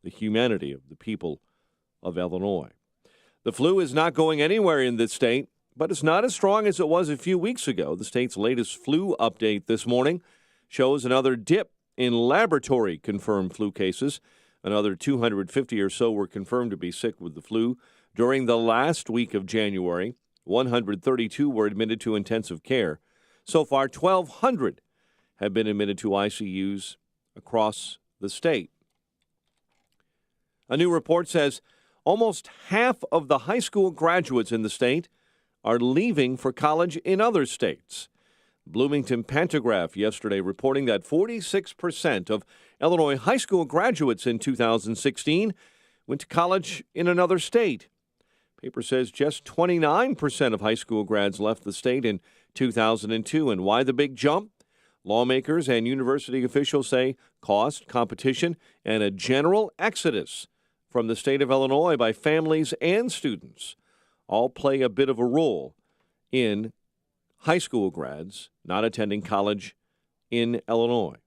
the humanity of the people of Illinois. The flu is not going anywhere in the state, but it's not as strong as it was a few weeks ago. The state's latest flu update this morning shows another dip in laboratory-confirmed flu cases. Another 250 or so were confirmed to be sick with the flu during the last week of January. 132 were admitted to intensive care. So far, 1,200 have been admitted to ICUs across the state. A new report says almost half of the high school graduates in the state are leaving for college in other states. Bloomington Pantagraph yesterday reporting that 46% of Illinois high school graduates in 2016 went to college in another state. Paper says just 29% of high school grads left the state in 2002. And why the big jump? Lawmakers and university officials say cost, competition, and a general exodus from the state of Illinois by families and students all play a bit of a role in high school grads not attending college in Illinois.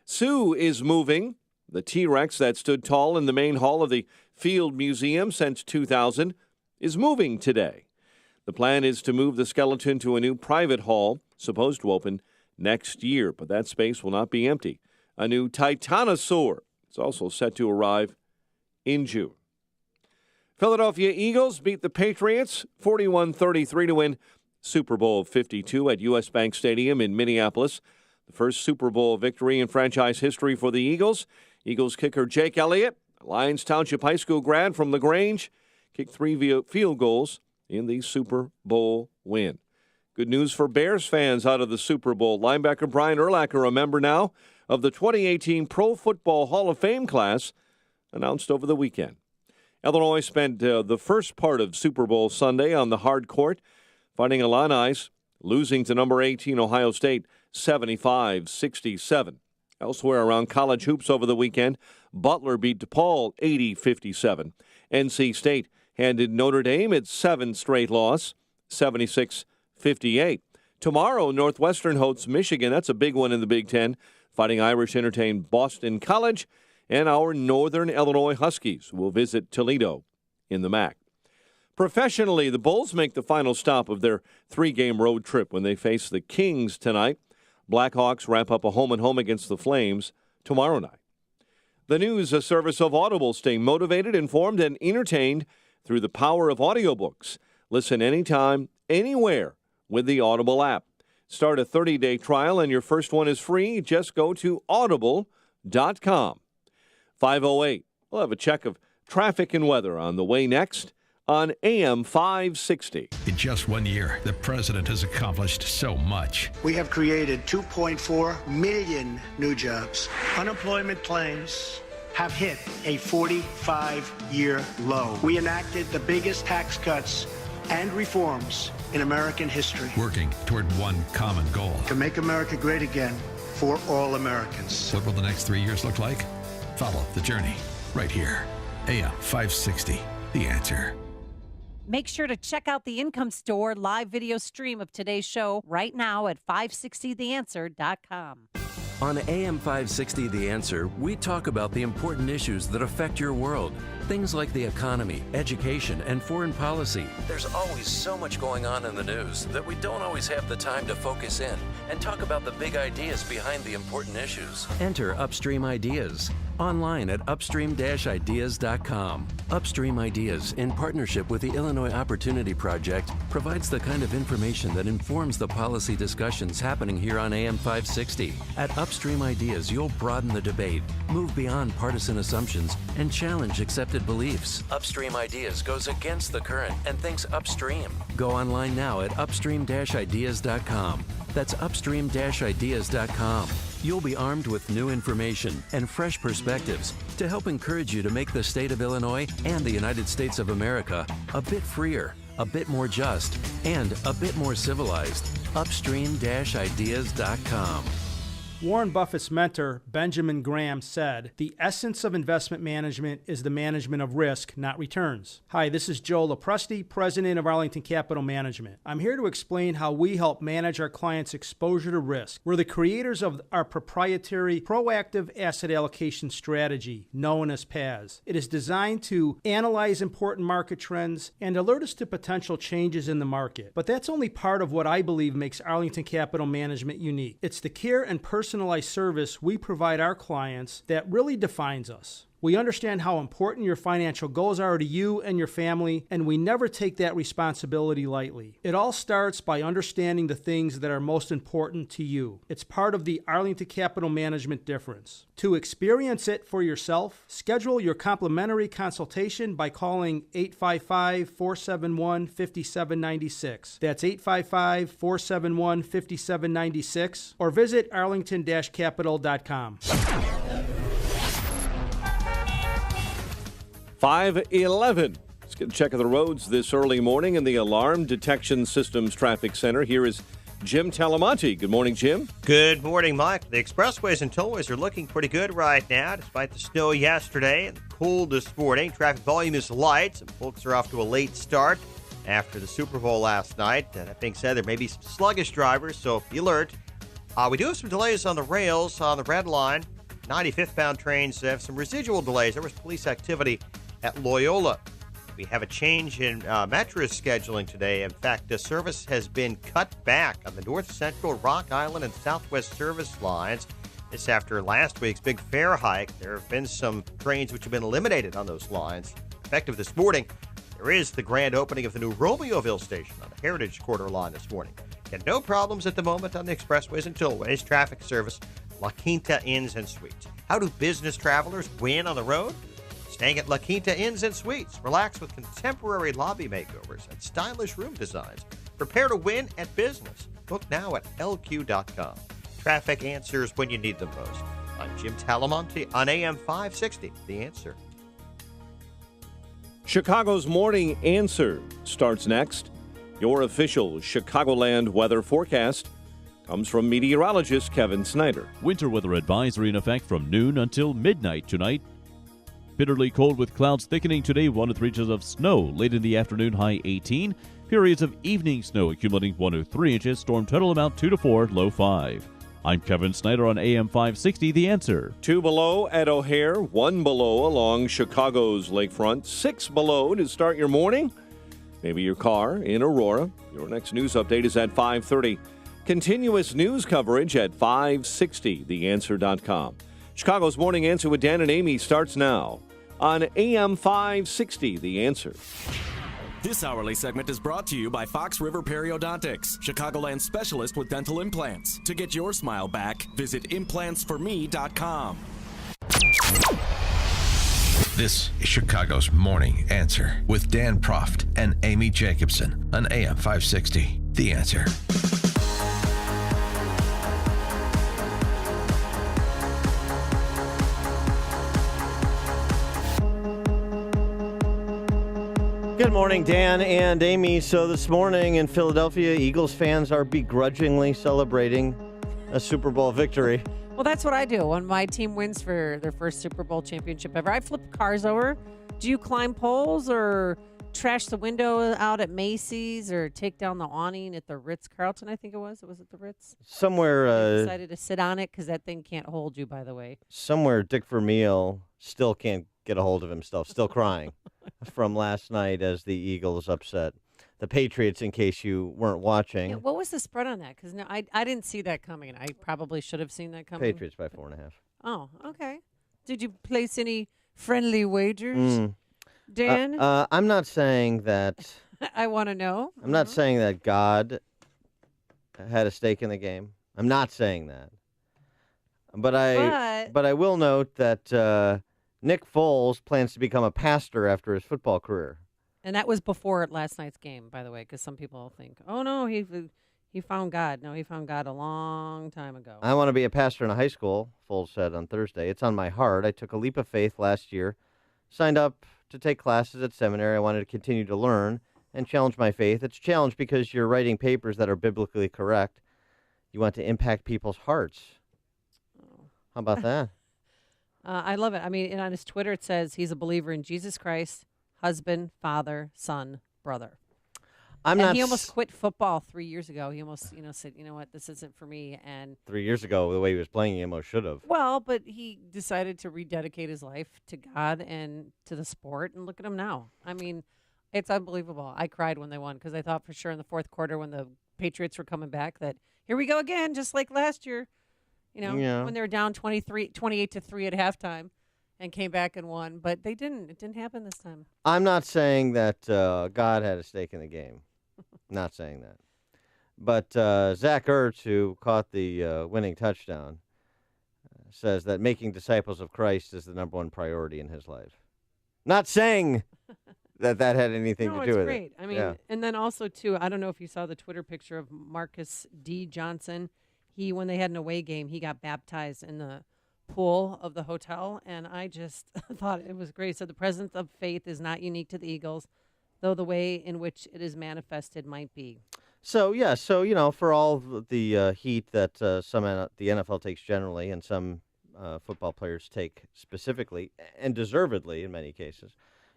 Sue is moving. The T-Rex that stood tall in the main hall of the Field Museum since 2000 is moving today. The plan is to move the skeleton to a new private hall, supposed to open next year, but that space will not be empty. A new Titanosaur is also set to arrive in June. Philadelphia Eagles beat the Patriots 41-33 to win Super Bowl 52 at U.S. Bank Stadium in Minneapolis. The first Super Bowl victory in franchise history for the Eagles. Eagles kicker Jake Elliott, Lyons Township High School grad from LaGrange, kicked 3 field goals in the Super Bowl win. Good news for Bears fans out of the Super Bowl. Linebacker Brian Urlacher, a member now of the 2018 Pro Football Hall of Fame class, announced over the weekend. Illinois spent the first part of Super Bowl Sunday on the hard court, fighting Illini, losing to number 18 Ohio State 75-67. Elsewhere around college hoops over the weekend, Butler beat DePaul 80-57. NC State handed Notre Dame its 7th straight loss, 76-58. Tomorrow, Northwestern hosts Michigan. That's a big one in the Big Ten. Fighting Irish entertain Boston College, and our Northern Illinois Huskies will visit Toledo in the MAC. Professionally, the Bulls make the final stop of their 3-game road trip when they face the Kings tonight. Blackhawks wrap up a home-and-home against the Flames tomorrow night. The news service of Audible. Stay motivated, informed, and entertained through the power of audiobooks. Listen anytime, anywhere with the Audible app. Start a 30-day trial, and your first one is free. Just go to audible.com. 5:08. We'll have a check of traffic and weather on the way next on AM 560. In just 1 year, the president has accomplished so much. We have created 2.4 million new jobs. Unemployment claims have hit a 45-year low. We enacted the biggest tax cuts and reforms in American history. Working toward one common goal. To make America great again for all Americans. What will the next 3 years look like? Follow the journey right here. AM 560, The Answer. Make sure to check out the Income Store live video stream of today's show right now at 560theanswer.com. On AM 560 The Answer, we talk about the important issues that affect your world. Things like the economy, education, and foreign policy. There's always so much going on in the news that we don't always have the time to focus in and talk about the big ideas behind the important issues. Enter Upstream Ideas online at upstream-ideas.com. Upstream Ideas, in partnership with the Illinois Opportunity Project, provides the kind of information that informs the policy discussions happening here on AM 560. At Upstream Ideas, you'll broaden the debate, move beyond partisan assumptions, and challenge accepted beliefs. Upstream Ideas goes against the current and thinks upstream. Go online now at upstream-ideas.com. That's upstream-ideas.com. You'll be armed with new information and fresh perspectives to help encourage you to make the state of Illinois and the United States of America a bit freer, a bit more just, and a bit more civilized. Upstream-ideas.com. Warren Buffett's mentor, Benjamin Graham, said, "The essence of investment management is the management of risk, not returns." Hi, this is Joe Lopresti, president of Arlington Capital Management. I'm here to explain how we help manage our clients' exposure to risk. We're the creators of our proprietary proactive asset allocation strategy, known as PAS. It is designed to analyze important market trends and alert us to potential changes in the market. But that's only part of what I believe makes Arlington Capital Management unique. It's the care and personalized service we provide our clients that really defines us. We understand how important your financial goals are to you and your family, and we never take that responsibility lightly. It all starts by understanding the things that are most important to you. It's part of the Arlington Capital Management difference. To experience it for yourself, schedule your complimentary consultation by calling 855-471-5796. That's 855-471-5796, or visit arlington-capital.com. 5:11. Let's get a check of the roads this early morning in the Alarm Detection Systems Traffic Center. Here is Jim Talamonte. Good morning, Jim. Good morning, Mike. The expressways and tollways are looking pretty good right now, despite the snow yesterday and the cool this morning. Traffic volume is light. Some folks are off to a late start after the Super Bowl last night. That being said, there may be some sluggish drivers, so be alert. We do have some delays on the rails on the Red Line. 95th bound trains have some residual delays. There was police activity at Loyola. We have a change in Metra's scheduling today. In fact, the service has been cut back on the North Central, Rock Island, and Southwest service lines. This after last week's big fare hike. There have been some trains which have been eliminated on those lines. Effective this morning, there is the grand opening of the new Romeoville station on the Heritage Quarter line this morning. And no problems at the moment on the expressways and tollways. Traffic service, La Quinta Inns and Suites. How do business travelers win on the road? Staying at La Quinta Inns and Suites. Relax with contemporary lobby makeovers and stylish room designs. Prepare to win at business. Book now at lq.com. Traffic answers when you need them most. I'm Jim Talamonte on AM 560, The Answer. Chicago's Morning Answer starts next. Your official Chicagoland weather forecast comes from meteorologist Kevin Snyder. Winter weather advisory in effect from noon until midnight tonight. Bitterly cold with clouds thickening today, 1 to 3 inches of snow. Late in the afternoon, high 18. Periods of evening snow accumulating 1 to 3 inches. Storm total amount 2 to 4, low 5. I'm Kevin Snyder on AM 560, The Answer. 2 below at O'Hare, 1 below along Chicago's lakefront, 6 below to start your morning. Maybe your car in Aurora. Your next news update is at 5:30. Continuous news coverage at 560theanswer.com. Chicago's Morning Answer with Dan and Amy starts now on AM 560, The Answer. This hourly segment is brought to you by Fox River Periodontics, Chicagoland specialist with dental implants. To get your smile back, visit implantsforme.com. This is Chicago's Morning Answer with Dan Proft and Amy Jacobson on AM 560, The Answer. Good morning, Dan and Amy. So this morning in Philadelphia, Eagles fans are begrudgingly celebrating a Super Bowl victory. Well, that's what I do when my team wins for their first Super Bowl championship ever. I flip cars over. Do you climb poles or trash the window out at Macy's or take down the awning at the Ritz-Carlton, I think it was? Was it the Ritz? Somewhere... I decided to sit on it because that thing can't hold you, by the way. Somewhere Dick Vermeil still can't get a hold of himself, still crying from last night as the Eagles upset the Patriots, in case you weren't watching. Yeah, what was the spread on that? Because no, I didn't see that coming. I probably should have seen that coming. Patriots by 4.5. Oh, okay. Did you place any friendly wagers, Dan? I'm not saying that. I want to know. I'm not saying that God had a stake in the game. I'm not saying that. But I will note that Nick Foles plans to become a pastor after his football career. And that was before last night's game, by the way, because some people think, oh, no, he found God. No, he found God a long time ago. I want to be a pastor in a high school, Foles said on Thursday. It's on my heart. I took a leap of faith last year, signed up to take classes at seminary. I wanted to continue to learn and challenge my faith. It's a challenge because you're writing papers that are biblically correct. You want to impact people's hearts. How about that? I love it. I mean, and on his Twitter, it says he's a believer in Jesus Christ, husband, father, son, brother. He almost quit football 3 years ago. He almost, said, you know what, this isn't for me. And 3 years ago, the way he was playing, he almost should have. well, but he decided to rededicate his life to God and to the sport. And look at him now. I mean, it's unbelievable. I cried when they won because I thought for sure in the fourth quarter when the Patriots were coming back that here we go again, just like last year. When they were down 28-3 at halftime and came back and won. But they didn't. It didn't happen this time. I'm not saying that God had a stake in the game. Not saying that. But Zach Ertz, who caught the winning touchdown, says that making disciples of Christ is the number one priority in his life. Not saying that had anything to do with it. No, it's great. I mean, and then also, too, I don't know if you saw the Twitter picture of Marcus D. Johnson. When they had an away game, he got baptized in the pool of the hotel, and I just thought it was great. So the presence of faith is not unique to the Eagles, though the way in which it is manifested might be. So, for all the heat that the NFL takes generally and some football players take specifically, and deservedly in many cases,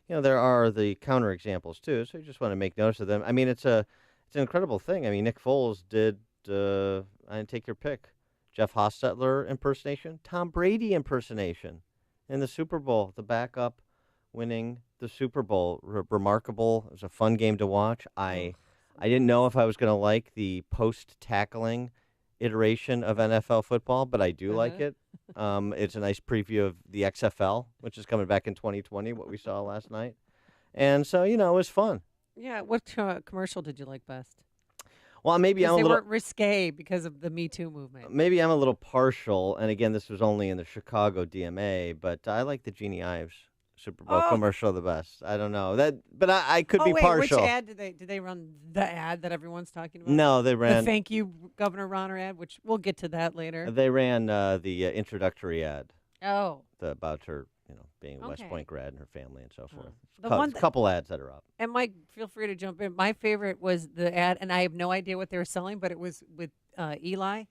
there are the counterexamples, too. So you just want to make notice of them. I mean, it's an incredible thing. I mean, Nick Foles did, take your pick, Jeff Hostetler impersonation, Tom Brady impersonation in the Super Bowl, the backup winning the Super Bowl. Remarkable. It was a fun game to watch. I didn't know if I was going to like the post-tackling iteration of NFL football, but I do like it. It's a nice preview of the XFL, which is coming back in 2020, what we saw last night. And so, it was fun. Yeah. What commercial did you like best? Well, maybe I'm a little... They weren't risque because of the Me Too movement. Maybe I'm a little partial, and again, this was only in the Chicago DMA, but I like the Jeannie Ives Super Bowl commercial the best. I don't know but I could be partial. Which ad did they run? The ad that everyone's talking about? No, they ran the "Thank You, Governor Ronner" ad, which we'll get to that later. They ran the introductory ad. Oh, about her, being a West Point grad and her family and so forth. Couple ads that are up. And Mike, feel free to jump in. My favorite was the ad, and I have no idea what they were selling, but it was with Eli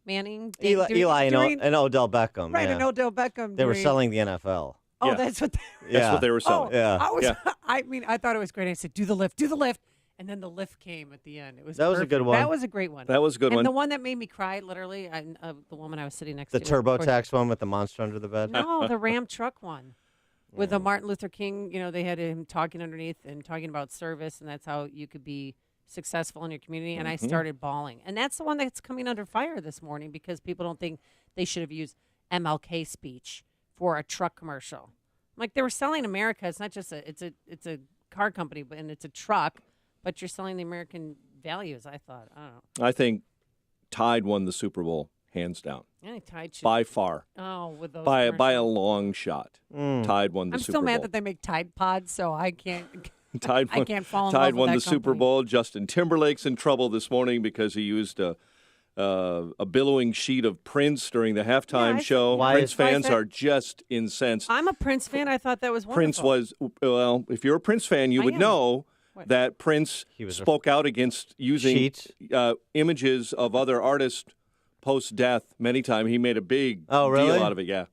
Manning. Eli and Odell Beckham. Right, yeah. and Odell Beckham. They were selling the NFL. Oh, yeah. That's what they were selling. I thought it was great. I said, do the lift. And then the lift came at the end. That was a good one. That was a great one. That was a good one. And the one that made me cry, literally, the woman I was sitting next to. The TurboTax one with the monster under the bed? No, the Ram truck one. With the Martin Luther King, they had him talking underneath and talking about service, and that's how you could be successful in your community. And I started bawling. And that's the one that's coming under fire this morning because people don't think they should have used MLK speech for a truck commercial. Like, they were selling America. It's not just it's a car company, and it's a truck, but you're selling the American values, I thought. I don't know. I think Tide won the Super Bowl, hands down. Yeah, Tide should. By far. Oh, with those by a long shot. Tide won the Super Bowl. I'm still mad that they make Tide Pods, so I can't. Tide won, I can't fall in Tide love with won that the Super company. Bowl. Justin Timberlake's in trouble this morning because he used a billowing sheet of Prince during the halftime show. Prince fans are just incensed. I'm a Prince fan. I thought that was wonderful. Prince was, if you're a Prince fan, you would know that Prince spoke out against using images of other artists post-death many times. He made a big deal out of it,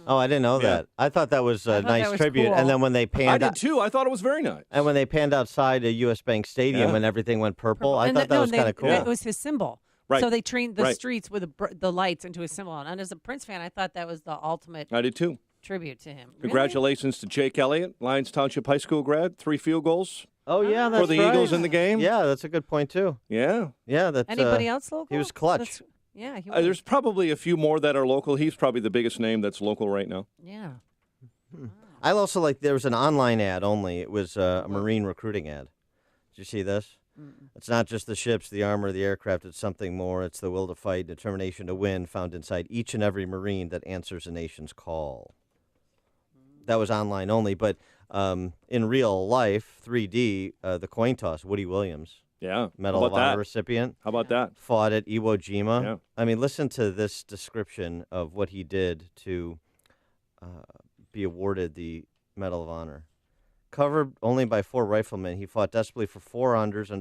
Oh, I didn't know that. I thought that was a nice tribute. Cool. And then when they panned I did too. I thought it was very nice. And when they panned outside a U.S. Bank Stadium when everything went purple, I thought that was kind of cool. It was his symbol. Right. So they trained the streets with the lights into his symbol. And as a Prince fan, I thought that was the ultimate I did too. tribute to him. Congratulations to Jake Elliott, Lyons Township High School grad, 3 field goals. Oh, yeah, that's for the Eagles in the game. Yeah, that's a good point, too. Yeah. Yeah, that's anybody else local? He was clutch. He was. There's probably a few more that are local. He's probably the biggest name that's local right now. Yeah. I also there was an online ad only. It was a Marine recruiting ad. Did you see this? It's not just the ships, the armor, the aircraft. It's something more. It's the will to fight, determination to win found inside each and every Marine that answers a nation's call. That was online only, but in real life, 3D, the coin toss, Woody Williams. Yeah. Medal of Honor recipient. How about that? Fought at Iwo Jima. Yeah. I mean, listen to this description of what he did to be awarded the Medal of Honor. Covered only by 4 riflemen, he fought desperately for 4 hours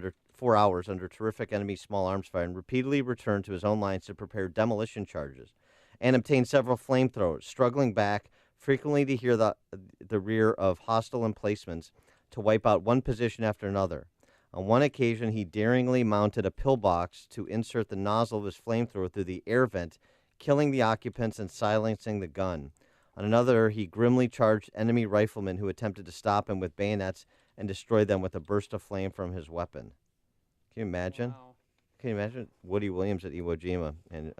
under terrific enemy small arms fire and repeatedly returned to his own lines to prepare demolition charges. and obtained several flamethrowers, struggling back frequently to hear the rear of hostile emplacements to wipe out one position after another. On one occasion, he daringly mounted a pillbox to insert the nozzle of his flamethrower through the air vent, killing the occupants and silencing the gun. On another, he grimly charged enemy riflemen who attempted to stop him with bayonets and destroyed them with a burst of flame from his weapon. Can you imagine? Wow. Can you imagine Woody Williams at Iwo Jima and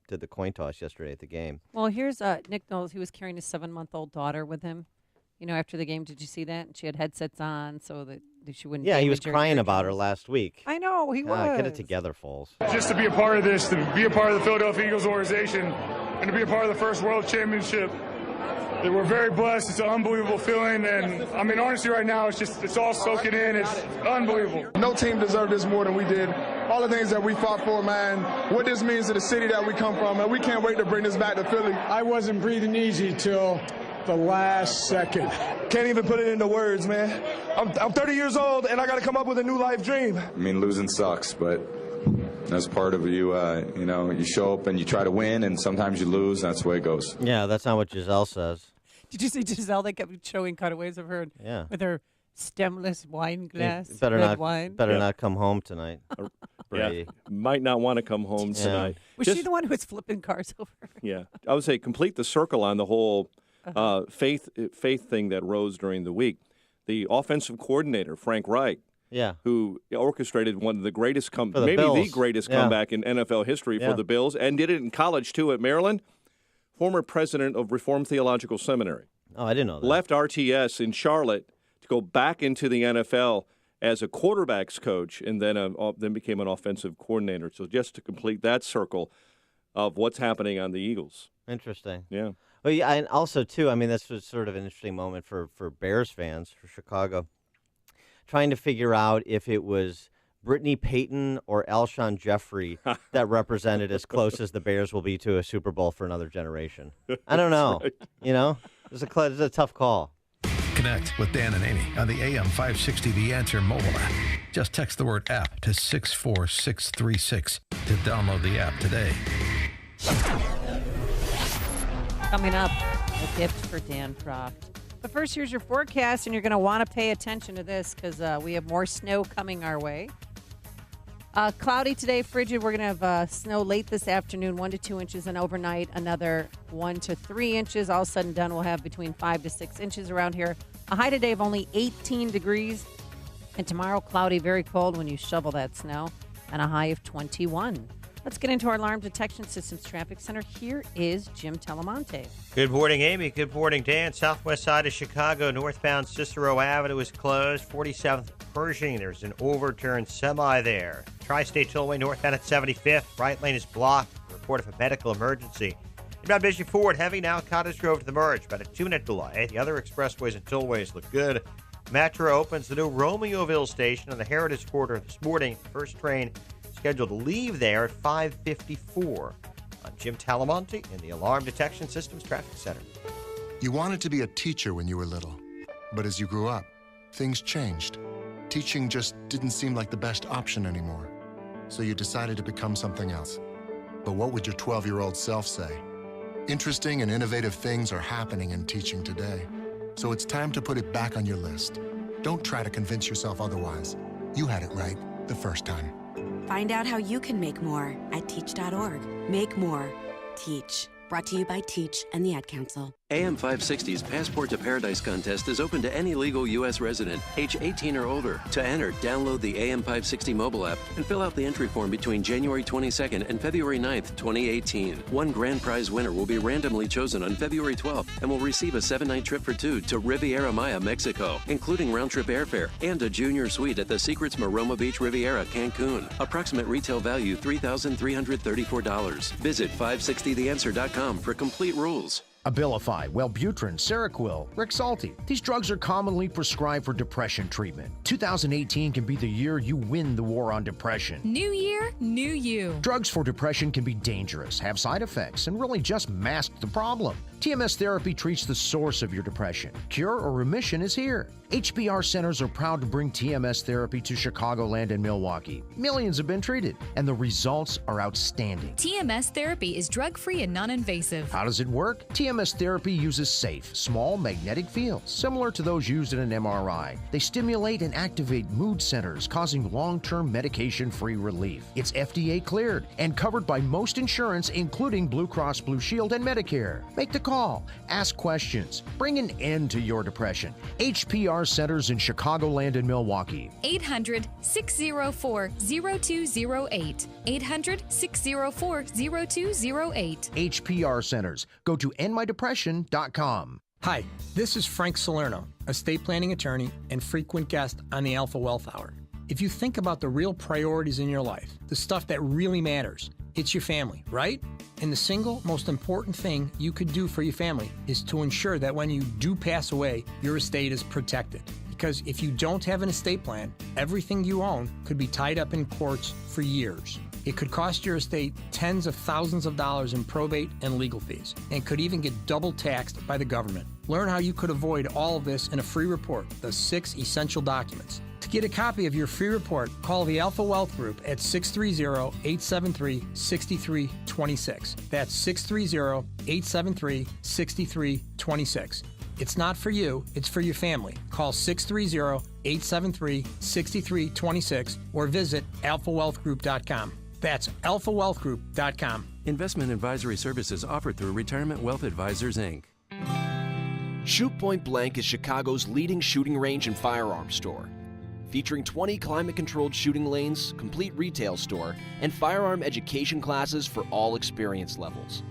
did the coin toss yesterday at the game? Well, here's Nick Knowles. He was carrying his 7-month-old daughter with him. After the game, did you see that? And she had headsets on so that she wouldn't. Yeah, he was damage crying her about her eardrums. last week. I know, he was. Get it together, Foles. Just to be a part of this, to be a part of the Philadelphia Eagles organization, and to be a part of the first World Championship. We're very blessed. It's an unbelievable feeling, and I mean, honestly, right now, it's all soaking in. It's unbelievable. No team deserved this more than we did. All the things that we fought for, man, what this means to the city that we come from, and we can't wait to bring this back to Philly. I wasn't breathing easy till the last second. Can't even put it into words, man. I'm 30 years old, and I got to come up with a new life dream. I mean, losing sucks, but that's part of you. You show up and you try to win, and sometimes you lose. That's the way it goes. Yeah, that's not what Giselle says. Did you see Giselle? They kept showing cutaways of her with her stemless wine glass. Better red not, wine. Better not come home tonight. Yeah, might not want to come home tonight. Was she the one who was flipping cars over? Yeah, I would say complete the circle on the whole faith thing that rose during the week. The offensive coordinator, Frank Reich, who orchestrated one of the greatest maybe the greatest comeback in NFL history for the Bills, and did it in college too at Maryland. Former president of Reformed Theological Seminary. Oh, I didn't know that. Left RTS in Charlotte to go back into the NFL as a quarterbacks coach, and then became an offensive coordinator. So just to complete that circle of what's happening on the Eagles. Interesting. Yeah. Well, yeah, and also too, I mean, this was sort of an interesting moment for Bears fans, for Chicago, trying to figure out if it was Brittany Payton or Alshon Jeffrey that represented as close as the Bears will be to a Super Bowl for another generation. I don't know. Right. It's a tough call. Connect with Dan and Amy on the AM 560 The Answer mobile app. Just text the word app to 64636 to download the app today. Coming up, a gift for Dan Proft. But first, here's your forecast, and you're going to want to pay attention to this because we have more snow coming our way. Cloudy today, frigid. We're going to have snow late this afternoon, 1 to 2 inches, and overnight another 1 to 3 inches. All said and done, we'll have between 5 to 6 inches around here. A high today of only 18 degrees. And tomorrow, cloudy, very cold when you shovel that snow, and a high of 21. Let's get into our Alarm Detection Systems Traffic Center. Here is Jim Telemonte. Good morning, Amy. Good morning, Dan. Southwest side of Chicago, northbound Cicero Avenue is closed. 47th Pershing, there's an overturned semi there. Tri-State Tollway northbound at 75th. Right lane is blocked. Report of a medical emergency. Inbound Bishop Ford, heavy now. Cottage Grove to the merge, about a 2-minute delay. The other expressways and tollways look good. Metro opens the new Romeoville station on the Heritage Corridor this morning. First train scheduled to leave there at 5:54. I'm Jim Talamonte in the Alarm Detection Systems Traffic Center. You wanted to be a teacher when you were little, but as you grew up, things changed. Teaching just didn't seem like the best option anymore, so you decided to become something else. But what would your 12-year-old self say? Interesting and innovative things are happening in teaching today, so it's time to put it back on your list. Don't try to convince yourself otherwise. You had it right the first time. Find out how you can make more at teach.org. Make more. Teach. Brought to you by Teach and the Ad Council. AM 560's Passport to Paradise contest is open to any legal U.S. resident, age 18 or older. To enter, download the AM 560 mobile app and fill out the entry form between January 22nd and February 9th, 2018. One grand prize winner will be randomly chosen on February 12th and will receive a 7-night trip for 2 to Riviera Maya, Mexico, including round-trip airfare and a junior suite at the Secrets Maroma Beach Riviera, Cancun. Approximate retail value $3,334. Visit 560theanswer.com for complete rules. Abilify, Wellbutrin, Seroquel, Rexulti. These drugs are commonly prescribed for depression treatment. 2018 can be the year you win the war on depression. New year, new you. Drugs for depression can be dangerous, have side effects, and really just mask the problem. TMS therapy treats the source of your depression. Cure or remission is here. HBR centers are proud to bring TMS therapy to Chicagoland and Milwaukee. Millions have been treated, and the results are outstanding. TMS therapy is drug-free and non-invasive. How does it work? TMS therapy uses safe, small magnetic fields, similar to those used in an MRI. They stimulate and activate mood centers, causing long-term medication-free relief. It's FDA cleared and covered by most insurance, including Blue Cross Blue Shield and Medicare. Make the call. Ask questions. Bring an end to your depression. HPR centers in Chicagoland and Milwaukee. 800-604-0208. 800-604-0208. HPR centers. Go to endmydepression.com. Hi, this is Frank Salerno, estate planning attorney and frequent guest on the Alpha Wealth Hour. If you think about the real priorities in your life, the stuff that really matters, it's your family, right? And the single most important thing you could do for your family is to ensure that when you do pass away, your estate is protected. Because if you don't have an estate plan, everything you own could be tied up in courts for years. It could cost your estate tens of thousands of dollars in probate and legal fees, and could even get double taxed by the government. Learn how you could avoid all of this in a free report, The 6 Essential Documents. To get a copy of your free report, call the Alpha Wealth Group at 630-873-6326. That's 630-873-6326. It's not for you, it's for your family. Call 630-873-6326 or visit alphawealthgroup.com. That's alphawealthgroup.com. Investment advisory services offered through Retirement Wealth Advisors, Inc. Shoot Point Blank is Chicago's leading shooting range and firearms store. Featuring 20 climate-controlled shooting lanes, complete retail store, and firearm education classes for all experience levels.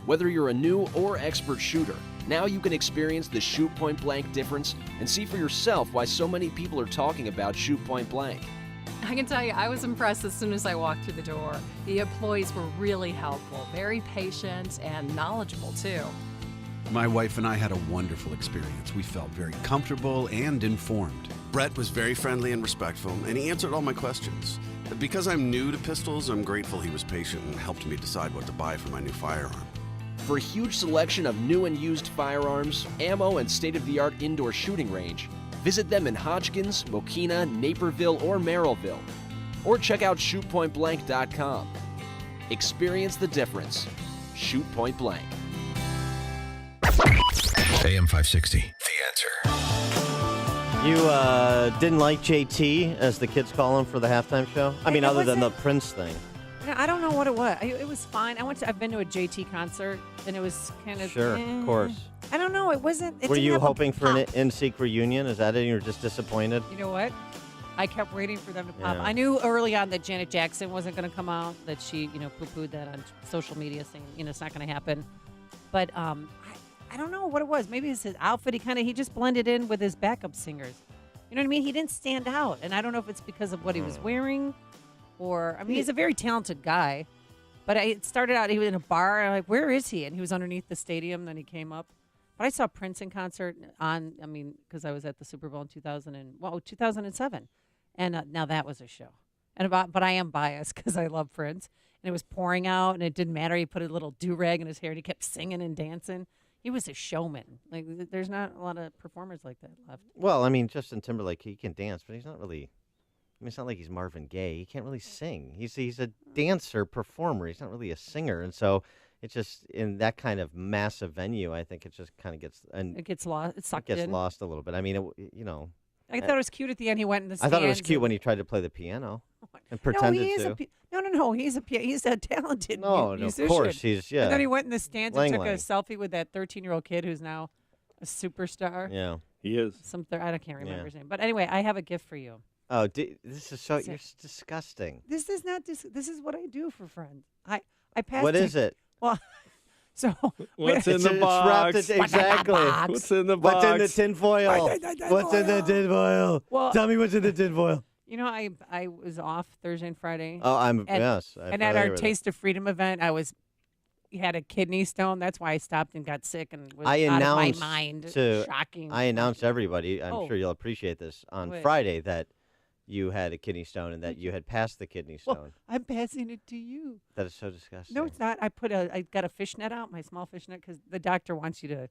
Whether you're a new or expert shooter, now you can experience the Shoot Point Blank difference and see for yourself why so many people are talking about Shoot Point Blank. I can tell you, I was impressed as soon as I walked through the door. The employees were really helpful, very patient, and knowledgeable, too. My wife and I had a wonderful experience. We felt very comfortable and informed. Brett was very friendly and respectful, and he answered all my questions. Because I'm new to pistols, I'm grateful he was patient and helped me decide what to buy for my new firearm. For a huge selection of new and used firearms, ammo, and state-of-the-art indoor shooting range, visit them in Hodgkins, Mokina, Naperville, or Merrillville. Or check out shootpointblank.com. Experience the difference. Shoot Point Blank. AM 560, The Answer. You didn't like JT, as the kids call him, for the halftime show? I mean, other than the Prince thing. I don't know what it was. It was fine. I've been to a JT concert, and it was kind of... Sure, of course. I don't know. It wasn't... Were you hoping for an NSYNC reunion? Is that it? You were just disappointed? You know what? I kept waiting for them to pop. Yeah. I knew early on that Janet Jackson wasn't going to come out, that she, poo-pooed that on social media saying, it's not going to happen. But I don't know what it was. Maybe it's his outfit. He just blended in with his backup singers. You know what I mean? He didn't stand out. And I don't know if it's because of what he was wearing or, he's a very talented guy. But it started out, he was in a bar. And I'm like, where is he? And he was underneath the stadium. Then he came up. But I saw Prince in concert because I was at the Super Bowl in 2007. And now that was a show. But I am biased because I love Prince. And it was pouring out, and it didn't matter. He put a little do-rag in his hair, and he kept singing and dancing. He was a showman. Like, there's not a lot of performers like that left. Well, Justin Timberlake, he can dance, but he's not really... it's not like he's Marvin Gaye. He can't really sing. He's a dancer, performer. He's not really a singer. And so it's just, in that kind of massive venue, I think it just kind of gets... It gets lost. It sucked in. It gets in. lost a little bit. I thought it was cute at the end. He went in the stands. I thought it was cute when he tried to play the piano and pretended to. No. He's a talented musician. Of course. He's, And then he went in the stands and took a selfie with that 13-year-old kid who's now a superstar. Yeah. He is. I can't remember his name. But anyway, I have a gift for you. Oh, this is so you're disgusting. This is not this is what I do for friends. I pass. What is it? Well, so what's in the box? Exactly. What's in the box? What's in the tinfoil? What's in the tinfoil? Well, tell me what's in the tinfoil. I was off Thursday and Friday. Oh, yes. And at our Taste of Freedom event, had a kidney stone. That's why I stopped and got sick and was out of my mind. Shocking. I announced to everybody, I'm sure you'll appreciate this, on Friday that you had a kidney stone and that you had passed the kidney stone. Well, I'm passing it to you. That is so disgusting. No, it's not. I got a fishnet out, my small fishnet, because the doctor wants you to,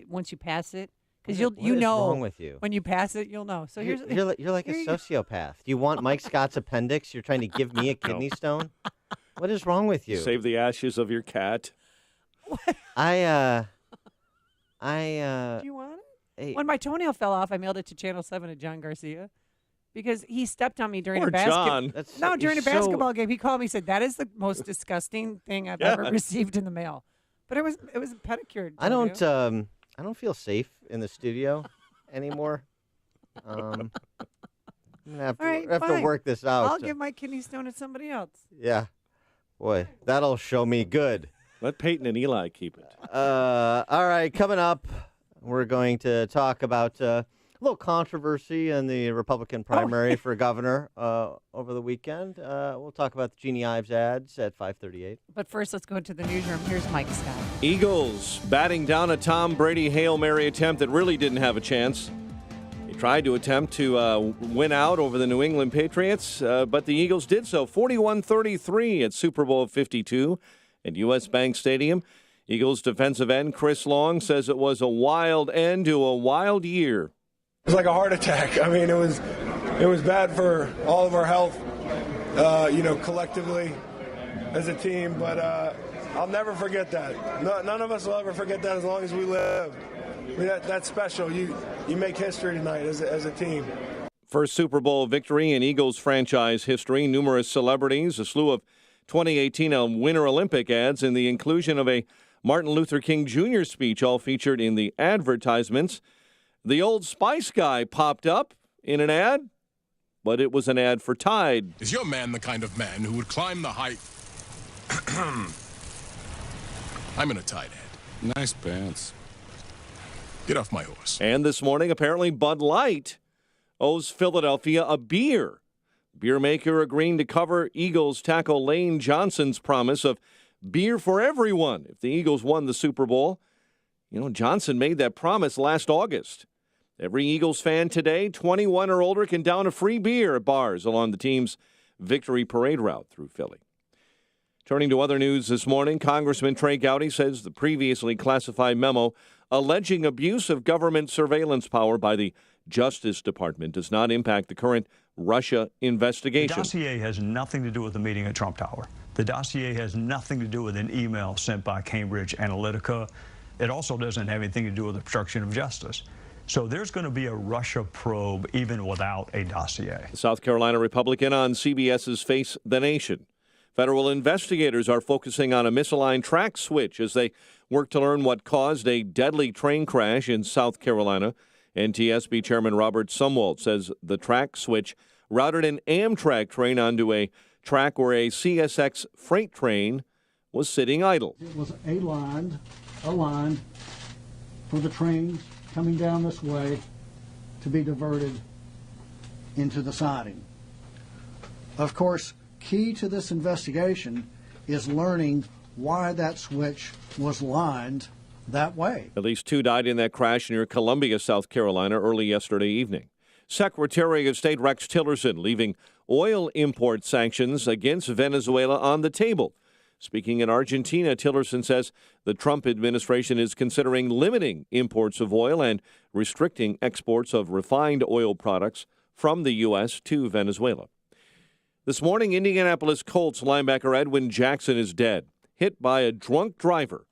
once you pass it, because What is wrong with you? When you pass it, you'll know. So You're like a sociopath. Do you want Mike Scott's appendix? You're trying to give me a kidney stone? What is wrong with you? Save the ashes of your cat. Do you want it? When my toenail fell off, I mailed it to Channel 7 at John Garcia because he stepped on me during Poor a basketball. John. During a basketball game, he called me and said, "That is the most disgusting thing I've ever received in the mail." But it was a pedicure. I don't feel safe in the studio anymore. I'm gonna have to work this out. I'll give my kidney stone to somebody else. Yeah, boy, that'll show me good. Let Peyton and Eli keep it. All right, coming up, we're going to talk about a little controversy in the Republican primary for governor over the weekend. We'll talk about the Jeannie Ives ads at 5:38. But first, let's go to the newsroom. Here's Mike Scott. Eagles batting down a Tom Brady Hail Mary attempt that really didn't have a chance. He tried to attempt to win out over the New England Patriots, but the Eagles did so. 41-33 at Super Bowl 52 at U.S. Bank Stadium. Eagles defensive end Chris Long says it was a wild end to a wild year. It was like a heart attack. I mean, it was bad for all of our health, collectively as a team. But I'll never forget that. None of us will ever forget that as long as we live. I mean, that's special. You make history tonight as a team. First Super Bowl victory in Eagles franchise history. Numerous celebrities, a slew of 2018 Winter Olympic ads, and the inclusion of a Martin Luther King Jr. speech all featured in the advertisements. The Old Spice guy popped up in an ad, but it was an ad for Tide. Is your man the kind of man who would climb the height? I'm in a Tide ad. Nice pants. Get off my horse. And this morning, apparently Bud Light owes Philadelphia a beer. Beer maker agreeing to cover Eagles tackle Lane Johnson's promise of beer for everyone if the Eagles won the Super Bowl. You know, Johnson made that promise last August. Every Eagles fan today, 21 or older, can down a free beer at bars along the team's victory parade route through Philly. Turning to other news this morning, Congressman Trey Gowdy says the previously classified memo alleging abuse of government surveillance power by the Justice Department does not impact the current Russia investigation. The dossier has nothing to do with the meeting at Trump Tower. The dossier has nothing to do with an email sent by Cambridge Analytica. It also doesn't have anything to do with obstruction of justice. So there's going to be a Russia probe even without a dossier. South Carolina Republican on CBS's Face the Nation. Federal investigators are focusing on a misaligned track switch as they work to learn what caused a deadly train crash in South Carolina. NTSB Chairman Robert Sumwalt says the track switch routed an Amtrak train onto a track where a CSX freight train was sitting idle. It was a line for the train coming down this way to be diverted into the siding. Of course, key to this investigation is learning why that switch was lined that way. At least 2 died in that crash near Columbia, South Carolina, early yesterday evening. Secretary of State Rex Tillerson leaving oil import sanctions against Venezuela on the table. Speaking in Argentina, Tillerson says the Trump administration is considering limiting imports of oil and restricting exports of refined oil products from the U.S. to Venezuela. This morning, Indianapolis Colts linebacker Edwin Jackson is dead, hit by a drunk driver.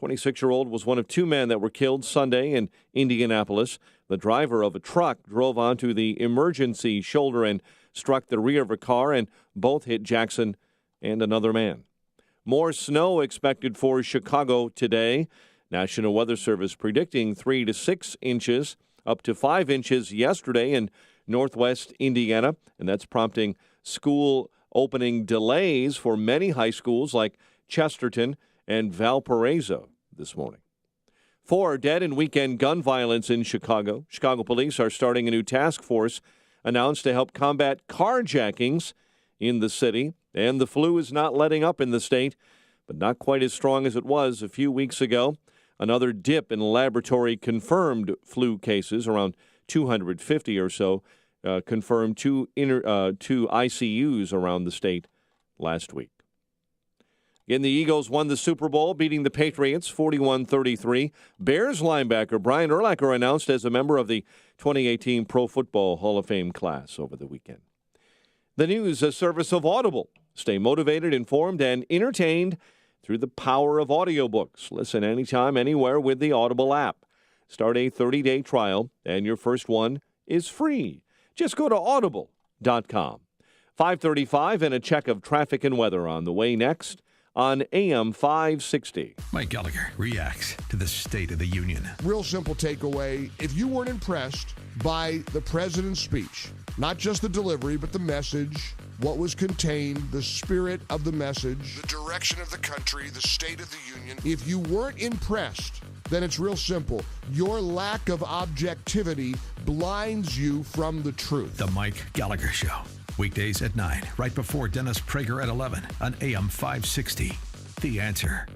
26-year-old was one of 2 men that were killed Sunday in Indianapolis. The driver of a truck drove onto the emergency shoulder and struck the rear of a car, and both hit Jackson and another man. More snow expected for Chicago today. National Weather Service predicting 3 to 6 inches, up to 5 inches yesterday in northwest Indiana, and that's prompting school opening delays for many high schools like Chesterton and Valparaiso this morning. 4 dead in weekend gun violence in Chicago. Chicago police are starting a new task force announced to help combat carjackings in the city. And the flu is not letting up in the state, but not quite as strong as it was a few weeks ago. Another dip in laboratory-confirmed flu cases, around 250 or so, confirmed two ICUs around the state last week. Again, the Eagles won the Super Bowl, beating the Patriots 41-33. Bears linebacker Brian Urlacher announced as a member of the 2018 Pro Football Hall of Fame class over the weekend. The news, a service of Audible. Stay motivated, informed, and entertained through the power of audiobooks. Listen anytime, anywhere with the Audible app. Start a 30-day trial, and your first one is free. Just go to audible.com. 5:35 and a check of traffic and weather on the way next on AM 560. Mike Gallagher reacts to the State of the Union. Real simple takeaway. If you weren't impressed by the president's speech, not just the delivery, but the message, what was contained, the spirit of the message, the direction of the country, the State of the Union, if you weren't impressed, then it's real simple. Your lack of objectivity blinds you from the truth. The Mike Gallagher Show. Weekdays at 9, right before Dennis Prager at 11 on AM 560. The Answer.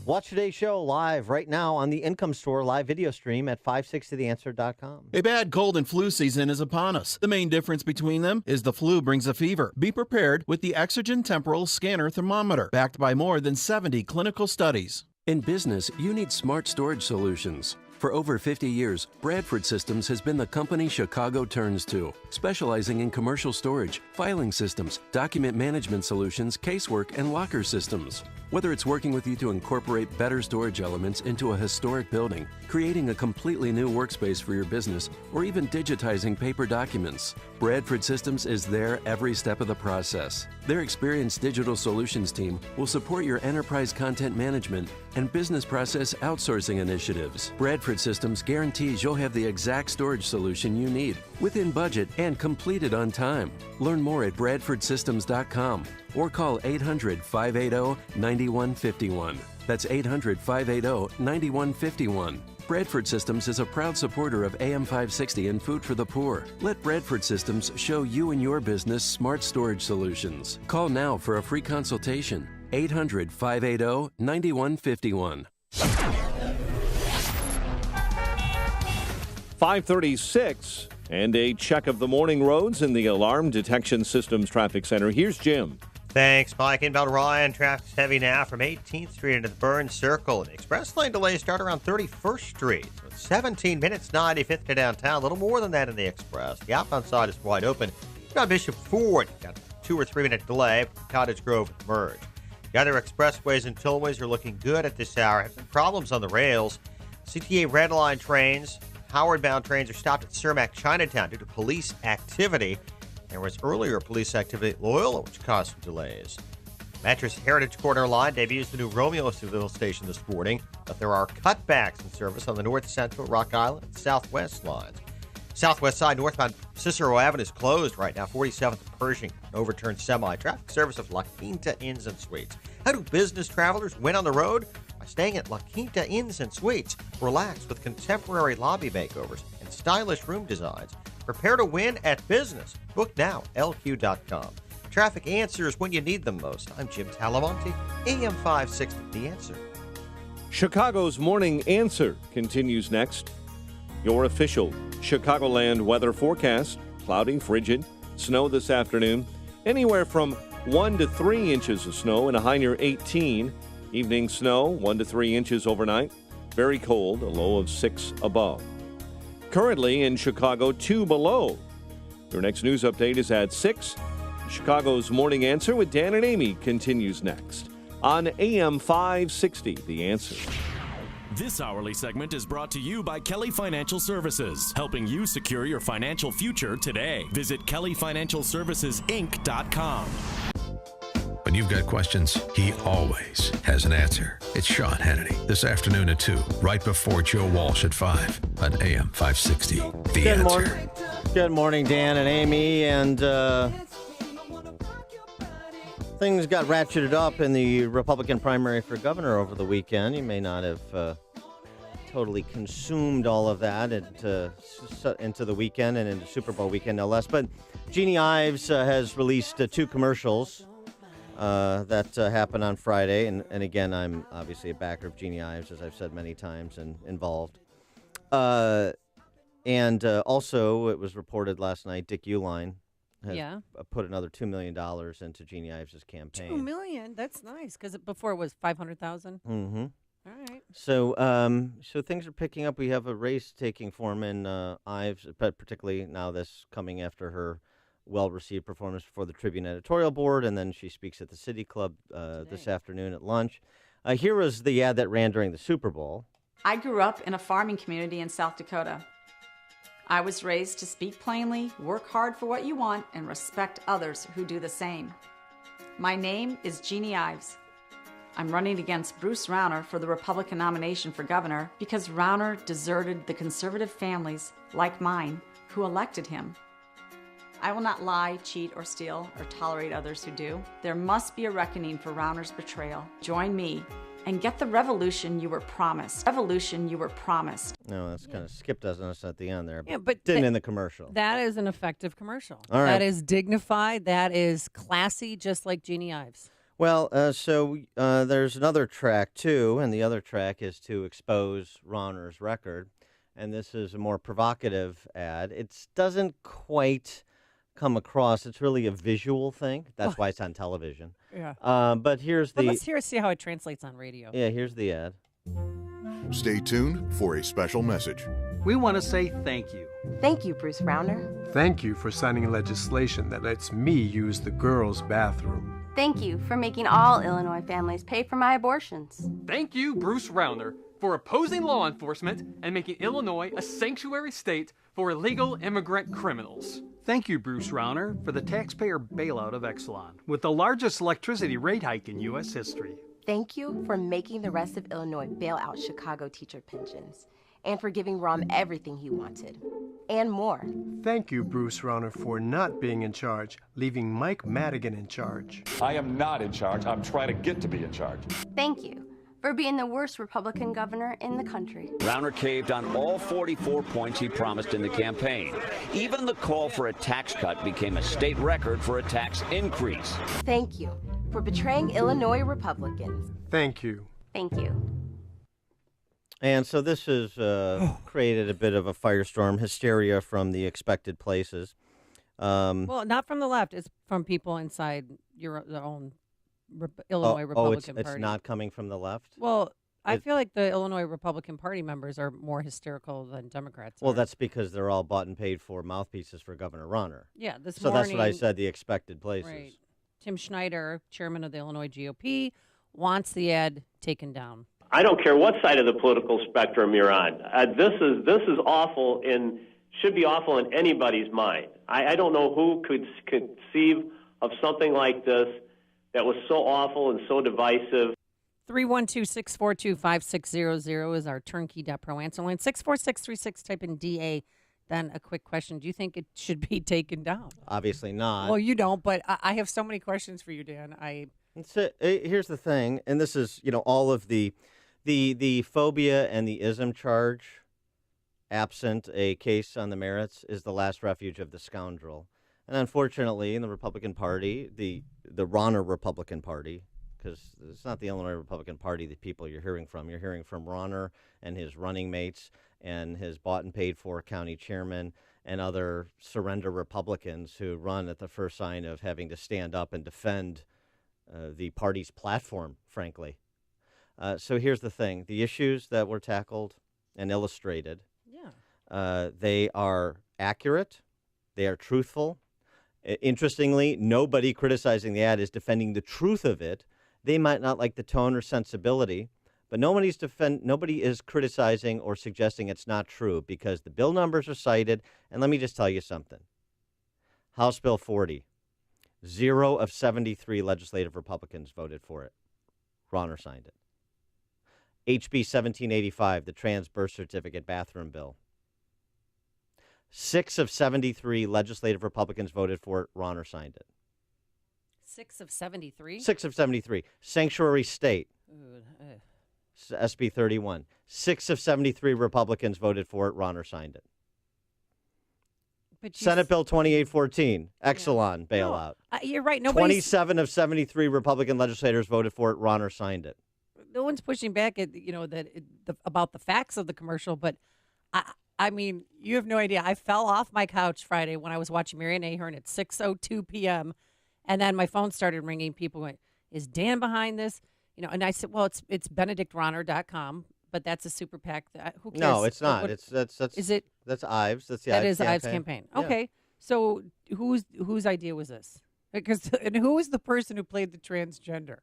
Watch today's show live right now on the Income Store live video stream at 560theanswer.com. A bad cold and flu season is upon us. The main difference between them is the flu brings a fever. Be prepared with the Exergen Temporal Scanner Thermometer, backed by more than 70 clinical studies. In business, you need smart storage solutions. For over 50 years, Bradford Systems has been the company Chicago turns to, specializing in commercial storage, filing systems, document management solutions, casework, and locker systems. Whether it's working with you to incorporate better storage elements into a historic building, creating a completely new workspace for your business, or even digitizing paper documents, Bradford Systems is there every step of the process. Their experienced digital solutions team will support your enterprise content management and business process outsourcing initiatives. Bradford Systems guarantees you'll have the exact storage solution you need, within budget and completed on time. Learn more at bradfordsystems.com or call 800-580-9151. That's 800-580-9151. Bradford Systems is a proud supporter of AM 560 and Food for the Poor. Let Bradford Systems show you and your business smart storage solutions. Call now for a free consultation. 800-580-9151. 5:36 and a check of the morning roads in the Alarm Detection Systems Traffic Center. Here's Jim. Thanks, Mike. Inbound Ryan, traffic's heavy now from 18th Street into the Burns Circle. And the express lane delays start around 31st Street. With 17 minutes, 95th to downtown. A little more than that in the express. The outbound side is wide open. Got Bishop Ford. Got a 2 or 3 minute delay. Cottage Grove merge. The other expressways and tollways are looking good at this hour. Have some problems on the rails. CTA Red Line trains, Howard-bound trains are stopped at Cermak Chinatown due to police activity. There was earlier police activity at Loyola, which caused some delays. Mattress Heritage Corner Line debuts the new Romeosville station this morning, but there are cutbacks in service on the North Central, Rock Island, and Southwest lines. Southwest side, northbound Cicero Avenue is closed right now, 47th and Pershing, an overturned semi. Traffic service of La Quinta Inns and Suites. How do business travelers win on the road? By staying at La Quinta Inns and Suites. Relax with contemporary lobby makeovers and stylish room designs. Prepare to win at business. Book now, lq.com. Traffic answers when you need them most. I'm Jim Talamonte, AM 560, The Answer. Chicago's Morning Answer continues next. Your official Chicagoland weather forecast: cloudy, frigid, snow this afternoon, anywhere from 1 to 3 inches of snow and a high near 18. Evening snow, 1 to 3 inches overnight. Very cold, a low of 6 above. Currently in Chicago, 2 below. Your next news update is at 6. Chicago's Morning Answer with Dan and Amy continues next on AM 560, The Answer. This hourly segment is brought to you by Kelly Financial Services, helping you secure your financial future today. Visit kellyfinancialservicesinc.com. When you've got questions, he always has an answer. It's Sean Hannity this afternoon at 2, right before Joe Walsh at 5 on AM 560. The Answer. Good morning, Dan and Amy. And things got ratcheted up in the Republican primary for governor over the weekend. You may not have totally consumed all of that into the weekend and into Super Bowl weekend, no less. But Jeannie Ives has released 2 commercials that happened on Friday. And again, I'm obviously a backer of Jeannie Ives, as I've said many times, and involved. And also, it was reported last night, Dick Uihlein has put another $2 million into Jeannie Ives' campaign. $2 million? That's nice, because before it was $500,000. Mm-hmm. All right. So, so things are picking up. We have a race taking form in Ives, but particularly now this coming after her well-received performance before the Tribune editorial board, and then she speaks at the City Club this afternoon at lunch. Here was the ad that ran during the Super Bowl. I grew up in a farming community in South Dakota. I was raised to speak plainly, work hard for what you want, and respect others who do the same. My name is Jeannie Ives. I'm running against Bruce Rauner for the Republican nomination for governor because Rauner deserted the conservative families, like mine, who elected him. I will not lie, cheat, or steal, or tolerate others who do. There must be a reckoning for Rauner's betrayal. Join me and get the revolution you were promised. Revolution you were promised. No, that's kind of skipped us at the end there, but, Yeah, but didn't in the commercial. That is an effective commercial. All right. That is dignified. That is classy, just like Jeannie Ives. Well, so there's another track, too, and the other track is to expose Rauner's record, and this is a more provocative ad. It doesn't quite come across. It's really a visual thing. That's why it's on television. Yeah. But here's But the... let's see how it translates on radio. Yeah, here's the ad. Stay tuned for a special message. We want to say thank you. Thank you, Bruce Rauner. Thank you for signing legislation that lets me use the girls' bathroom. Thank you for making all Illinois families pay for my abortions. Thank you, Bruce Rauner, for opposing law enforcement and making Illinois a sanctuary state for illegal immigrant criminals. Thank you, Bruce Rauner, for the taxpayer bailout of Exelon, with the largest electricity rate hike in U.S. history. Thank you for making the rest of Illinois bail out Chicago teacher pensions, and for giving Rahm everything he wanted, and more. Thank you, Bruce Rauner, for not being in charge, leaving Mike Madigan in charge. I am not in charge. I'm trying to get to be in charge. Thank you for being the worst Republican governor in the country. Rauner caved on all 44 points he promised in the campaign. Even the call for a tax cut became a state record for a tax increase. Thank you for betraying Illinois Republicans. Thank you. Thank you. And so this has created a bit of a firestorm, hysteria from the expected places. Well, not from the left. It's from people inside their own Illinois Republican Party. It's not coming from the left? Well, I feel like the Illinois Republican Party members are more hysterical than Democrats Well, are. that's because they're all bought and paid for mouthpieces for Governor Rauner. Yeah, this So morning, that's what I said, the expected places. Right. Tim Schneider, chairman of the Illinois GOP, wants the ad taken down. I don't care what side of the political spectrum you're on. This is awful and should be awful in anybody's mind. I don't know who could conceive of something like this that was so awful and so divisive. 312-642-5600 is our turnkey.pro answer line. 64636, type in DA. Then a quick question. Do you think it should be taken down? Obviously not. Well, you don't, but I have so many questions for you, Dan. Here's the thing, and this is, all of the phobia and the ism charge, absent a case on the merits, is the last refuge of the scoundrel. And unfortunately, in the Republican Party, the Rauner Republican Party, because it's not the Illinois Republican Party that people you're hearing from. You're hearing from Rauner and his running mates and his bought and paid for county chairman and other surrender Republicans who run at the first sign of having to stand up and defend the party's platform, frankly. So here's the thing. The issues that were tackled and illustrated, they are accurate. They are truthful. Interestingly, nobody criticizing the ad is defending the truth of it. They might not like the tone or sensibility, but nobody is criticizing or suggesting it's not true because the bill numbers are cited. And let me just tell you something. House Bill 40, 0 of 73 legislative Republicans voted for it. Rauner signed it. HB 1785, the trans birth certificate bathroom bill. 6 of 73 legislative Republicans voted for it. Rauner signed it. 6 of 73? 6 of 73. Sanctuary state. SB 31. 6 of 73 Republicans voted for it. Rauner signed it. Senate Bill 2814, Exelon bailout. No, you're right. 27 of 73 Republican legislators voted for it. Rauner signed it. No one's pushing back at about the facts of the commercial, but I mean, you have no idea. I fell off my couch Friday when I was watching Marian Ahern at 6:02 p.m. And then my phone started ringing. People went, is Dan behind this? And I said, well, it's BenedictRauner.com, but that's a super PAC. Who cares? No, it's not. That's is it? That's Ives. That's the that Ives is campaign. Ives campaign. Yeah. Okay, so whose idea was this? And who was the person who played the transgender?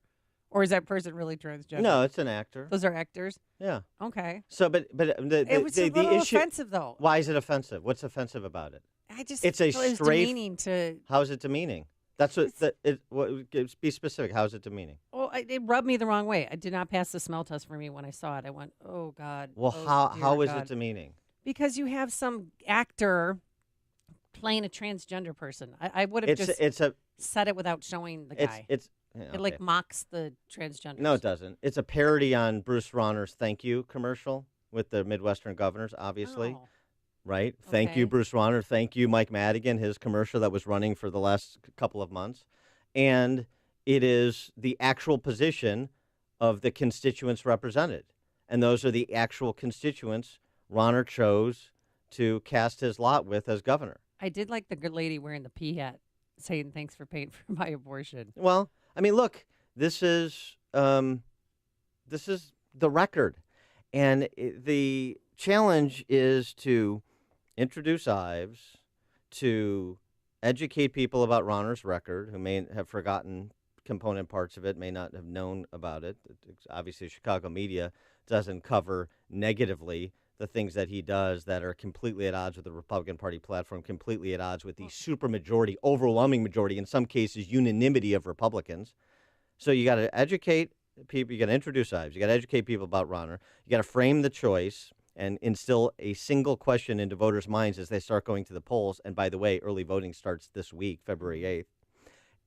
Or is that person really transgender? No, it's an actor. Those are actors? Yeah. Okay. So, but it was a little offensive, though. Why is it offensive? What's offensive about it? It's demeaning to. How is it demeaning? That's be specific. How is it demeaning? Well, it rubbed me the wrong way. I did not pass the smell test for me when I saw it. I went, oh God. Well, how is it demeaning? Because you have some actor playing a transgender person. I would have said it without showing the guy. It mocks the transgender. No, it doesn't. It's a parody on Bruce Rauner's "Thank You" commercial with the Midwestern governors, obviously. Oh. Right? Thank you, Bruce Rauner. Thank you, Mike Madigan, his commercial that was running for the last couple of months. And it is the actual position of the constituents represented. And those are the actual constituents Rauner chose to cast his lot with as governor. I did like the good lady wearing the pea hat saying thanks for paying for my abortion. Well, I mean, look, this is the record. And the challenge is to introduce Ives, to educate people about Rauner's record, who may have forgotten component parts of it, may not have known about it. Obviously, Chicago media doesn't cover negatively the things that he does that are completely at odds with the Republican Party platform, completely at odds with the supermajority, overwhelming majority, in some cases unanimity of Republicans. So you got to educate people, you got to introduce Ives, you got to educate people about Rauner, you got to frame the choice and instill a single question into voters' minds as they start going to the polls. And by the way, early voting starts this week, February 8th.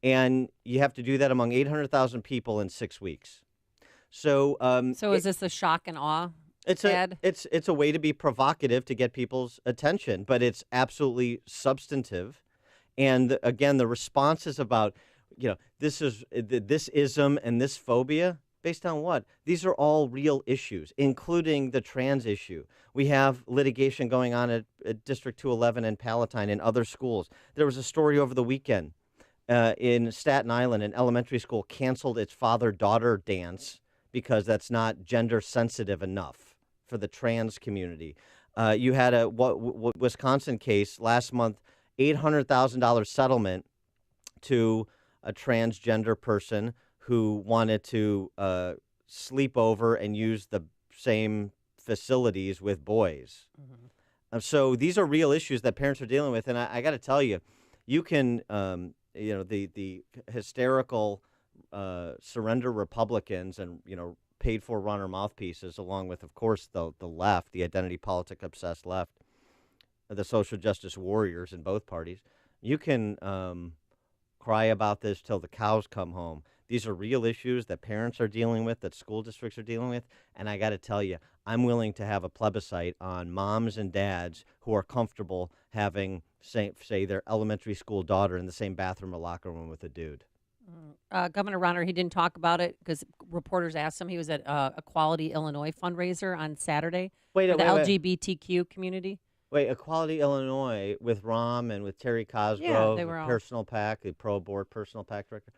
And you have to do that among 800,000 people in 6 weeks. So is this a shock and awe? It's a way to be provocative to get people's attention, but it's absolutely substantive. And again, the response is about, this ism and this phobia. Based on what? These are all real issues, including the trans issue. We have litigation going on at District 211 and Palatine and other schools. There was a story over the weekend in Staten Island, an elementary school canceled its father-daughter dance because that's not gender sensitive enough for the trans community. You had a Wisconsin case last month, $800,000 settlement to a transgender person who wanted to sleep over and use the same facilities with boys. Mm-hmm. So these are real issues that parents are dealing with. And I got to tell you, you can, the hysterical surrender Republicans and, paid for Rauner mouthpieces, along with, of course, the left, the identity politic obsessed left, the social justice warriors in both parties. You can cry about this till the cows come home. These are real issues that parents are dealing with, that school districts are dealing with. And I got to tell you, I'm willing to have a plebiscite on moms and dads who are comfortable having, say their elementary school daughter in the same bathroom or locker room with a dude. Governor Rauner, he didn't talk about it because reporters asked him. He was at Equality Illinois fundraiser on Saturday for the LGBTQ community. Wait, Equality Illinois with Rahm and with Terry Cosgrove, they were all... Personal PAC, the pro-board Personal PAC director.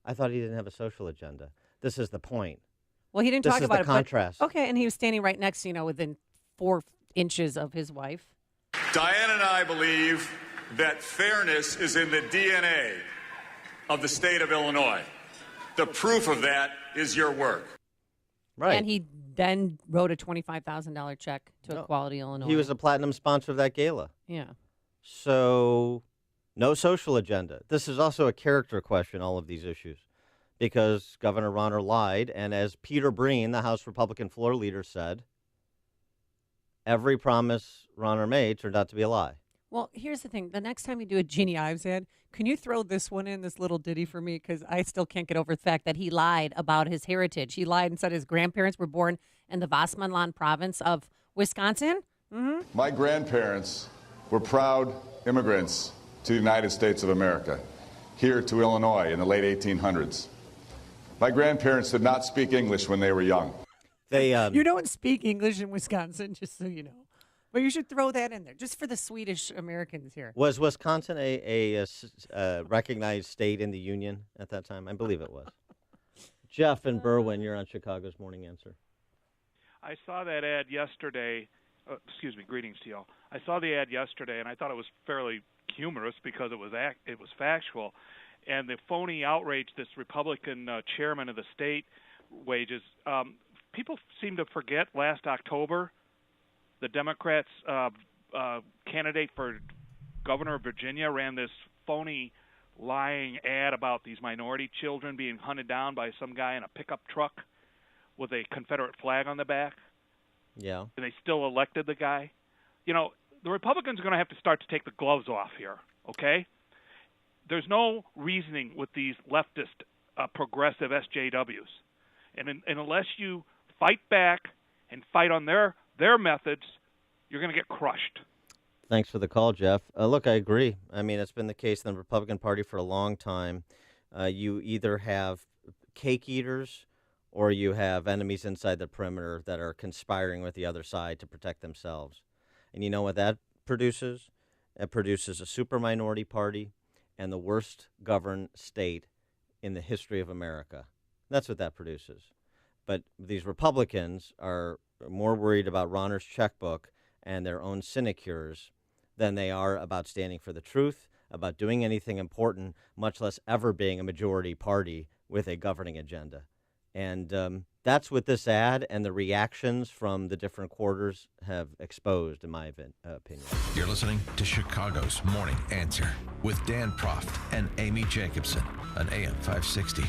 I thought he didn't have a social agenda. This is the point. Well, he didn't talk about it. This is the contrast. Okay, and he was standing right next, within 4 inches of his wife. Diane and I believe that fairness is in the DNA of the state of Illinois. The proof of that is your work. Right. And he then wrote a $25,000 check to Equality Illinois. He was a platinum sponsor of that gala. Yeah. So, no social agenda. This is also a character question, all of these issues, because Governor Rauner lied. And as Peter Breen, the House Republican floor leader, said, every promise Rauner made turned out to be a lie. Well, here's the thing. The next time you do a Jeannie Ives ad, can you throw this one in, this little ditty for me? Because I still can't get over the fact that he lied about his heritage. He lied and said his grandparents were born in the Wasmanland province of Wisconsin. Mm-hmm. My grandparents were proud immigrants to the United States of America, here to Illinois in the late 1800s. My grandparents did not speak English when they were young. They you don't speak English in Wisconsin, just so you know. Well, you should throw that in there just for the Swedish Americans here. Was Wisconsin a recognized state in the Union at that time? I believe it was. Jeff and Berwyn, you're on Chicago's Morning Answer. I saw that ad yesterday. Greetings to y'all. I saw the ad yesterday, and I thought it was fairly humorous because it was factual. And the phony outrage this Republican chairman of the state wages. People seem to forget last October, the Democrats' candidate for governor of Virginia ran this phony, lying ad about these minority children being hunted down by some guy in a pickup truck with a Confederate flag on the back. Yeah. And they still elected the guy. You know, the Republicans are going to have to start to take the gloves off here, okay? There's no reasoning with these leftist, progressive SJWs. And unless you fight back and fight on their methods, you're going to get crushed. Thanks for the call, Jeff. Look, I agree. I mean, it's been the case in the Republican Party for a long time. You either have cake eaters or you have enemies inside the perimeter that are conspiring with the other side to protect themselves. And you know what that produces? It produces a super minority party and the worst governed state in the history of America. That's what that produces. But these Republicans are more worried about Rauner's checkbook and their own sinecures than they are about standing for the truth, about doing anything important, much less ever being a majority party with a governing agenda. And that's what this ad and the reactions from the different quarters have exposed, in my opinion. You're listening to Chicago's Morning Answer with Dan Proft and Amy Jacobson on AM 560.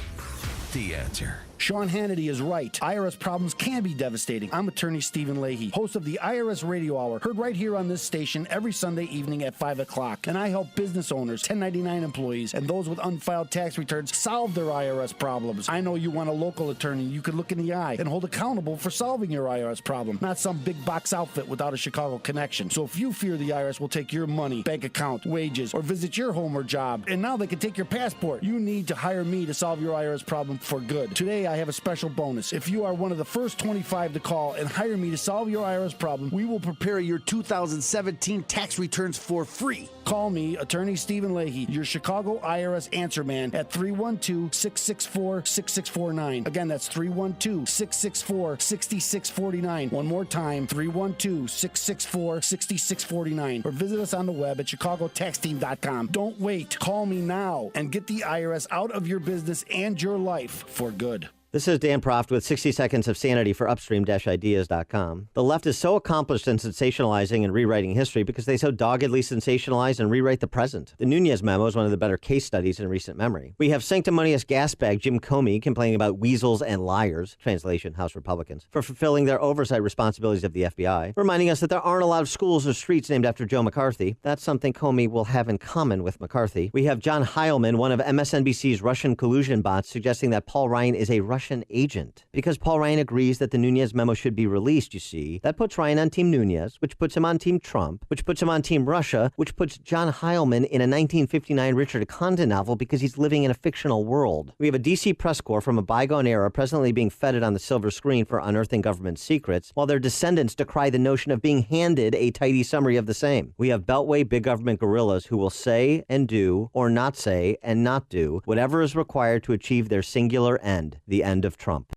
The Answer. Sean Hannity is right. IRS problems can be devastating. I'm attorney Stephen Leahy, host of the IRS Radio Hour, heard right here on this station every Sunday evening at 5 o'clock. And I help business owners, 1099 employees, and those with unfiled tax returns solve their IRS problems. I know you want a local attorney you can look in the eye and hold accountable for solving your IRS problem, not some big box outfit without a Chicago connection. So if you fear the IRS will take your money, bank account, wages, or visit your home or job, and now they can take your passport, you need to hire me to solve your IRS problem for good. Today, I have a special bonus. If you are one of the first 25 to call and hire me to solve your IRS problem, we will prepare your 2017 tax returns for free. Call me, attorney Stephen Leahy, your Chicago IRS answer man at 312-664-6649. Again, that's 312-664-6649. One more time, 312-664-6649. Or visit us on the web at chicagotaxteam.com. Don't wait. Call me now and get the IRS out of your business and your life for good. This is Dan Proft with 60 Seconds of Sanity for Upstream-Ideas.com. The left is so accomplished in sensationalizing and rewriting history because they so doggedly sensationalize and rewrite the present. The Nunez memo is one of the better case studies in recent memory. We have sanctimonious gasbag Jim Comey complaining about weasels and liars, translation, House Republicans, for fulfilling their oversight responsibilities of the FBI, reminding us that there aren't a lot of schools or streets named after Joe McCarthy. That's something Comey will have in common with McCarthy. We have John Heilman, one of MSNBC's Russian collusion bots, suggesting that Paul Ryan is a Russian agent. Because Paul Ryan agrees that the Nunez memo should be released, you see, that puts Ryan on Team Nunez, which puts him on Team Trump, which puts him on Team Russia, which puts John Heilman in a 1959 Richard Condon novel because he's living in a fictional world. We have a DC press corps from a bygone era presently being feted on the silver screen for unearthing government secrets, while their descendants decry the notion of being handed a tidy summary of the same. We have Beltway big government guerrillas who will say and do, or not say and not do, whatever is required to achieve their singular end, the end of Trump.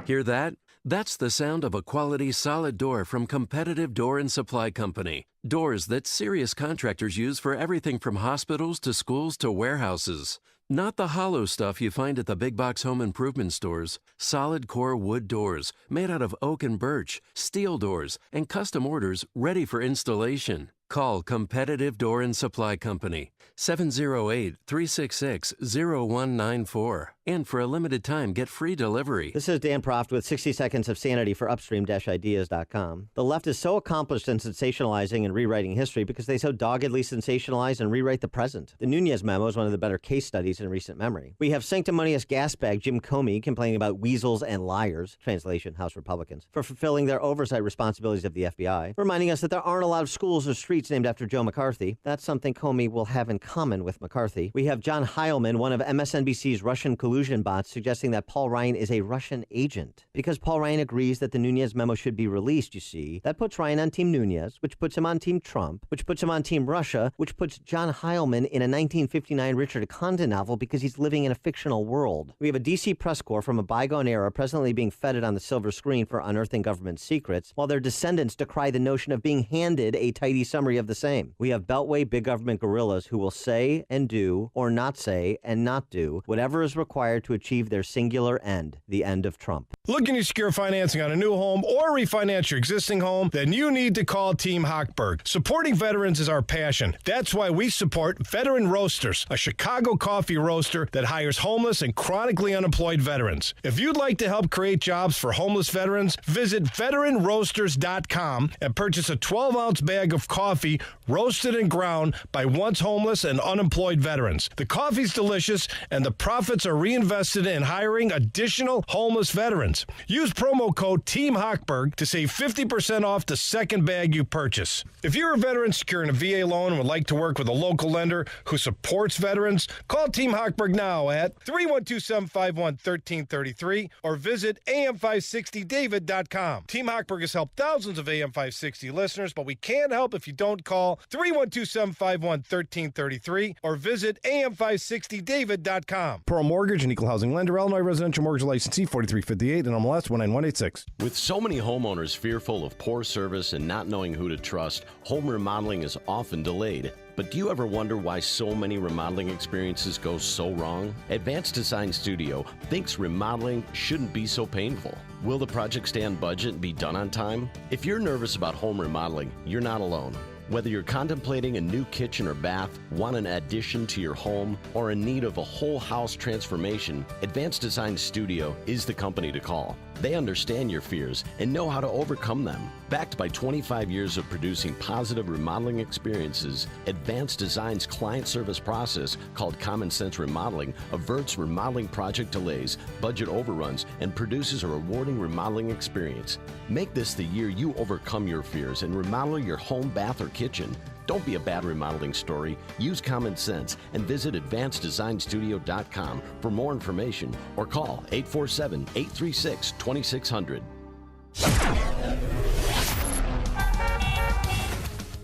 Hear that? That's the sound of a quality solid door from Competitive Door and Supply Company. Doors that serious contractors use for everything from hospitals to schools to warehouses. Not the hollow stuff you find at the big box home improvement stores. Solid core wood doors made out of oak and birch, steel doors, and custom orders ready for installation. Call Competitive Door and Supply Company, 708-366-0194. And for a limited time, get free delivery. This is Dan Proft with 60 Seconds of Sanity for Upstream-Ideas.com. The left is so accomplished in sensationalizing and rewriting history because they so doggedly sensationalize and rewrite the present. The Nunez memo is one of the better case studies in recent memory. We have sanctimonious gasbag Jim Comey complaining about weasels and liars, translation, House Republicans, for fulfilling their oversight responsibilities of the FBI, reminding us that there aren't a lot of schools or streets streets named after Joe McCarthy. That's something Comey will have in common with McCarthy. We have John Heilman, one of MSNBC's Russian collusion bots, suggesting that Paul Ryan is a Russian agent. Because Paul Ryan agrees that the Nunes memo should be released, you see, that puts Ryan on Team Nunes, which puts him on Team Trump, which puts him on Team Russia, which puts John Heilman in a 1959 Richard Condon novel because he's living in a fictional world. We have a DC press corps from a bygone era presently being feted on the silver screen for unearthing government secrets, while their descendants decry the notion of being handed a tidy summary of the same. We have Beltway big government guerrillas who will say and do, or not say and not do, whatever is required to achieve their singular end, the end of Trump. Looking to secure financing on a new home or refinance your existing home? Then you need to call Team Hochberg. Supporting veterans is our passion. That's why we support Veteran Roasters, a Chicago coffee roaster that hires homeless and chronically unemployed veterans. If you'd like to help create jobs for homeless veterans, visit veteranroasters.com and purchase a 12-ounce bag of coffee roasted and ground by once homeless and unemployed veterans. The coffee's delicious, and the profits are reinvested in hiring additional homeless veterans. Use promo code Team Hochberg to save 50% off the second bag you purchase. If you're a veteran securing a VA loan and would like to work with a local lender who supports veterans, call Team Hochberg now at 312-751-1333 or visit am560david.com. Team Hochberg has helped thousands of AM560 listeners, but we can't help if you don't call 312-751-1333 or visit am560david.com. Pearl Mortgage, an equal housing lender, Illinois residential mortgage licensee 4358 and MLS 19186. With so many homeowners fearful of poor service and not knowing who to trust, home remodeling is often delayed. But do you ever wonder why so many remodeling experiences go so wrong? Advanced Design Studio thinks remodeling shouldn't be so painful. Will the project stay on budget and be done on time? If you're nervous about home remodeling, you're not alone. Whether you're contemplating a new kitchen or bath, want an addition to your home, or in need of a whole house transformation, Advanced Design Studio is the company to call. They understand your fears and know how to overcome them. Backed by 25 years of producing positive remodeling experiences, Advanced Design's client service process, called Common Sense Remodeling, averts remodeling project delays, budget overruns, and produces a rewarding remodeling experience. Make this the year you overcome your fears and remodel your home, bath, or kitchen. Don't be a bad remodeling story. Use common sense and visit AdvancedDesignStudio.com for more information or call 847-836-2600.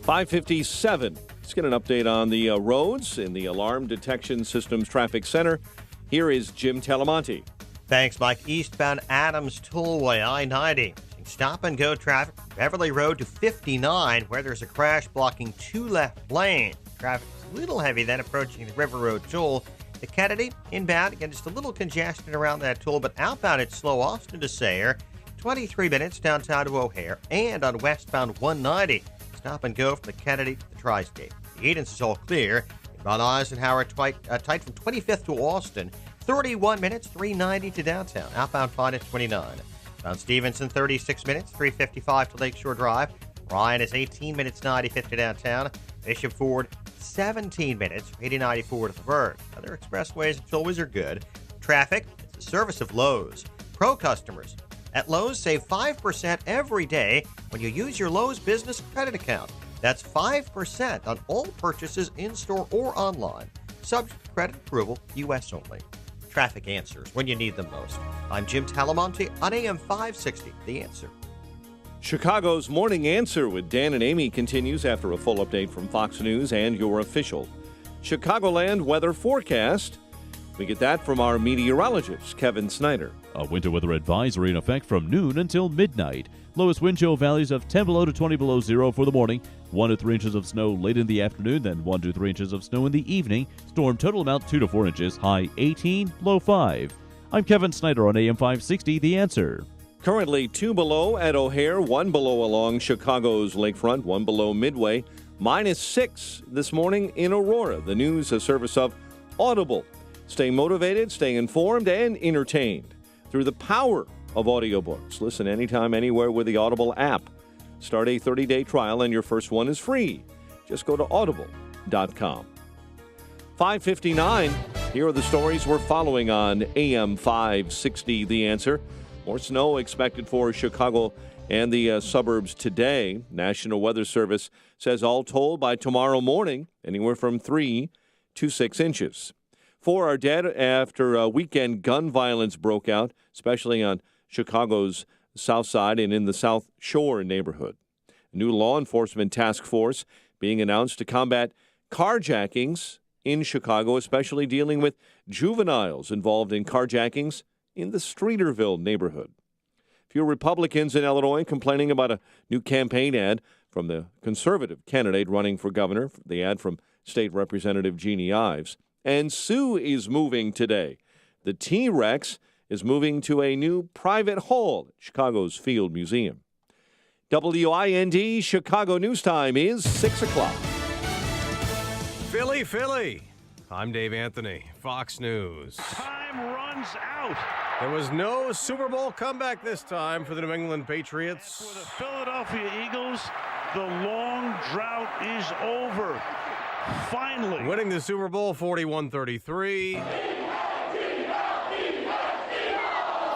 5:57. Let's get an update on the roads in the Alarm Detection Systems Traffic Center. Here is Jim Talamonte. Thanks, Mike. Eastbound Adams Tollway, I-90. Stop-and-go traffic from Beverly Road to 59, where there's a crash blocking two left lanes. Traffic's a little heavy then approaching the River Road toll. The Kennedy, inbound, again, just a little congestion around that toll, but outbound it's slow. Austin to Sayre, 23 minutes downtown to O'Hare, and on westbound 190. Stop and go from the Kennedy to the Tri-State. The Edens is all clear. Von Eisenhower tight from 25th to Austin, 31 minutes, 390 to downtown. Outbound fine at 29. Mount Stevenson, 36 minutes, 355 to Lakeshore Drive. Ryan is 18 minutes, 95 to downtown. Bishop Ford, 17 minutes, 8094 to the Verge. Other expressways and tollways are good. Traffic is the service of Lowe's. Pro customers at Lowe's save 5% every day when you use your Lowe's Business Credit Account. That's 5% on all purchases in-store or online. Subject to credit approval, U.S. only. Traffic answers when you need them most. I'm Jim Talamonte on AM 560, The Answer. Chicago's Morning Answer with Dan and Amy continues after a full update from Fox News and your official Chicagoland weather forecast. We get that from our meteorologist, Kevin Snyder. A winter weather advisory in effect from noon until midnight. Lowest wind chill values of 10 below to 20 below zero for the morning. 1 to 3 inches of snow late in the afternoon, then 1 to 3 inches of snow in the evening. Storm total amount 2 to 4 inches, high 18, low 5. I'm Kevin Snyder on AM 560, The Answer. Currently 2 below at O'Hare, 1 below along Chicago's lakefront, 1 below Midway, -6 this morning in Aurora. The news, a service of Audible. Stay motivated, stay informed, and entertained through the power of audiobooks. Listen anytime, anywhere with the Audible app. Start a 30-day trial and your first one is free. Just go to audible.com. 5:59. Here are the stories we're following on AM 560, The Answer. More snow expected for Chicago and the suburbs today. National Weather Service says all told by tomorrow morning, anywhere from 3 to 6 inches. 4 are dead after a weekend gun violence broke out, especially on Chicago's South Side and in the South Shore neighborhood. A new law enforcement task force being announced to combat carjackings in Chicago, especially dealing with juveniles involved in carjackings in the Streeterville neighborhood. A few Republicans in Illinois complaining about a new campaign ad from the conservative candidate running for governor, the ad from State Representative Jeannie Ives. And Sue is moving today. The T-Rex is moving to a new private hall at Chicago's Field Museum. WIND Chicago News Time is 6 o'clock. Philly, Philly. I'm Dave Anthony, Fox News. Time runs out. There was no Super Bowl comeback this time for the New England Patriots. For the Philadelphia Eagles, the long drought is over. Finally. Winning the Super Bowl 41-33.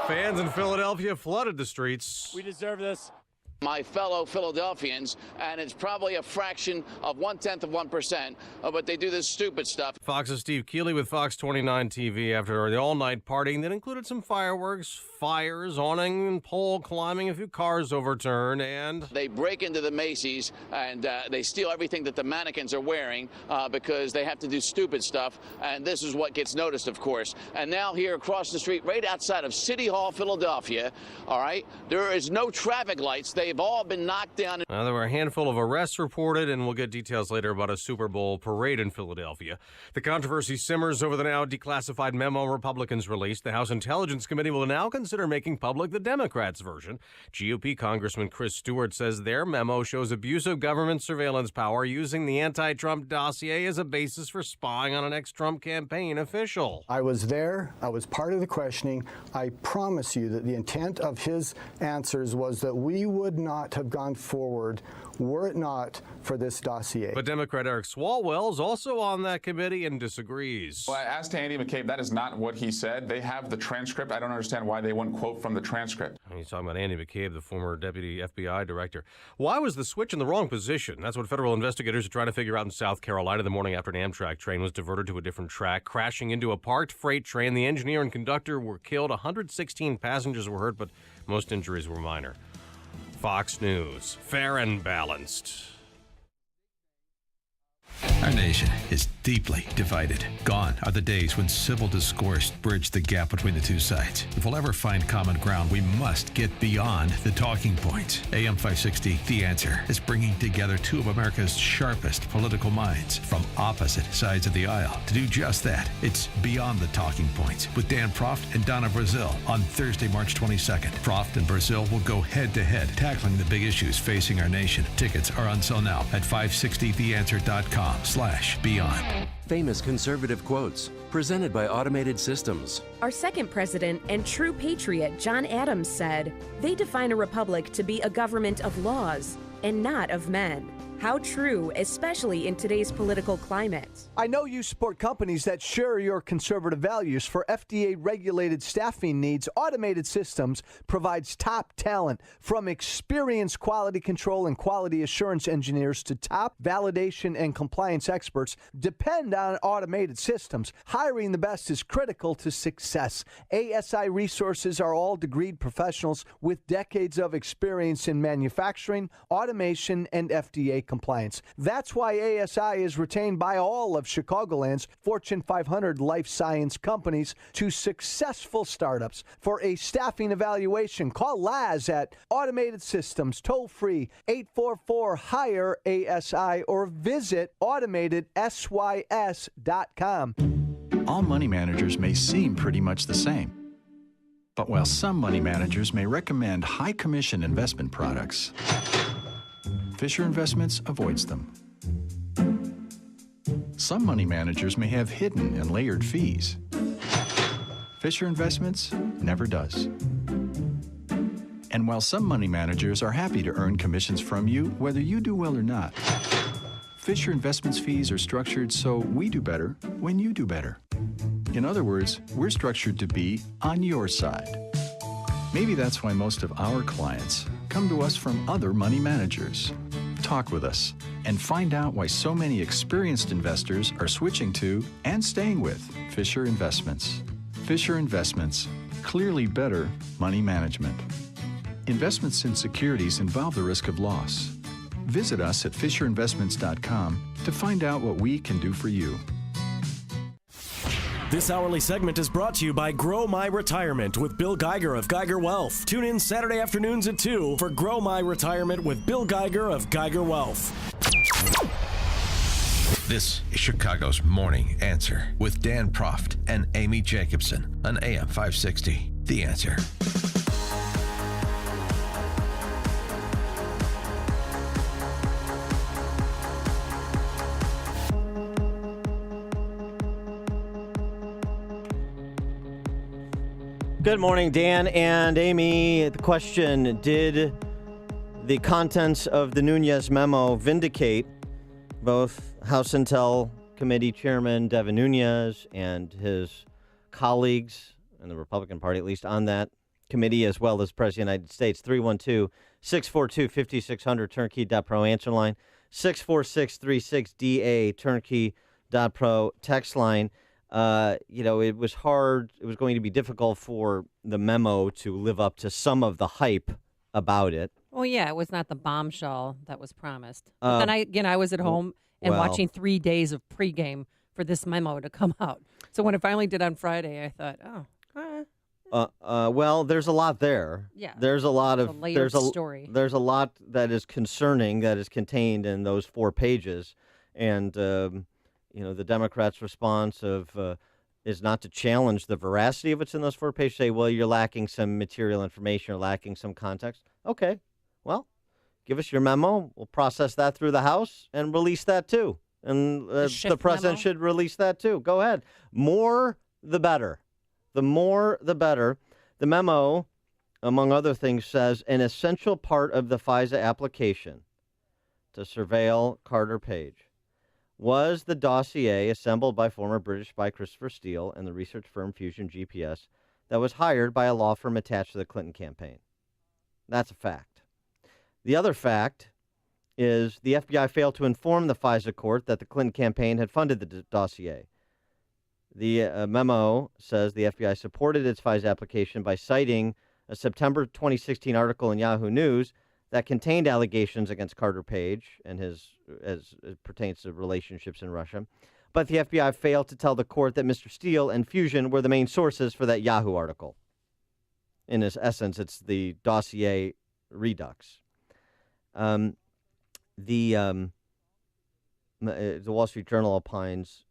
Fans in Philadelphia flooded the streets. We deserve this. My fellow Philadelphians, and it's probably a fraction of 1/10%, but they do this stupid stuff. Fox's Steve Keeley with Fox 29 TV after the all-night partying that included some fireworks, fires, awning and pole climbing, a few cars overturned, and they break into the Macy's and they steal everything that the mannequins are wearing because they have to do stupid stuff, and this is what gets noticed, of course. And now here across the street, right outside of City Hall, Philadelphia, all right, there is no traffic lights. They've all been knocked down. There were a handful of arrests reported, and we'll get details later about a Super Bowl parade in Philadelphia. The controversy simmers over the now declassified memo Republicans released. The House Intelligence Committee will now consider making public the Democrats' version. GOP Congressman Chris Stewart says their memo shows abuse of government surveillance power using the anti-Trump dossier as a basis for spying on an ex-Trump campaign official. I was there. I was part of the questioning. I promise you that the intent of his answers was that we would not have gone forward were it not for this dossier. But Democrat Eric Swalwell is also on that committee and disagrees. Well, as to Andy McCabe, that is not what he said. They have the transcript. I don't understand why they wouldn't quote from the transcript. He's talking about Andy McCabe, the former deputy FBI director. Why was the switch in the wrong position? That's what federal investigators are trying to figure out in South Carolina the morning after an Amtrak train was diverted to a different track, crashing into a parked freight train. The engineer and conductor were killed. 116 passengers were hurt, but most injuries were minor. Fox News, fair and balanced. Our nation is deeply divided. Gone are the days when civil discourse bridged the gap between the two sides. If we'll ever find common ground, we must get beyond the talking points. AM 560, The Answer, is bringing together two of America's sharpest political minds from opposite sides of the aisle. To do just that, it's Beyond the Talking Points with Dan Proft and Donna Brazil on Thursday, March 22nd. Proft and Brazil will go head-to-head, tackling the big issues facing our nation. Tickets are on sale now at 560theanswer.com/beyond. Famous conservative quotes presented by Automated Systems. Our second president and true patriot, John Adams, said, "They define a republic to be a government of laws and not of men." How true, especially in today's political climate. I know you support companies that share your conservative values. For FDA-regulated staffing needs, Automated Systems provides top talent, from experienced quality control and quality assurance engineers to top validation and compliance experts. Depend on Automated Systems. Hiring the best is critical to success. ASI Resources are all degreed professionals with decades of experience in manufacturing, automation, and FDA compliance. That's why ASI is retained by all of Chicagoland's Fortune 500 life science companies to successful startups. For a staffing evaluation, call Laz at Automated Systems, toll-free 844-HIRE-ASI, or visit automatedsys.com. All money managers may seem pretty much the same. But while some money managers may recommend high commission investment products, Fisher Investments avoids them. Some money managers may have hidden and layered fees. Fisher Investments never does. And while some money managers are happy to earn commissions from you, whether you do well or not, Fisher Investments fees are structured so we do better when you do better. In other words, we're structured to be on your side. Maybe that's why most of our clients come to us from other money managers. Talk with us and find out why so many experienced investors are switching to and staying with Fisher Investments. Fisher Investments, clearly better money management. Investments in securities involve the risk of loss. Visit us at FisherInvestments.com to find out what we can do for you. This hourly segment is brought to you by Grow My Retirement with Bill Geiger of Geiger Wealth. Tune in Saturday afternoons at 2 for Grow My Retirement with Bill Geiger of Geiger Wealth. This is Chicago's Morning Answer with Dan Proft and Amy Jacobson on AM 560. The Answer. Good morning, Dan and Amy. The question, did the contents of the Nunes memo vindicate both House Intel Committee Chairman Devin Nunes and his colleagues in the Republican Party, at least on that committee, as well as President of the United States? 312-642-5600, turnkey.pro answer line, 64636DA, turnkey.pro text line. It was hard. It was going to be difficult for the memo to live up to some of the hype about it. Well, yeah, it was not the bombshell that was promised. But then I was at home and watching 3 days of pregame for this memo to come out. So when it finally did on Friday, I thought, well, there's a lot there. Yeah. There's a lot of layered story. There's a lot that is concerning that is contained in those 4 pages, and the Democrats' response is not to challenge the veracity of what's in those 4 pages. Say, well, you're lacking some material information, you're lacking some context. Okay, well, give us your memo. We'll process that through the House and release that too. And the president should release that too. Go ahead. More, the better. The more, the better. The memo, among other things, says an essential part of the FISA application to surveil Carter Page was the dossier assembled by former British spy Christopher Steele and the research firm Fusion GPS that was hired by a law firm attached to the Clinton campaign. That's a fact. The other fact is the FBI failed to inform the FISA court that the Clinton campaign had funded the dossier. The memo says the FBI supported its FISA application by citing a September 2016 article in Yahoo News that contained allegations against Carter Page and as it pertains to relationships in Russia. But the FBI failed to tell the court that Mr. Steele and Fusion were the main sources for that Yahoo article. In its essence, it's the dossier redux. The Wall Street Journal opines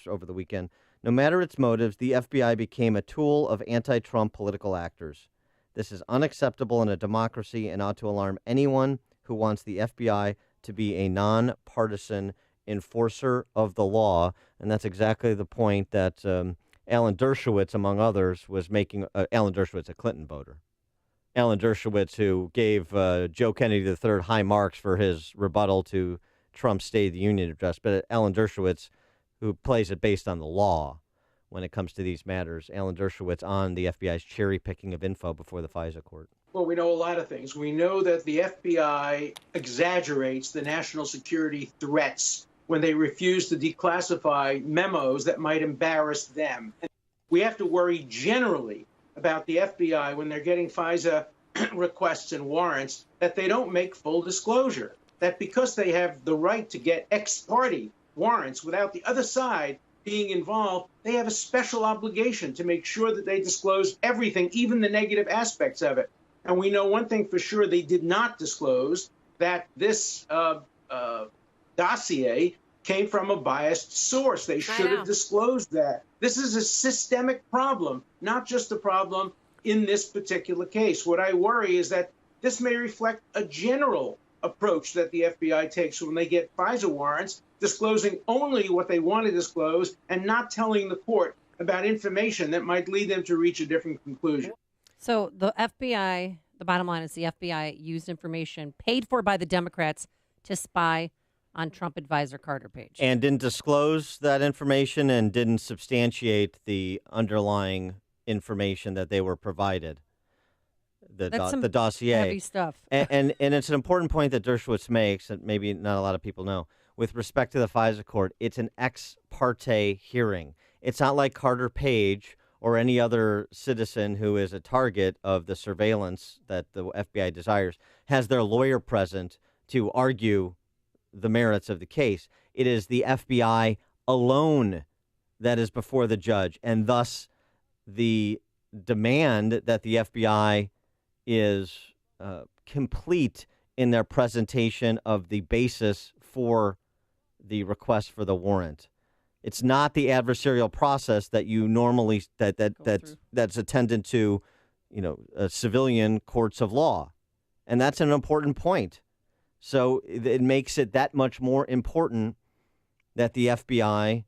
over the weekend, no matter its motives, the FBI became a tool of anti-Trump political actors. This is unacceptable in a democracy and ought to alarm anyone who wants the FBI to be a nonpartisan enforcer of the law. And that's exactly the point that Alan Dershowitz, among others, was making. Alan Dershowitz, a Clinton voter. Alan Dershowitz, who gave Joe Kennedy III high marks for his rebuttal to Trump's State of the Union address. But Alan Dershowitz, who plays it based on the law when it comes to these matters. Alan Dershowitz on the FBI's cherry picking of info before the FISA court. Well, we know a lot of things. We know that the FBI exaggerates the national security threats when they refuse to declassify memos that might embarrass them. And we have to worry generally about the FBI when they're getting FISA requests and warrants, that they don't make full disclosure, that because they have the right to get ex parte warrants without the other side being involved, they have a special obligation to make sure that they disclose everything, even the negative aspects of it. And we know one thing for sure, they did not disclose that this dossier came from a biased source. They should have disclosed that. This is a systemic problem, not just a problem in this particular case. What I worry is that this may reflect a general approach that the FBI takes when they get FISA warrants, disclosing only what they want to disclose and not telling the court about information that might lead them to reach a different conclusion. So the FBI, the bottom line is the FBI used information paid for by the Democrats to spy on Trump advisor Carter Page. And didn't disclose that information and didn't substantiate the underlying information that they were provided. the dossier. Heavy stuff. And it's an important point that Dershowitz makes that maybe not a lot of people know. With respect to the FISA court, it's an ex parte hearing. It's not like Carter Page or any other citizen who is a target of the surveillance that the FBI desires has their lawyer present to argue the merits of the case. It is the FBI alone that is before the judge, and thus the demand that the FBI is complete in their presentation of the basis for the request for the warrant. It's not the adversarial process that you normally that's attendant to, civilian courts of law, and that's an important point. So it makes it that much more important that the FBI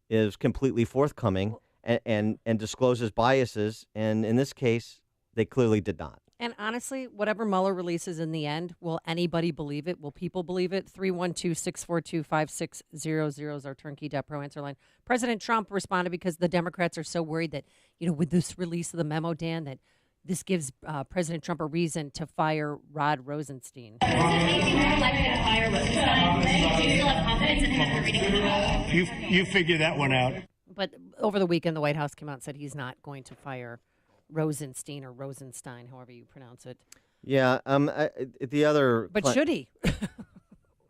is completely forthcoming and discloses biases, and in this case, they clearly did not. And honestly, whatever Mueller releases in the end, will anybody believe it? Will people believe it? 312-642-5600 is our turnkey.pro answer line. President Trump responded because the Democrats are so worried that, with this release of the memo, Dan, that this gives President Trump a reason to fire Rod Rosenstein. Does it make you more likely to fire Rosenstein? Do you still have confidence in him after reading the memo? You figure that one out. But over the weekend, the White House came out and said he's not going to fire Rosenstein or Rosenstein, however you pronounce it. Yeah. The other. But should he?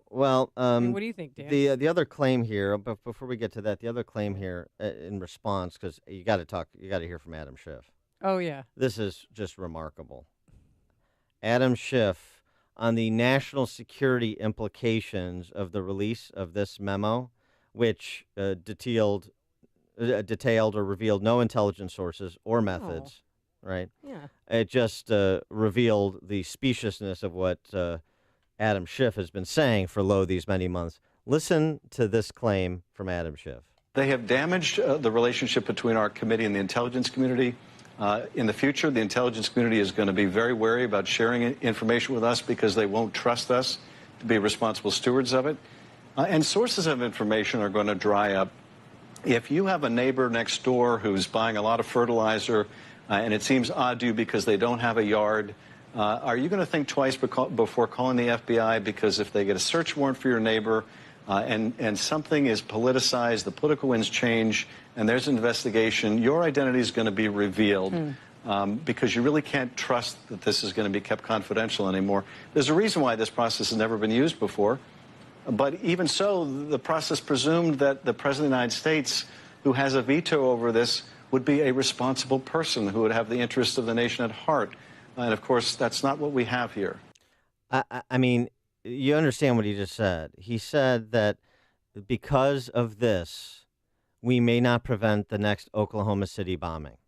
Well, what do you think, Dan? The other claim here, but before we get to that, the other claim here in response, because you got to hear from Adam Schiff. Oh yeah. This is just remarkable. Adam Schiff on the national security implications of the release of this memo, which detailed or revealed no intelligence sources or methods. Right? Yeah. It just revealed the speciousness of what Adam Schiff has been saying for these many months. Listen to this claim from Adam Schiff. They have damaged the relationship between our committee and the intelligence community. In the future, the intelligence community is going to be very wary about sharing information with us because they won't trust us to be responsible stewards of it. And sources of information are going to dry up. If you have a neighbor next door who's buying a lot of fertilizer, and it seems odd to you because they don't have a yard, are you going to think twice before calling the FBI? Because if they get a search warrant for your neighbor and something is politicized, the political winds change, and there's an investigation, your identity is going to be revealed because you really can't trust that this is going to be kept confidential anymore. There's a reason why this process has never been used before. But even so, the process presumed that the President of the United States, who has a veto over this, would be a responsible person who would have the interests of the nation at heart. And, of course, that's not what we have here. I mean, you understand what he just said. He said that because of this, we may not prevent the next Oklahoma City bombing.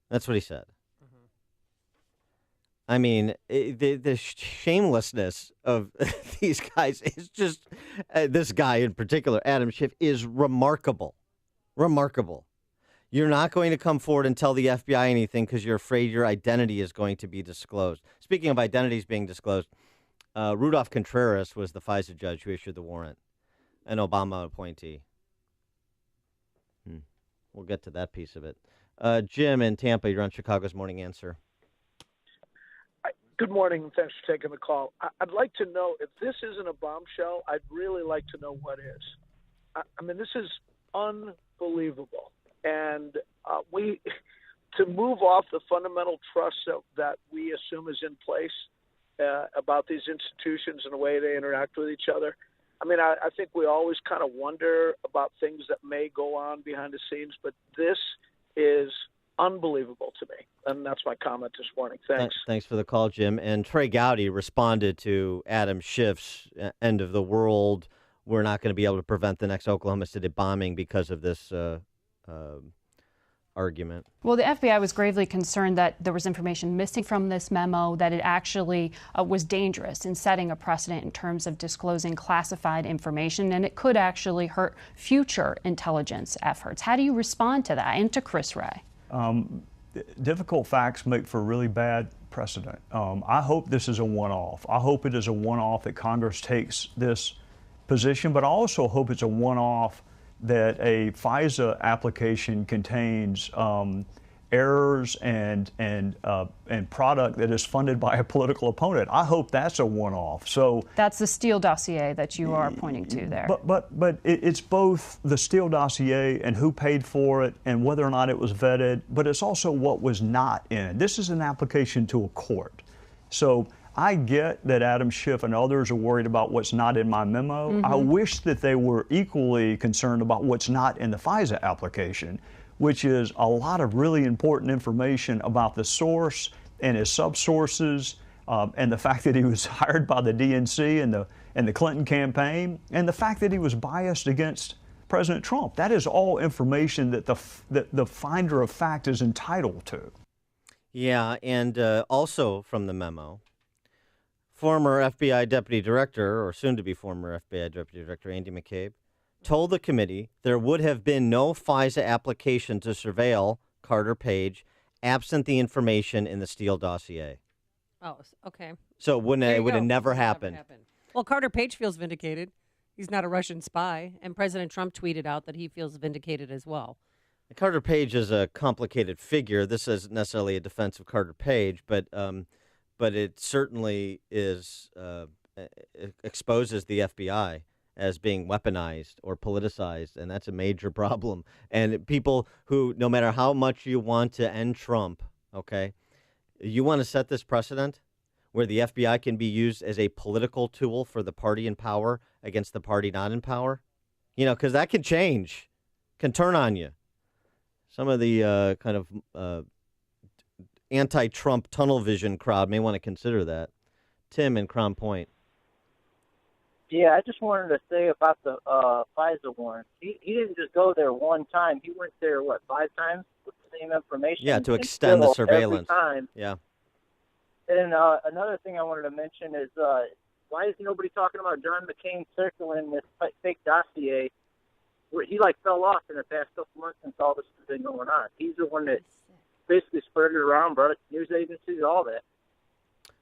That's what he said. I mean, the shamelessness of these guys is just, this guy in particular, Adam Schiff, is remarkable. Remarkable. You're not going to come forward and tell the FBI anything because you're afraid your identity is going to be disclosed. Speaking of identities being disclosed, Rudolph Contreras was the FISA judge who issued the warrant, an Obama appointee. We'll get to that piece of it. Jim in Tampa, you're on Chicago's Morning Answer. Good morning, and thanks for taking the call. I'd like to know, if this isn't a bombshell, I'd really like to know what is. I mean, this is unbelievable. And to move off the fundamental trust that we assume is in place about these institutions and the way they interact with each other, I mean, I think we always kind of wonder about things that may go on behind the scenes, but this is unbelievable to me. And that's my comment this morning. Thanks. Thanks for the call, Jim. And Trey Gowdy responded to Adam Schiff's end of the world. We're not going to be able to prevent the next Oklahoma City bombing because of this argument. Well, the FBI was gravely concerned that there was information missing from this memo, that it actually was dangerous in setting a precedent in terms of disclosing classified information, and it could actually hurt future intelligence efforts. How do you respond to that? And to Chris Wray? Difficult facts make for really bad precedent. I hope this is a one-off. I hope it is a one-off that Congress takes this position, but I also hope it's a one-off that a FISA application contains errors and product that is funded by a political opponent. I hope that's a one-off. So that's the Steele dossier that you are pointing to there. But it's both the Steele dossier and who paid for it and whether or not it was vetted, but it's also what was not in it. This is an application to a court. So I get that Adam Schiff and others are worried about what's not in my memo. Mm-hmm. I wish that they were equally concerned about what's not in the FISA application, which is a lot of really important information about the source and his subsources, and the fact that he was hired by the DNC and the Clinton campaign, and the fact that he was biased against President Trump. That is all information that the finder of fact is entitled to. Yeah, and also from the memo, former FBI Deputy Director, or soon-to-be former FBI Deputy Director Andy McCabe, told the committee there would have been no FISA application to surveil Carter Page absent the information in the Steele dossier. Oh, okay. So it would have never happened. Well, Carter Page feels vindicated. He's not a Russian spy, and President Trump tweeted out that he feels vindicated as well. Carter Page is a complicated figure. This isn't necessarily a defense of Carter Page, but it certainly is exposes the FBI as being weaponized or politicized, and that's a major problem. And people who, no matter how much you want to end Trump, okay, you want to set this precedent where the FBI can be used as a political tool for the party in power against the party not in power, because that can change, can turn on you. Some of the kind of anti-Trump tunnel vision crowd may want to consider that. Tim in Crown Point. Yeah, I just wanted to say about the FISA warrant. He didn't just go there one time. He went there, 5 times with the same information? Yeah, to extend the surveillance. Every time. Yeah. And another thing I wanted to mention is why is nobody talking about John McCain circling this fake dossier where he fell off in the past couple months since all this has been going on? He's the one that basically spread it around, brought it to news agencies, all that.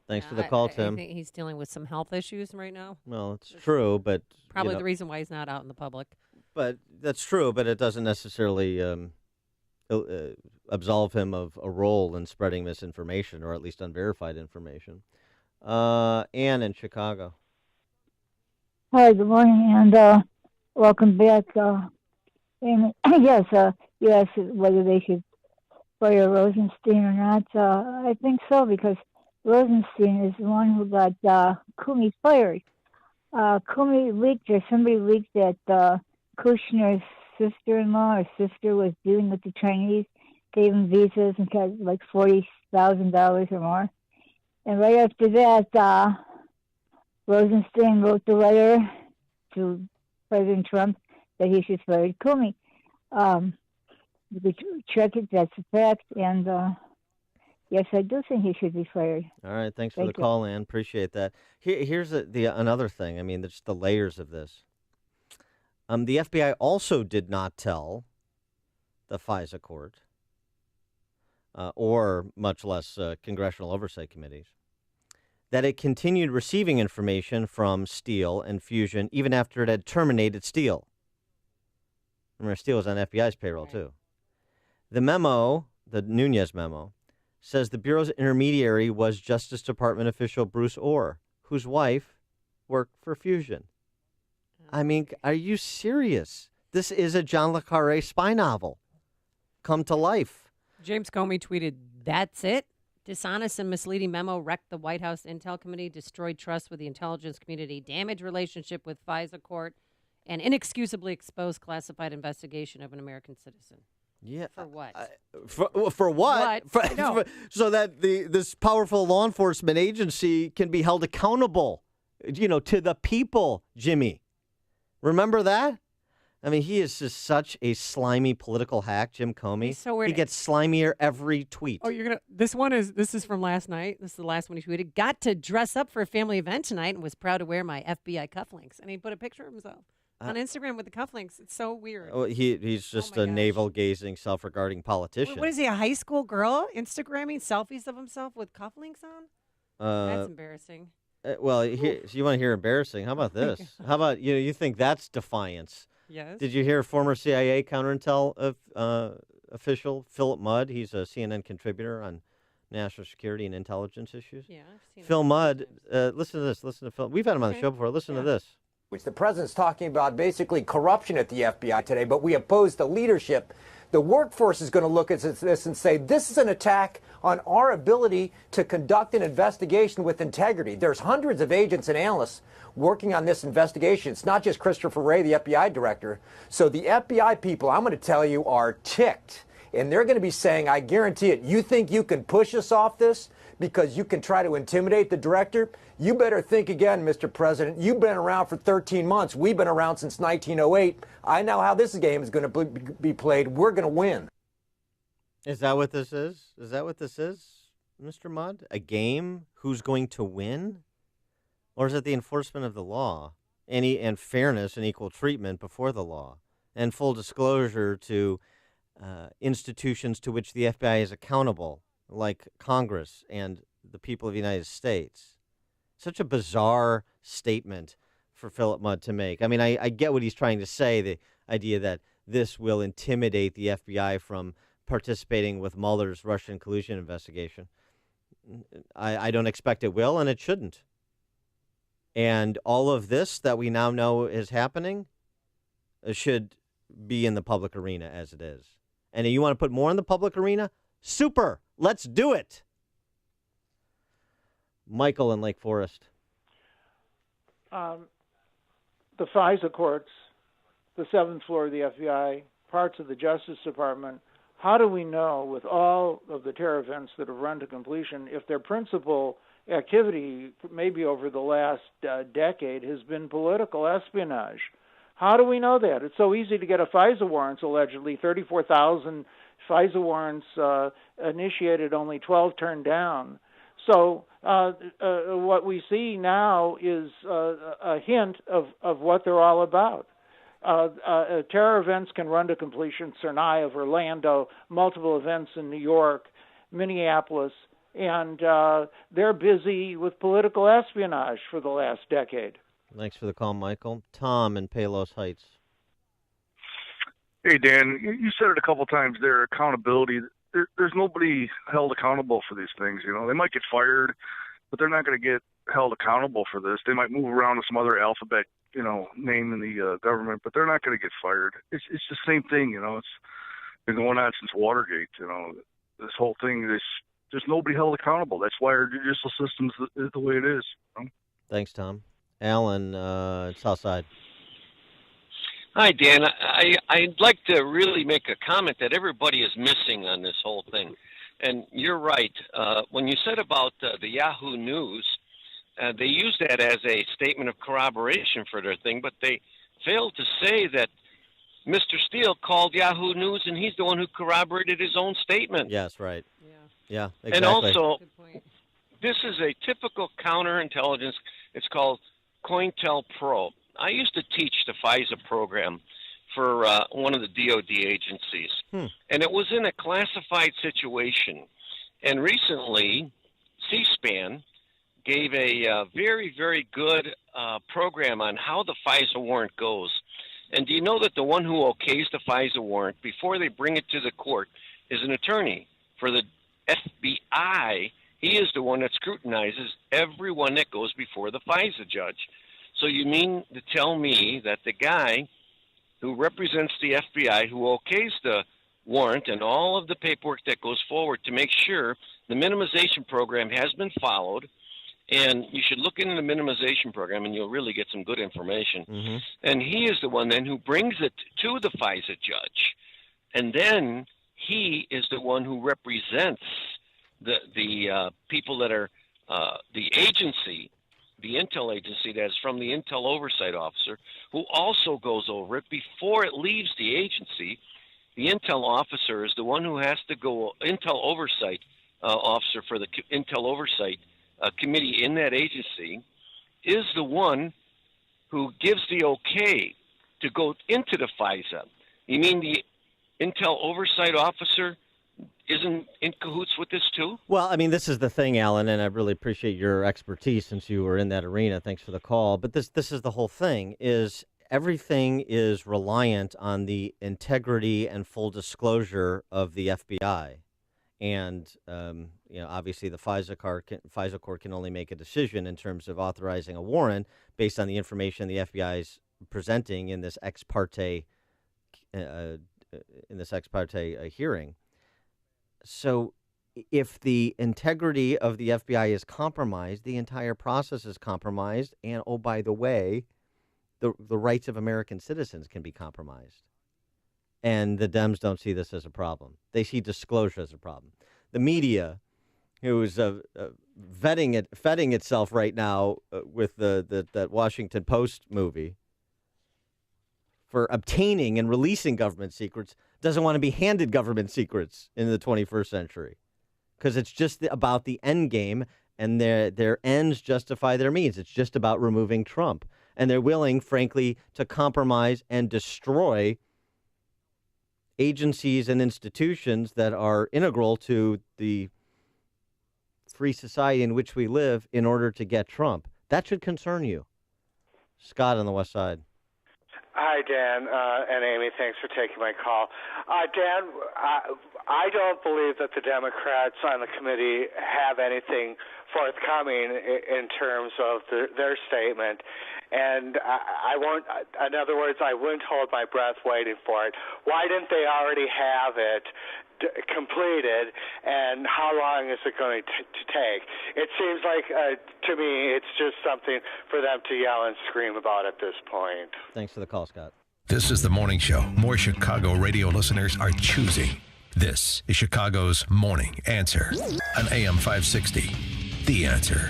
Thanks for the call, Tim. I think he's dealing with some health issues right now. Well, it's true, but probably the reason why he's not out in the public. But that's true, but it doesn't necessarily absolve him of a role in spreading misinformation, or at least unverified information. Ann in Chicago. Hi, good morning, and welcome back. And yes, you asked whether they should fire Rosenstein or not. I think so, because Rosenstein is the one who got Comey fired. Comey leaked, or somebody leaked that Kushner's sister-in-law or sister was dealing with the Chinese, gave him visas and got $40,000 or more. And right after that, Rosenstein wrote the letter to President Trump that he should fire Comey. You could check it, that's a fact, and yes, I do think he should be fired. All right, thanks for the call, Ann. Appreciate that. Here's another thing. I mean, there's the layers of this. The FBI also did not tell the FISA court, or much less congressional oversight committees, that it continued receiving information from Steele and Fusion even after it had terminated Steele. Remember, Steele was on FBI's payroll, too. The memo, the Nunes memo, says the Bureau's intermediary was Justice Department official Bruce Orr, whose wife worked for Fusion. I mean, are you serious? This is a John le Carré spy novel come to life. James Comey tweeted, "That's it? Dishonest and misleading memo wrecked the White House Intel Committee, destroyed trust with the intelligence community, damaged relationship with FISA court, and inexcusably exposed classified investigation of an American citizen." Yeah. For what? For what? No. So that this powerful law enforcement agency can be held accountable, to the people, Jimmy. Remember that? I mean, he is just such a slimy political hack, Jim Comey. He's so weird. He gets slimier every tweet. Oh, this is from last night. This is the last one he tweeted. Got to dress up for a family event tonight and was proud to wear my FBI cufflinks. And he put a picture of himself on Instagram with the cufflinks. It's so weird. Oh, he's just a navel-gazing, self-regarding politician. What is he, a high school girl Instagramming selfies of himself with cufflinks on? That's embarrassing. Well, you want to hear embarrassing? How about this? How about, you think that's defiance? Yes. Did you hear former CIA counterintel official, Philip Mudd. He's a CNN contributor on national security and intelligence issues. Yeah, I've seen Phil Mudd, listen to this. Listen to Phil. We've had him on the show before. Listen to this. Which the president's talking about basically corruption at the FBI today, but we oppose the leadership. The workforce is going to look at this and say, this is an attack on our ability to conduct an investigation with integrity. There's hundreds of agents and analysts working on this investigation. It's not just Christopher Wray, the FBI director. So the FBI people, I'm going to tell you, are ticked. And they're going to be saying, I guarantee it, you think you can push us off this because you can try to intimidate the director? You better think again, Mr. President. You've been around for 13 months. We've been around since 1908. I know how this game is going to be played. We're going to win. Is that what this is? Is that what this is, Mr. Mudd? A game? Who's going to win? Or is it the enforcement of the law and fairness and equal treatment before the law and full disclosure to institutions to which the FBI is accountable, like Congress and the people of the United States? Such a bizarre statement for Philip Mudd to make. I mean, I get what he's trying to say, the idea that this will intimidate the FBI from participating with Mueller's Russian collusion investigation. I don't expect it will, and it shouldn't. And all of this that we now know is happening should be in the public arena as it is. And you want to put more in the public arena? Super. Let's do it. Michael in Lake Forest. The FISA courts, the 7th floor of the FBI, parts of the Justice Department, how do we know with all of the terror events that have run to completion if their principal activity, maybe over the last decade, has been political espionage? How do we know that? It's so easy to get a FISA warrant, allegedly. 34,000 FISA warrants initiated, only 12 turned down. So what we see now is a hint of what they're all about. Terror events can run to completion. Tsarnaev, Orlando, multiple events in New York, Minneapolis, and they're busy with political espionage for the last decade. Thanks for the call, Michael. Tom in Palos Heights. Hey, Dan, you said it a couple times there, accountability. There's nobody held accountable for these things. You know, they might get fired, but they're not going to get held accountable for this. They might move around to some other alphabet, name in the government, but they're not going to get fired. It's the same thing, It's been going on since Watergate. This whole thing. There's nobody held accountable. That's why our judicial system is the way it is. Thanks, Tom. Alan, Southside. Hi, Dan. I'd like to really make a comment that everybody is missing on this whole thing. And you're right. When you said about the Yahoo News, they used that as a statement of corroboration for their thing, but they failed to say that Mr. Steele called Yahoo News, and he's the one who corroborated his own statement. Yes, right. Yeah, exactly. And also, this is a typical counterintelligence. It's called COINTELPRO. I used to teach the FISA program for one of the DOD agencies, and it was in a classified situation. And recently, C-SPAN gave a very, very good program on how the FISA warrant goes. And do you know that the one who okays the FISA warrant before they bring it to the court is an attorney for the FBI? He is the one that scrutinizes every one that goes before the FISA judge. So you mean to tell me that the guy who represents the FBI, who okays the warrant and all of the paperwork that goes forward to make sure the minimization program has been followed, and you should look into the minimization program and you'll really get some good information. Mm-hmm. And he is the one then who brings it to the FISA judge. And then he is the one who represents the people that are the agency, the intel agency that is from the intel oversight officer, who also goes over it before it leaves the agency. The intel officer is the one who has to go, intel oversight officer for the intel oversight committee in that agency is the one who gives the okay to go into the FISA. You mean the intel oversight officer isn't in cahoots with this too? Well, I mean, this is the thing, Alan, and I really appreciate your expertise since you were in that arena. Thanks for the call. But this is the whole thing is everything is reliant on the integrity and full disclosure of the FBI. And, obviously the FISA court can only make a decision in terms of authorizing a warrant based on the information the FBI is presenting in this ex parte hearing. So if the integrity of the FBI is compromised, the entire process is compromised. And, oh, by the way, the rights of American citizens can be compromised. And the Dems don't see this as a problem. They see disclosure as a problem. The media, who is vetting itself right now with that Washington Post movie for obtaining and releasing government secrets, doesn't want to be handed government secrets in the 21st century, because it's just about the end game, and their ends justify their means. It's just about removing Trump. And they're willing, frankly, to compromise and destroy agencies and institutions that are integral to the free society in which we live in order to get Trump. That should concern you. Scott on the West Side. Hi, Dan and Amy. Thanks for taking my call. Dan, I don't believe that the Democrats on the committee have anything forthcoming in terms of their statement. And I won't, in other words, I wouldn't hold my breath waiting for it. Why didn't they already have it completed, and how long is it going to take? It seems like, to me, it's just something for them to yell and scream about at this point. Thanks for the call, Scott. This is The Morning Show. More Chicago radio listeners are choosing. This is Chicago's Morning Answer on AM 560. The Answer.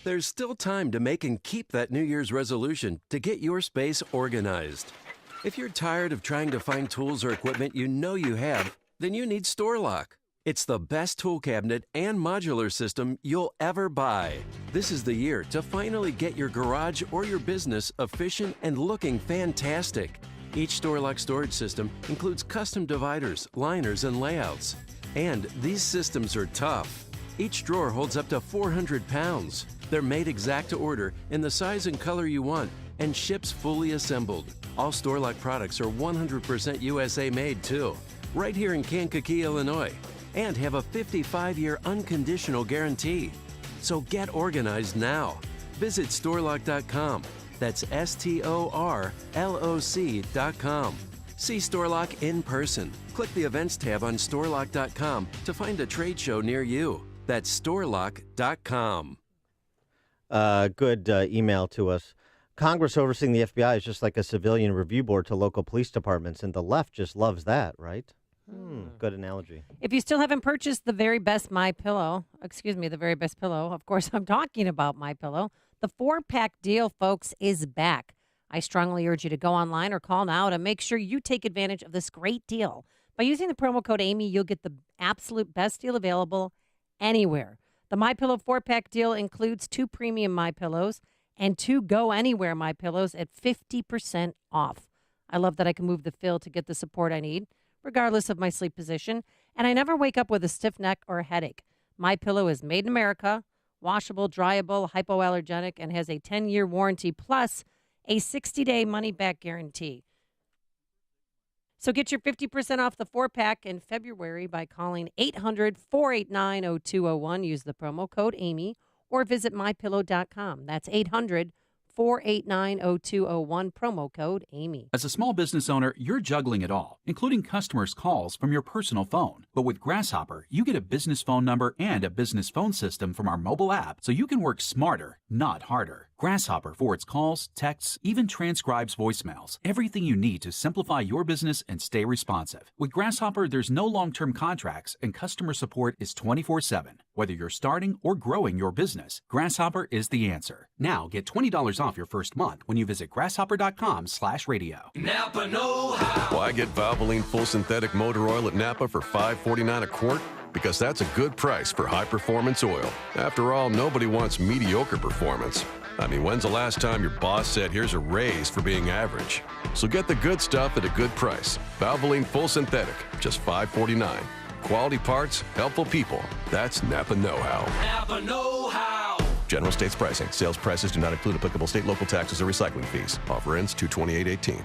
There's still time to make and keep that New Year's resolution to get your space organized. If you're tired of trying to find tools or equipment you know you have, then you need StoreLock. It's the best tool cabinet and modular system you'll ever buy. This is the year to finally get your garage or your business efficient and looking fantastic. Each StoreLock storage system includes custom dividers, liners, and layouts. And these systems are tough. Each drawer holds up to 400 pounds. They're made exact to order in the size and color you want and ships fully assembled. All StoreLock products are 100% USA made too, right here in Kankakee, Illinois, and have a 55-year unconditional guarantee. So get organized now. Visit StoreLock.com. That's STORLOC.com. See StoreLock in person. Click the events tab on StoreLock.com to find a trade show near you. That's StoreLock.com. Good email to us. Congress overseeing the FBI is just like a civilian review board to local police departments, and the left just loves that, right? Good analogy. If you still haven't purchased the very best pillow, of course I'm talking about MyPillow. The 4-pack deal, folks, is back. I strongly urge you to go online or call now to make sure you take advantage of this great deal. By using the promo code Amy, you'll get the absolute best deal available anywhere. The MyPillow 4-pack deal includes 2 premium MyPillows and 2 Go Anywhere MyPillows at 50% off. I love that I can move the fill to get the support I need, regardless of my sleep position, and I never wake up with a stiff neck or a headache. MyPillow is made in America, washable, dryable, hypoallergenic, and has a 10-year warranty plus a 60-day money-back guarantee. So get your 50% off the 4-pack in February by calling 800-489-0201. Use the promo code Amy or visit MyPillow.com. That's 800-489-0201, promo code Amy. As a small business owner, you're juggling it all, including customers' calls from your personal phone. But with Grasshopper, you get a business phone number and a business phone system from our mobile app, so you can work smarter, not harder. Grasshopper forwards calls, texts, even transcribes voicemails. Everything you need to simplify your business and stay responsive. With Grasshopper, there's no long-term contracts and customer support is 24/7. Whether you're starting or growing your business, Grasshopper is the answer. Now get $20 off your first month when you visit grasshopper.com/radio. Napa know-how. Why get Valvoline Full Synthetic Motor Oil at Napa for $5.49 a quart? Because that's a good price for high-performance oil. After all, nobody wants mediocre performance. I mean, when's the last time your boss said, here's a raise for being average? So get the good stuff at a good price. Valvoline Full Synthetic, just $5.49. Quality parts, helpful people. That's Napa know-how. Napa know-how. General states pricing. Sales prices do not include applicable state, local taxes, or recycling fees. Offer ends 2/28/18.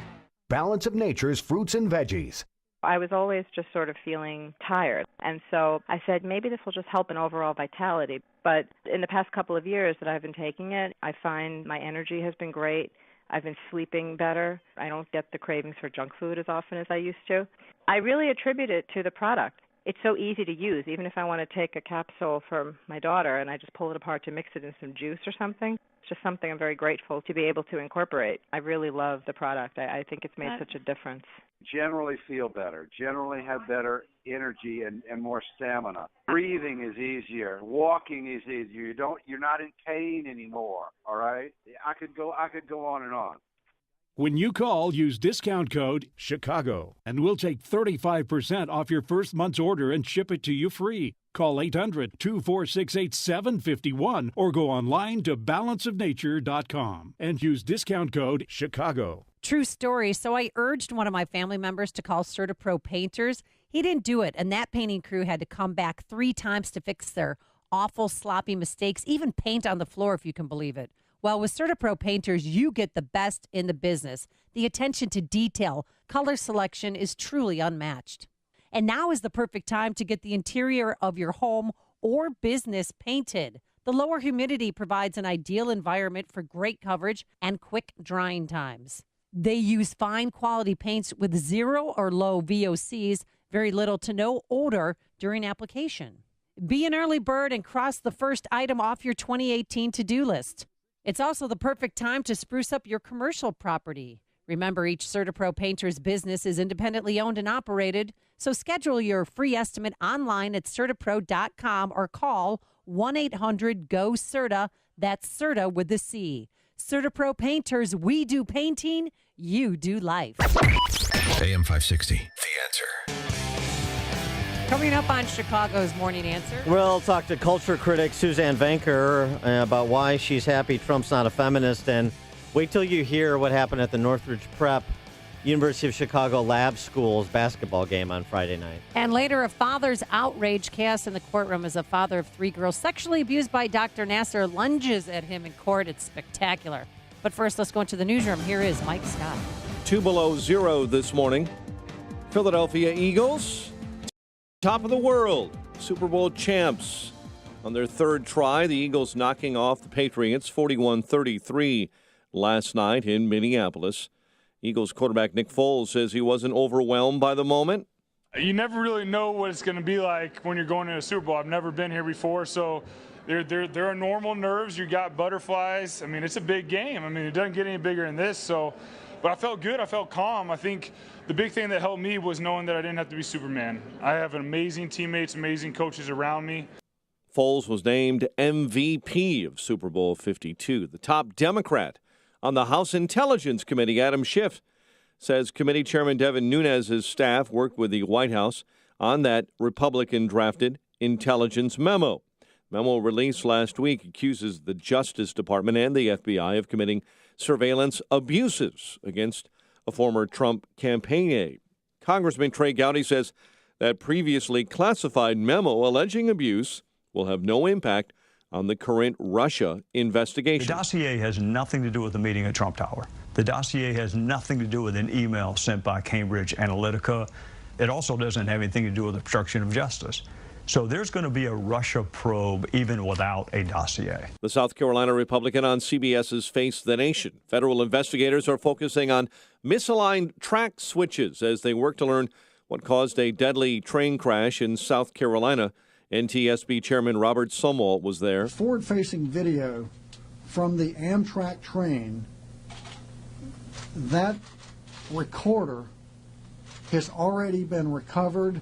Balance of Nature's fruits and veggies. I was always just sort of feeling tired. And so I said, maybe this will just help in overall vitality. But in the past couple of years that I've been taking it, I find my energy has been great. I've been sleeping better. I don't get the cravings for junk food as often as I used to. I really attribute it to the product. It's so easy to use. Even if I want to take a capsule for my daughter and I just pull it apart to mix it in some juice or something, it's just something I'm very grateful to be able to incorporate. I really love the product. I think it's made such a difference. Generally feel better, generally have better energy and more stamina. Breathing is easier, walking is easier. You're not in pain anymore, all right? I could go on and on. When you call, use discount code CHICAGO, and we'll take 35% off your first month's order and ship it to you free. Call 800-246-8751 or go online to balanceofnature.com and use discount code CHICAGO. True story. So I urged one of my family members to call CertaPro Painters. He didn't do it, and that painting crew had to come back 3 times to fix their awful, sloppy mistakes, even paint on the floor, if you can believe it. Well, with CertaPro Painters, you get the best in the business. The attention to detail, color selection is truly unmatched. And now is the perfect time to get the interior of your home or business painted. The lower humidity provides an ideal environment for great coverage and quick drying times. They use fine quality paints with 0 or low VOCs, very little to no odor during application. Be an early bird and cross the first item off your 2018 to-do list. It's also the perfect time to spruce up your commercial property. Remember, each CertaPro Painter's business is independently owned and operated, so schedule your free estimate online at CertaPro.com or call 1-800-GO-CERTA. That's CERTA with the C. CertaPro Painters, we do painting, you do life. AM 560, The Answer. Coming up on Chicago's Morning Answer. We'll talk to culture critic Suzanne Venker about why she's happy Trump's not a feminist. And wait till you hear what happened at the Northridge Prep University of Chicago Lab School's basketball game on Friday night. And later, a father's outrage chaos in the courtroom as a father of 3 girls sexually abused by Dr. Nasser lunges at him in court. It's spectacular. But first, let's go into the newsroom. Here is Mike Scott. 2 below zero this morning. Philadelphia Eagles, top of the world, Super Bowl champs. On their 3rd try, the Eagles knocking off the Patriots 41-33 last night in Minneapolis. Eagles quarterback Nick Foles says he wasn't overwhelmed by the moment. You never really know what it's going to be like when you're going to a Super Bowl. I've never been here before, so there are normal nerves. You got butterflies. I mean, it's a big game. I mean, it doesn't get any bigger than this. But I felt good. I felt calm. I think the big thing that helped me was knowing that I didn't have to be Superman. I have amazing teammates, amazing coaches around me. Foles was named MVP of Super Bowl 52. The top Democrat on the House Intelligence Committee, Adam Schiff, says Committee Chairman Devin Nunes' staff worked with the White House on that Republican-drafted intelligence memo. Memo released last week accuses the Justice Department and the FBI of committing surveillance abuses against a former Trump campaign aide. Congressman Trey Gowdy says that previously classified memo alleging abuse will have no impact on the current Russia investigation. The dossier has nothing to do with the meeting at Trump Tower. The dossier has nothing to do with an email sent by Cambridge Analytica. It also doesn't have anything to do with obstruction of justice. So there's going to be a Russia probe even without a dossier. The South Carolina Republican on CBS's Face the Nation. Federal investigators are focusing on misaligned track switches as they work to learn what caused a deadly train crash in South Carolina. NTSB Chairman Robert Sumwalt was there. Forward-facing video from the Amtrak train, that recorder has already been recovered,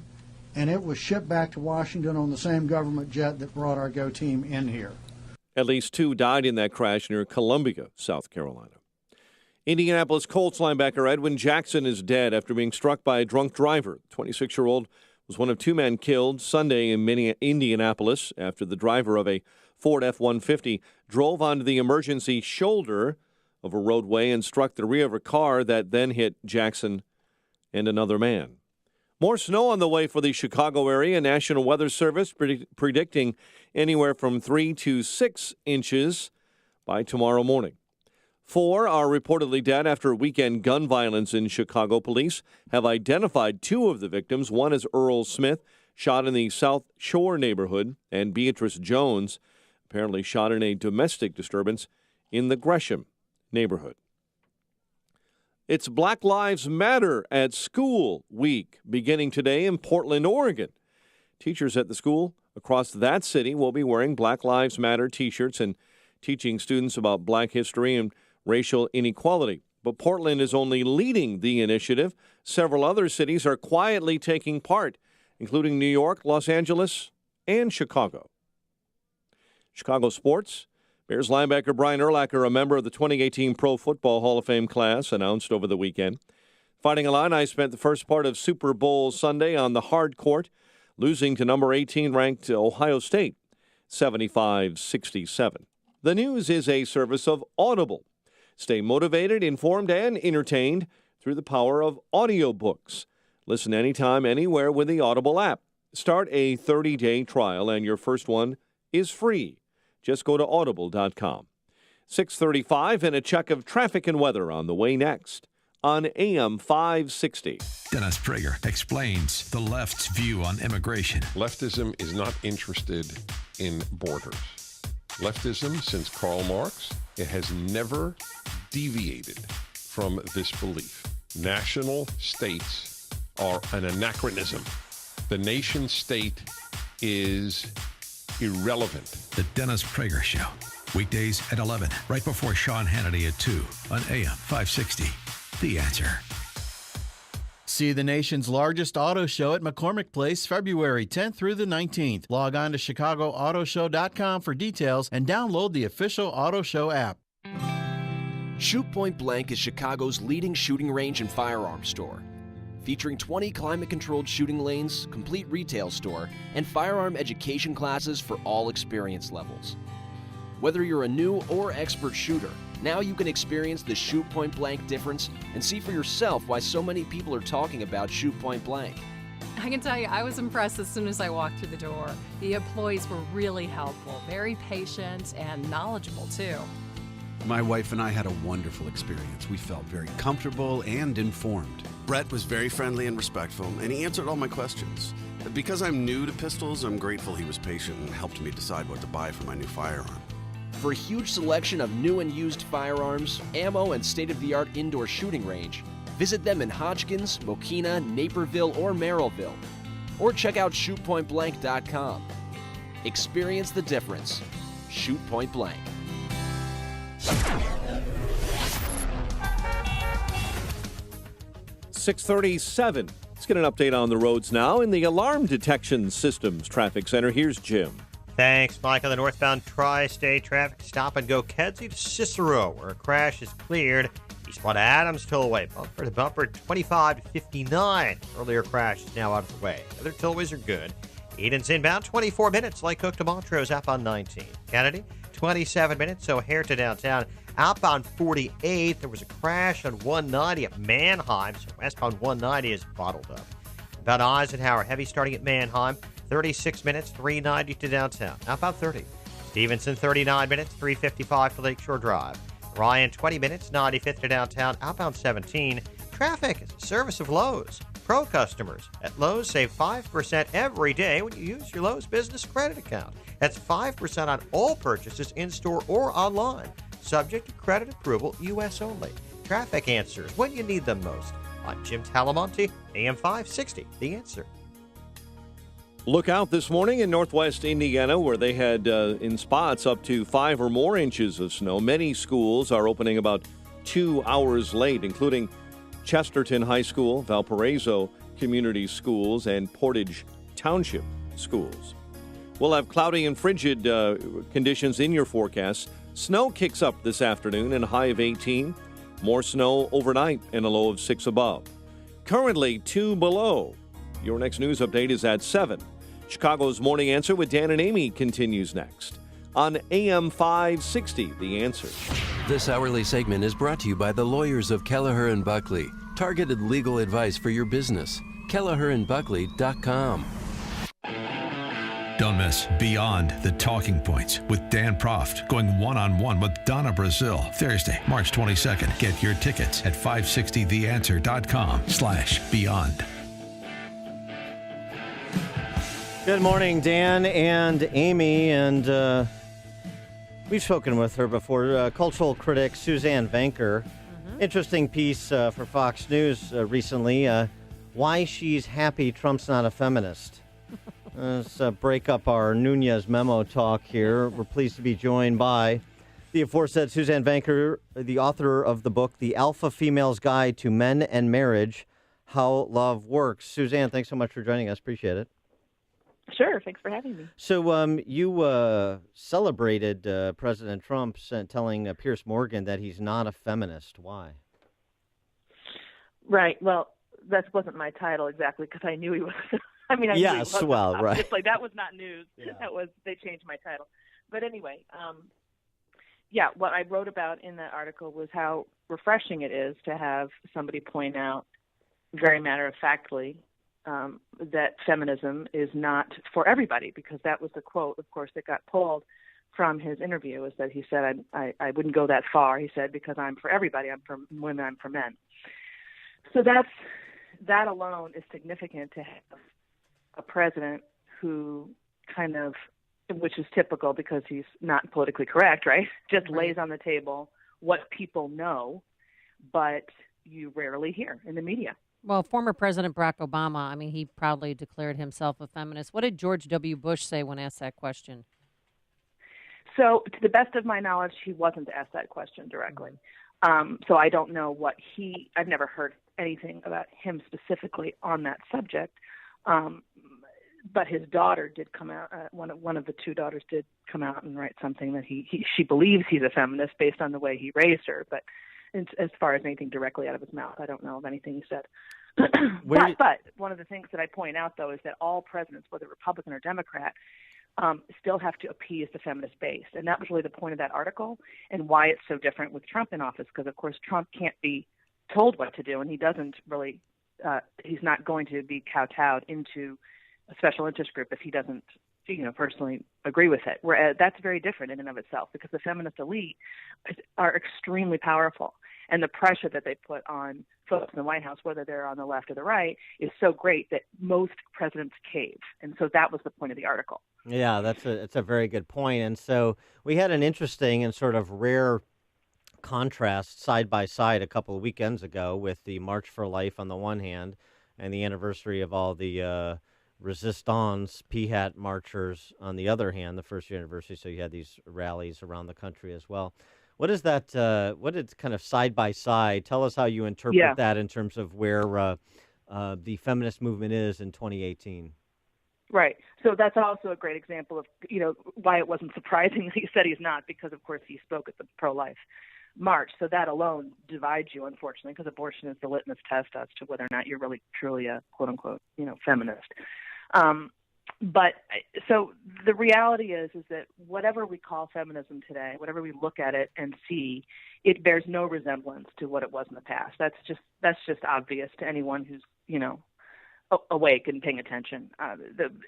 and it was shipped back to Washington on the same government jet that brought our GO team in here. At least 2 died in that crash near Columbia, South Carolina. Indianapolis Colts linebacker Edwin Jackson is dead after being struck by a drunk driver. The 26-year-old was one of 2 men killed Sunday in Indianapolis after the driver of a Ford F-150 drove onto the emergency shoulder of a roadway and struck the rear of a car that then hit Jackson and another man. More snow on the way for the Chicago area. National Weather Service predicting anywhere from 3 to 6 inches by tomorrow morning. 4 are reportedly dead after weekend gun violence in Chicago. Police have identified 2 of the victims. One is Earl Smith, shot in the South Shore neighborhood, and Beatrice Jones, apparently shot in a domestic disturbance in the Gresham neighborhood. It's Black Lives Matter at School Week beginning today in Portland, Oregon. Teachers at the school across that city will be wearing Black Lives Matter T-shirts and teaching students about Black history and racial inequality. But Portland is only leading the initiative. Several other cities are quietly taking part, including New York, Los Angeles, and Chicago. Chicago sports. Bears linebacker Brian Urlacher, a member of the 2018 Pro Football Hall of Fame class, announced over the weekend. Fighting Illini spent the first part of Super Bowl Sunday on the hard court, losing to number 18 ranked Ohio State, 75-67. The news is a service of Audible. Stay motivated, informed, and entertained through the power of audiobooks. Listen anytime, anywhere with the Audible app. Start a 30-day trial, and your first one is free. Just go to audible.com. 6:35 and a check of traffic and weather on the way next on AM 560. Dennis Prager explains the left's view on immigration. Leftism is not interested in borders. Leftism, since Karl Marx, it has never deviated from this belief. National states are an anachronism. The nation state is irrelevant. The Dennis Prager Show. Weekdays at 11, right before Sean Hannity at 2 on AM 560. The Answer. See the nation's largest auto show at McCormick Place February 10th through the 19th. Log on to ChicagoAutoShow.com for details and download the official Auto Show app. Shoot Point Blank is Chicago's leading shooting range and firearms store. Featuring 20 climate-controlled shooting lanes, complete retail store, and firearm education classes for all experience levels. Whether you're a new or expert shooter, now you can experience the Shoot Point Blank difference and see for yourself why so many people are talking about Shoot Point Blank. I can tell you, I was impressed as soon as I walked through the door. The employees were really helpful, very patient, and knowledgeable, too. My wife and I had a wonderful experience. We felt very comfortable and informed. Brett was very friendly and respectful, and he answered all my questions. Because I'm new to pistols, I'm grateful he was patient and helped me decide what to buy for my new firearm. For a huge selection of new and used firearms, ammo, and state-of-the-art indoor shooting range, visit them in Hodgkins, Mokina, Naperville, or Merrillville. Or check out shootpointblank.com. Experience the difference. Shoot Point Blank. 6:37. Let's get an update on the roads now in the Alarm Detection Systems Traffic Center. Here's Jim. Thanks, Mike. On the northbound tri-state traffic, stop and go Kedzie to Cicero, where a crash is cleared. Eastbound Adams Tollway, bumper to bumper, 25 to 59. Earlier crash is now out of the way. Other tollways are good. Eden's inbound, 24 minutes. Lake Cook to Montrose, outbound 19. Kennedy, 27 minutes. O'Hare to downtown. Outbound 48, there was a crash on 190 at Manheim, so westbound 190 is bottled up. About Eisenhower, heavy starting at Manheim, 36 minutes, 390 to downtown. Outbound 30. Stevenson, 39 minutes, 355 to Lakeshore Drive. Ryan, 20 minutes, 95th to downtown. Outbound 17. Traffic is a service of Lowe's. Pro customers at Lowe's save 5% every day when you use your Lowe's Business Credit Account. That's 5% on all purchases in-store or online. Subject to credit approval, U.S. only. Traffic answers when you need them most. I'm Jim Talamonte, AM 560, The Answer. Look out this morning in northwest Indiana, where they had in spots up to 5 or more inches of snow. Many schools are opening about 2 hours late, including Chesterton High School, Valparaiso Community Schools, and Portage Township Schools. We'll have cloudy and frigid conditions in your forecast. Snow kicks up this afternoon and a high of 18. More snow overnight and a low of 6 above. Currently 2 below. Your next news update is at 7. Chicago's Morning Answer with Dan and Amy continues next on AM 560, The Answer. This hourly segment is brought to you by the lawyers of Kelleher and Buckley. Targeted legal advice for your business. KelleherandBuckley.com. Don't miss Beyond the Talking Points with Dan Proft going one-on-one with Donna Brazil Thursday, March 22nd. Get your tickets at 560theanswer.com/beyond. Good morning, Dan and Amy, and we've spoken with her before. Cultural critic Suzanne Venker. Interesting piece for Fox News recently. Why she's happy Trump's not a feminist. Let's break up our Nunez memo talk here. We're pleased to be joined by the aforesaid Suzanne Venker, the author of the book, The Alpha Female's Guide to Men and Marriage, How Love Works. Suzanne, thanks so much for joining us. Appreciate it. Sure. Thanks for having me. So you celebrated President Trump telling Piers Morgan that he's not a feminist. Why? Right. Well, that wasn't my title exactly because I knew he was. I mean, I knew he yes, wasn't, well, right. obviously. That was not news. Yeah. They changed my title. But anyway, yeah, what I wrote about in that article was how refreshing it is to have somebody point out very matter-of-factly that feminism is not for everybody, because that was the quote, of course, that got pulled from his interview, is that he said, I wouldn't go that far, he said, because I'm for everybody. I'm for women, I'm for men. So that alone is significant to have a president who kind of, which is typical because he's not politically correct, right? Just lays on the table what people know, but you rarely hear in the media. Well, former President Barack Obama, I mean, he proudly declared himself a feminist. What did George W. Bush say when asked that question? So, to the best of my knowledge, he wasn't asked that question directly. So I don't know I've never heard anything about him specifically on that subject. But his daughter did come out, one of the two daughters did come out and write something that she believes he's a feminist based on the way he raised her. But as far as anything directly out of his mouth, I don't know of anything he said. But one of the things that I point out, though, is that all presidents, whether Republican or Democrat, still have to appease the feminist base. And that was really the point of that article and why it's so different with Trump in office, because, of course, Trump can't be told what to do, and he doesn't really he's not going to be kowtowed into a special interest group if he doesn't, personally agree with it. Whereas that's very different in and of itself, because the feminist elite are extremely powerful, and the pressure that they put on folks in the White House, whether they're on the left or the right, is so great that most presidents cave. And so that was the point of the article. Yeah, it's a very good point. And so we had an interesting and sort of rare contrast side by side a couple of weekends ago with the March for Life on the one hand and the anniversary of all the Resistance PHAT marchers on the other hand, the first year anniversary. So you had these rallies around the country as well. What is that? What is kind of side by side? Tell us how you interpret that in terms of where the feminist movement is in 2018. Right. So that's also a great example of, why it wasn't surprising that he said he's not, because, of course, he spoke at the pro-life march. So that alone divides you, unfortunately, because abortion is the litmus test as to whether or not you're really, truly a quote-unquote, feminist. But so the reality is that whatever we call feminism today, whatever we look at it and see, it bears no resemblance to what it was in the past. That's just obvious to anyone who's, awake and paying attention.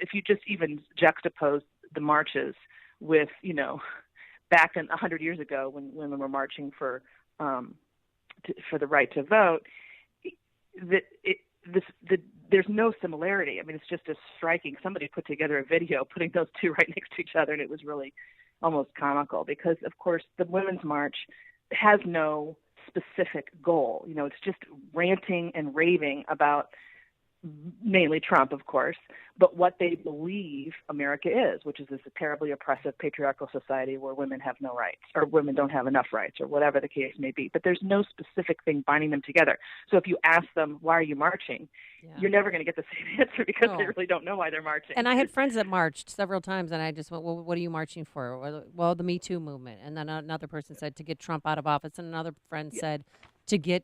If you just even juxtapose the marches with, back 100 years ago when women were marching for the right to vote, there's no similarity. I mean, it's just a striking. Somebody put together a video putting those two right next to each other, and it was really almost comical because, of course, the Women's March has no specific goal. It's just ranting and raving about mainly Trump, of course, but what they believe America is, which is this terribly oppressive patriarchal society where women have no rights or women don't have enough rights or whatever the case may be. But there's no specific thing binding them together. So if you ask them, why are you marching? You're never going to get the same answer because they really don't know why they're marching. And I had friends that marched several times, and I just went, well, what are you marching for? Well, the Me Too movement. And then another person said to get Trump out of office, and another friend said to get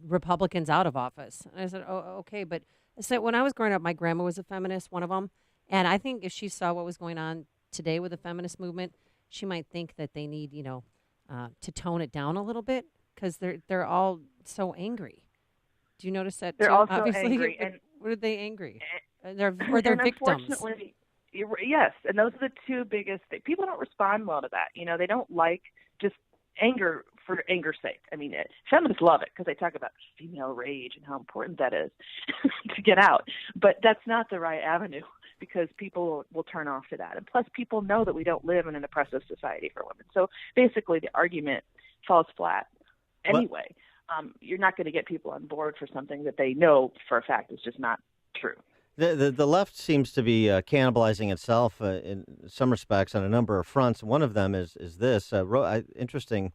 Republicans out of office. And I said, oh, okay, but so when I was growing up, my grandma was a feminist, one of them, and I think if she saw what was going on today with the feminist movement, she might think that they need, to tone it down a little bit because they're all so angry. Do you notice that They're too? also Obviously, angry. And what are they angry? They're and victims. Unfortunately, yes, and those are the two biggest things. People don't respond well to that. They don't like just anger for anger's sake. I mean, feminists love it because they talk about female rage and how important that is to get out. But that's not the right avenue because people will turn off to that. And plus, people know that we don't live in an oppressive society for women. So basically, the argument falls flat anyway. You're not going to get people on board for something that they know for a fact is just not true. The left seems to be cannibalizing itself in some respects on a number of fronts. One of them is this. Interesting.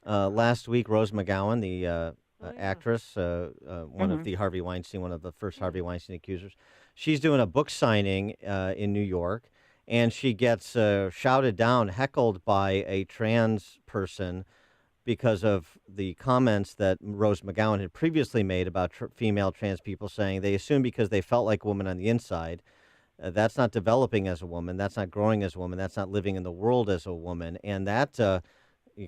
Last week, Rose McGowan, the actress, one of the Harvey Weinstein, one of the first Harvey Weinstein accusers, she's doing a book signing in New York, and she gets shouted down, heckled by a trans person because of the comments that Rose McGowan had previously made about female trans people, saying they assume because they felt like a woman on the inside, that's not developing as a woman, that's not growing as a woman, that's not living in the world as a woman. And that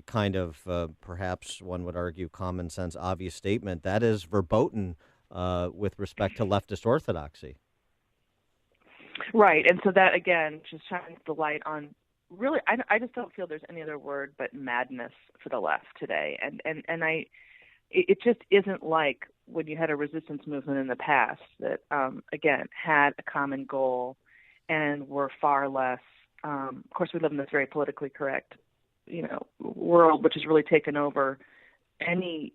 kind of, perhaps one would argue, common sense, obvious statement, that is verboten with respect to leftist orthodoxy. Right. And so that, again, just shines the light on really, I just don't feel there's any other word but madness for the left today. And it just isn't like when you had a resistance movement in the past that, again, had a common goal and were far less, of course, we live in this very politically correct, world, which has really taken over any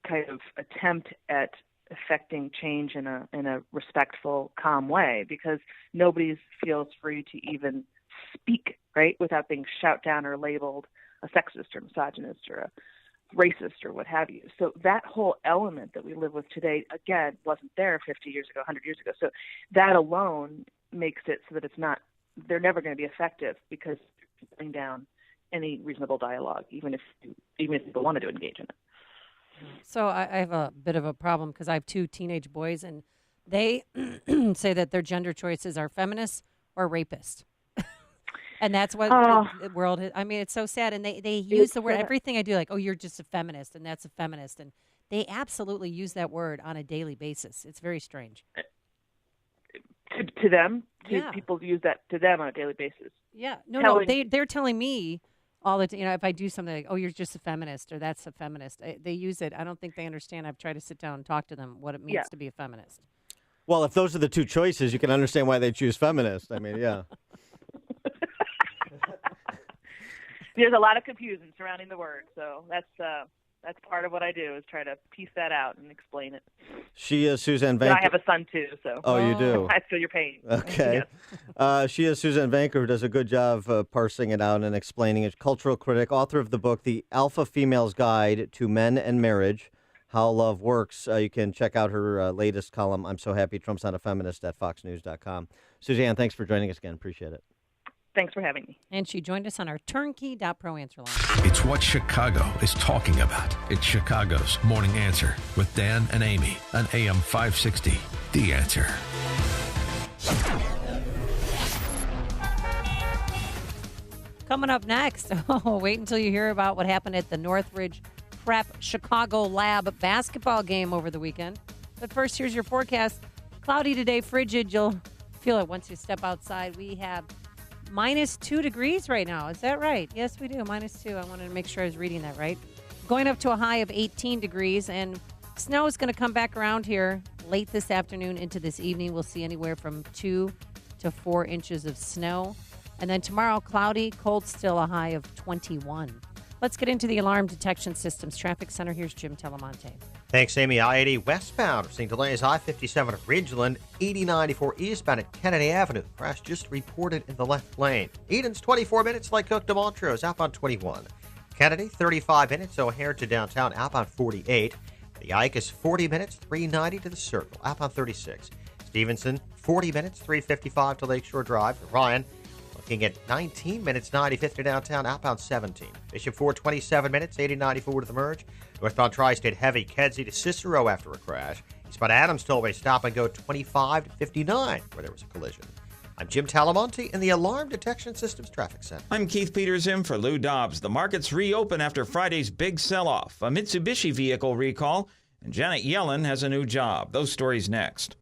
kind of attempt at affecting change in a respectful, calm way, because nobody feels free to even speak, right, without being shot down or labeled a sexist or misogynist or a racist or what have you. So that whole element that we live with today, again, wasn't there 50 years ago, 100 years ago. So that alone makes it so that they're never going to be effective because it's putting down any reasonable dialogue, even if people wanted to engage in it. So I have a bit of a problem because I have 2 teenage boys, and they say that their gender choices are feminist or rapist. And that's what the world is. I mean, it's so sad. And they use the word, everything I do, like, oh, you're just a feminist, and that's a feminist. And they absolutely use that word on a daily basis. It's very strange. To them? Yeah. People use that to them on a daily basis? Yeah. No, they're telling me all the time, if I do something like, oh, you're just a feminist, or that's a feminist. They use it. I don't think they understand. I've tried to sit down and talk to them what it means to be a feminist. Well, if those are the 2 choices, you can understand why they choose feminist. I mean, yeah. There's a lot of confusion surrounding the word, so that's part of what I do is try to piece that out and explain it. She is Suzanne Vanker. I have a son too, so. Oh, you do? I feel your pain. Okay. Yes. She is Suzanne Vanker, who does a good job parsing it out and explaining it. Cultural critic, author of the book, The Alpha Female's Guide to Men and Marriage, How Love Works. You can check out her latest column, I'm So Happy Trump's Not a Feminist, at foxnews.com. Suzanne, thanks for joining us again. Appreciate it. Thanks for having me. And she joined us on our turnkey.pro answer line. It's what Chicago is talking about. It's Chicago's Morning Answer with Dan and Amy on AM 560. The Answer. Coming up next, wait until you hear about what happened at the Northridge Prep Chicago Lab basketball game over the weekend. But first, here's your forecast. Cloudy today, frigid. You'll feel it once you step outside. We have -2 degrees right now. Is that right? Yes, we do. -2. I wanted to make sure I was reading that right. Going up to a high of 18 degrees, and snow is going to come back around here late this afternoon into this evening. We'll see anywhere from 2 to 4 inches of snow. And then tomorrow, cloudy, cold still, a high of 21. Let's get into the alarm detection systems. Traffic Center, here's Jim Telemonte. Thanks, Amy. I-80 westbound. We're seeing delays I-57 at Ridgeland, 80-94 eastbound at Kennedy Avenue. Crash just reported in the left lane. Eden's 24 minutes, like Cook to Montrose, outbound 21. Kennedy, 35 minutes, O'Hare to downtown, outbound 48. The Ike is 40 minutes, 390 to the Circle, outbound 36. Stevenson, 40 minutes, 355 to Lakeshore Drive. Ryan, looking at 19 minutes, 95th to downtown, outbound 17. Bishop Ford, 27 minutes, 80-94 to the merge. Northbound Tri-State heavy, Kedzie to Cicero after a crash. Eastbound Adams Tollway stop and go 25 to 59 where there was a collision. I'm Jim Talamonte in the Alarm Detection Systems Traffic Center. I'm Keith Peters in for Lou Dobbs. The markets reopen after Friday's big sell-off. A Mitsubishi vehicle recall And Janet Yellen has a new job. Those stories next.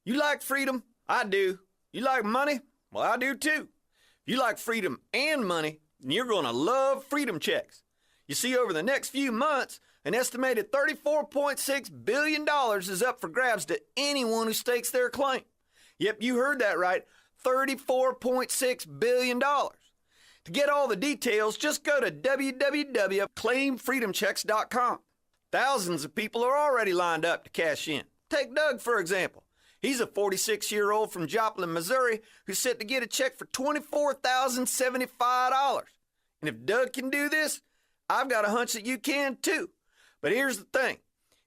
You like freedom? I do. You like money? Well, I do too. If you like freedom and money, then you're going to love Freedom Checks. You see, over the next few months, an estimated $34.6 billion is up for grabs to anyone who stakes their claim. Yep, you heard that right. $34.6 billion. To get all the details, just go to www.claimfreedomchecks.com. Thousands of people are already lined up to cash in. Take Doug, for example. He's a 46-year-old from Joplin, Missouri, who's set to get a check for $24,075. And if Doug can do this, I've got a hunch that you can too. But here's the thing.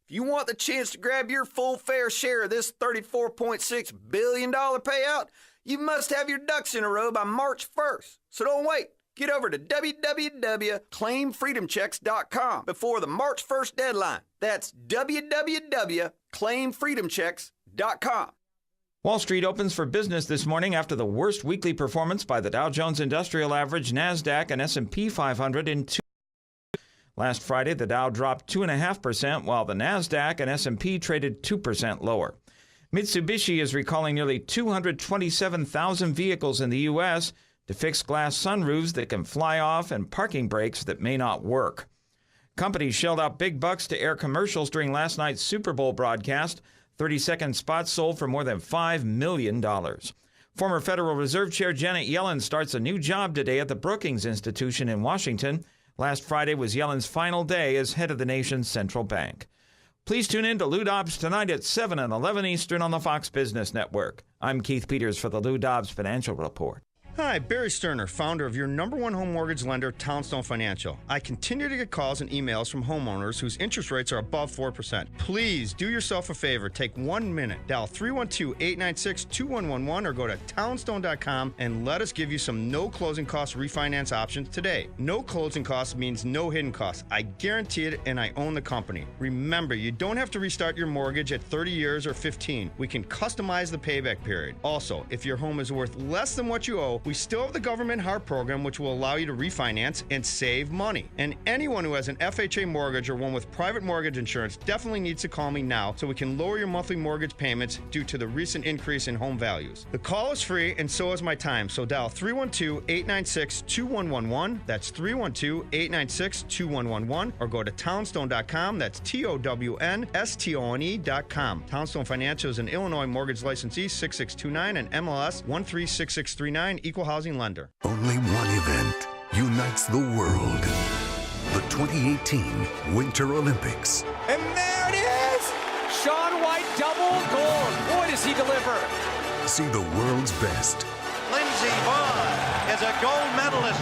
If you want the chance to grab your full fair share of this $34.6 billion payout, you must have your ducks in a row by March 1st. So don't wait. Get over to www.claimfreedomchecks.com before the March 1st deadline. That's www.claimfreedomchecks.com. Wall Street opens for business this morning after the worst weekly performance by the Dow Jones Industrial Average, NASDAQ, and S&P 500 in 2 Last Friday, the Dow dropped 2.5%, while the NASDAQ and S&P traded 2% lower. Mitsubishi is recalling nearly 227,000 vehicles in the U.S. to fix glass sunroofs that can fly off and parking brakes that may not work. Companies shelled out big bucks to air commercials during last night's Super Bowl broadcast. 30-second spots sold for more than $5 million. Former Federal Reserve Chair Janet Yellen starts a new job today at the Brookings Institution in Washington. Last Friday was Yellen's final day as head of the nation's central bank. Please tune in to Lou Dobbs tonight at 7 and 11 Eastern on the Fox Business Network. I'm Keith Peters for the Lou Dobbs Financial Report. Hi, Barry Sterner, founder of your #1 home mortgage lender, Townstone Financial. I continue to get calls and emails from homeowners whose interest rates are above 4%. Please do yourself a favor. Take 1 minute. Dial 312-896-2111 or go to townstone.com and let us give you some no closing cost refinance options today. No closing costs means no hidden costs. I guarantee it, and I own the company. Remember, you don't have to restart your mortgage at 30 years or 15. We can customize the payback period. Also, if your home is worth less than what you owe, we still have the Government HARP program, which will allow you to refinance and save money. And anyone who has an FHA mortgage or one with private mortgage insurance definitely needs to call me now so we can lower your monthly mortgage payments due to the recent increase in home values. The call is free and so is my time, so dial 312-896-2111. That's 312-896-2111 or go to townstone.com. That's TOWNSTONE.com. Townstone Financial is an Illinois mortgage licensee 6629 and MLS 136639, equal housing lender. Only one event unites the world. The 2018 Winter Olympics. And there it is! Shaun White double gold. Boy, does he deliver. See the world's best. Lindsey Vonn is a gold medalist.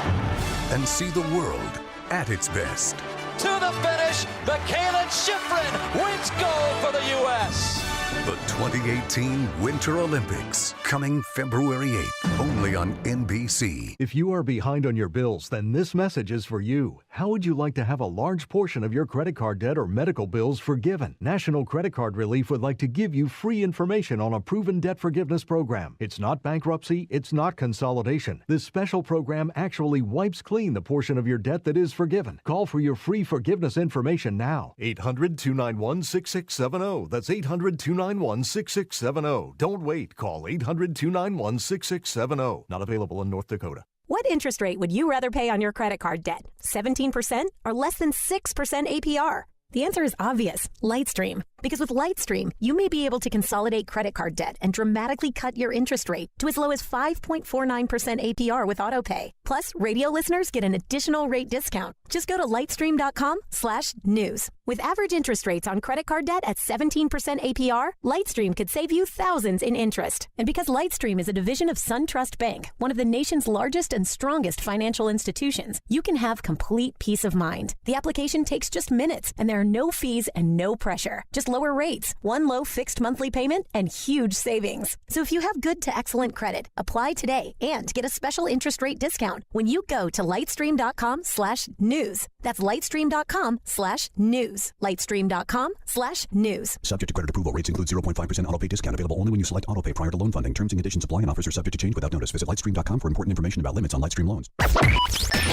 And see the world at its best. To the finish, Mikaela Shiffrin wins gold for the U.S. The 2018 Winter Olympics, coming February 8th, only on NBC. If you are behind on your bills, then this message is for you. How would you like to have a large portion of your credit card debt or medical bills forgiven? National Credit Card Relief would like to give you free information on a proven debt forgiveness program. It's not bankruptcy, it's not consolidation. This special program actually wipes clean the portion of your debt that is forgiven. Call for your free forgiveness information now. 800-291-6670. That's 800-291-6670. Don't wait. Call 800-291-6670. Not available in North Dakota. What interest rate would you rather pay on your credit card debt? 17% or less than 6% APR? The answer is obvious, Lightstream. Because with Lightstream, you may be able to consolidate credit card debt and dramatically cut your interest rate to as low as 5.49% APR with AutoPay. Plus, radio listeners get an additional rate discount. Just go to lightstream.com/news. With average interest rates on credit card debt at 17% APR, Lightstream could save you thousands in interest. And because Lightstream is a division of SunTrust Bank, one of the nation's largest and strongest financial institutions, you can have complete peace of mind. The application takes just minutes, and there are no fees and no pressure. Just lower rates, one low fixed monthly payment, and huge savings. So if you have good to excellent credit, apply today and get a special interest rate discount when you go to lightstream.com/news. That's lightstream.com/news. Lightstream.com/news. Subject to credit approval. Rates include 0.5% autopay discount. Available only when you select autopay prior to loan funding. Terms and conditions apply, and offers are subject to change without notice. Visit lightstream.com for important information about limits on Lightstream loans.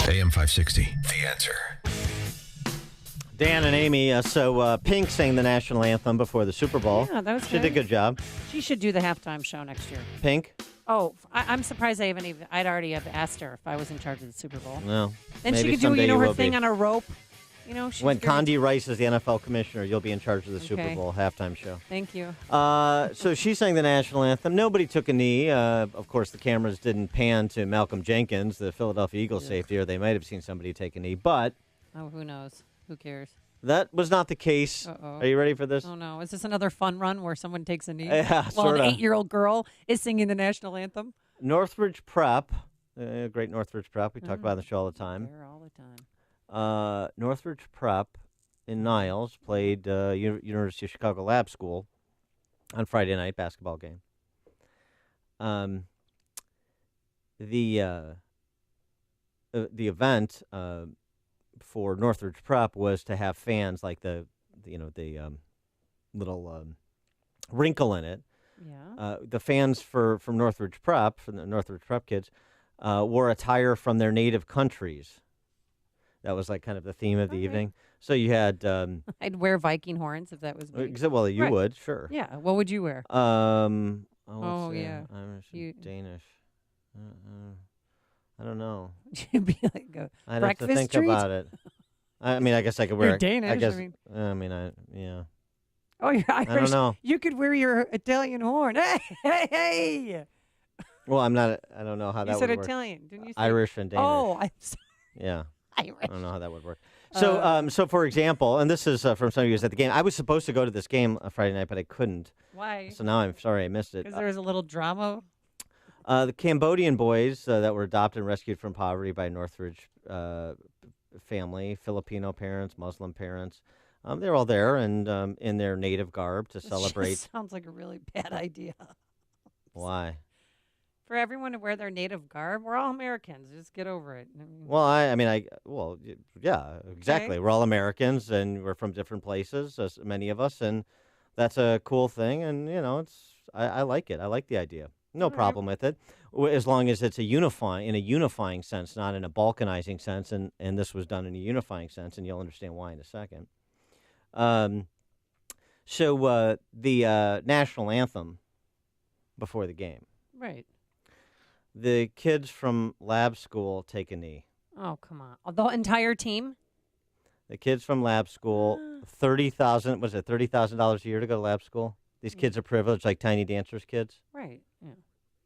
AM 560. The Answer. Dan and Amy, so Pink sang the national anthem before the Super Bowl. Yeah, that was She did a good job. She should do the halftime show next year. Pink? Oh, I'm surprised I'd already have asked her if I was in charge of the Super Bowl. No. Then Maybe she could do, someday you her will thing be. on a rope. She When was great. Condi Rice is the NFL commissioner, you'll be in charge of the Super Okay. Bowl halftime show. Thank you. So she sang the national anthem. Nobody took a knee. Of course, the cameras didn't pan to Malcolm Jenkins, the Philadelphia Eagles safety, or they might have seen somebody take a knee. But Oh, who knows? Who cares? that was not the case. Uh-oh. Are you ready for this? Oh, no. Is this another fun run where someone takes a knee? Yeah, While sorta. an 8-year-old girl is singing the national anthem? Northridge Prep, great Northridge Prep. We talk about it on the show all the time. There all the time. Northridge Prep in Niles played University of Chicago Lab School on Friday night basketball game. The event for Northridge Prep was to have fans like the little wrinkle in it. Yeah. The fans from Northridge Prep, from the Northridge Prep kids, wore attire from their native countries. That was like kind of the theme of the evening. So you had I'd wear Viking horns if that was me. well, you Right. would, sure. Yeah. What would you wear? Let's see. yeah. Irish and You- Danish. I don't know. You'd be like a I'd have breakfast to think treat? about it. I mean, I guess I could wear. You're Danish, I I guess. mean. Yeah. Oh, you're Irish. I don't know. You could wear your Italian horn. Hey, hey, hey. Well, I'm not. I don't know how You that said would work. Italian, didn't you say- Irish and Danish. Oh, I'm sorry. Yeah. Irish. I don't know how that would work. So, so for example, and this is from some of you guys at the game. I was supposed to go to this game Friday night, but I couldn't. Why? So now I'm sorry I missed it. Because there was a little drama. The Cambodian boys that were adopted and rescued from poverty by Northridge family, Filipino parents, Muslim parents, they're all there and in their native garb to This celebrate. just sounds like a really bad idea. Why? For everyone to wear their native garb, we're all Americans. Just get over it. I mean, Well, yeah, exactly. Okay. We're all Americans and we're from different places, as many of us, and that's a cool thing. And I like it. I like the idea. No problem with it, as long as it's in a unifying sense, not in a balkanizing sense. And this was done in a unifying sense, and you'll understand why in a second. So the national anthem before the game. right. The kids from lab school take a knee. Oh, come on. The entire team? The kids from lab school, $30,000 a year to go to lab school? These kids are privileged, like Tiny Dancers kids. Right. Yeah.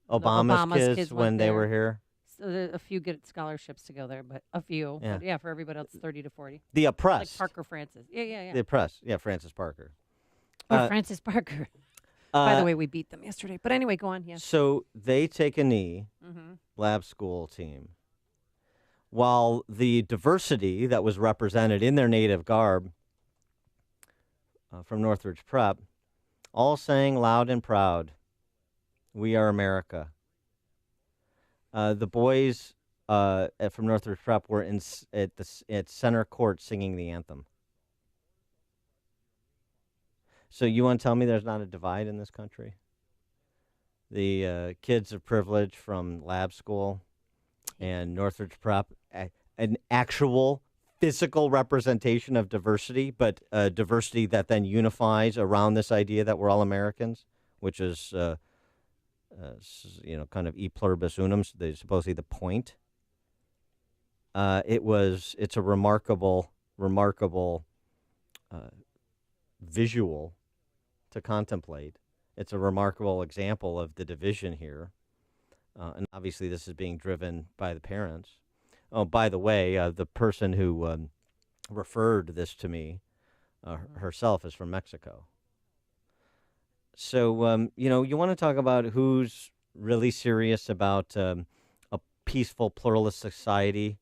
Obama's kids when went they there. were here. So a few get scholarships to go there, but a few. Yeah. But yeah, for everybody else, 30 to 40. The oppressed. Like Parker Francis. Yeah. The oppressed. Yeah, Francis Parker. Francis Parker. By the way, we beat them yesterday. But anyway, go on. Yes. So they take a knee, Mhm. lab school team, while the diversity that was represented in their native garb from Northridge Prep all sang loud and proud, "We are America." The boys from Northridge Prep were at center court singing the anthem. So you want to tell me there's not a divide in this country? The kids of privilege from lab school and Northridge Prep, an actual physical representation of diversity, but diversity that then unifies around this idea that we're all Americans, which is, kind of e pluribus unum, supposedly the point. It's a remarkable visual to contemplate. It's a remarkable example of the division here. And obviously this is being driven by the parents. Oh, by the way, the person who referred this to me herself is from Mexico. So, you want to talk about who's really serious about a peaceful, pluralist society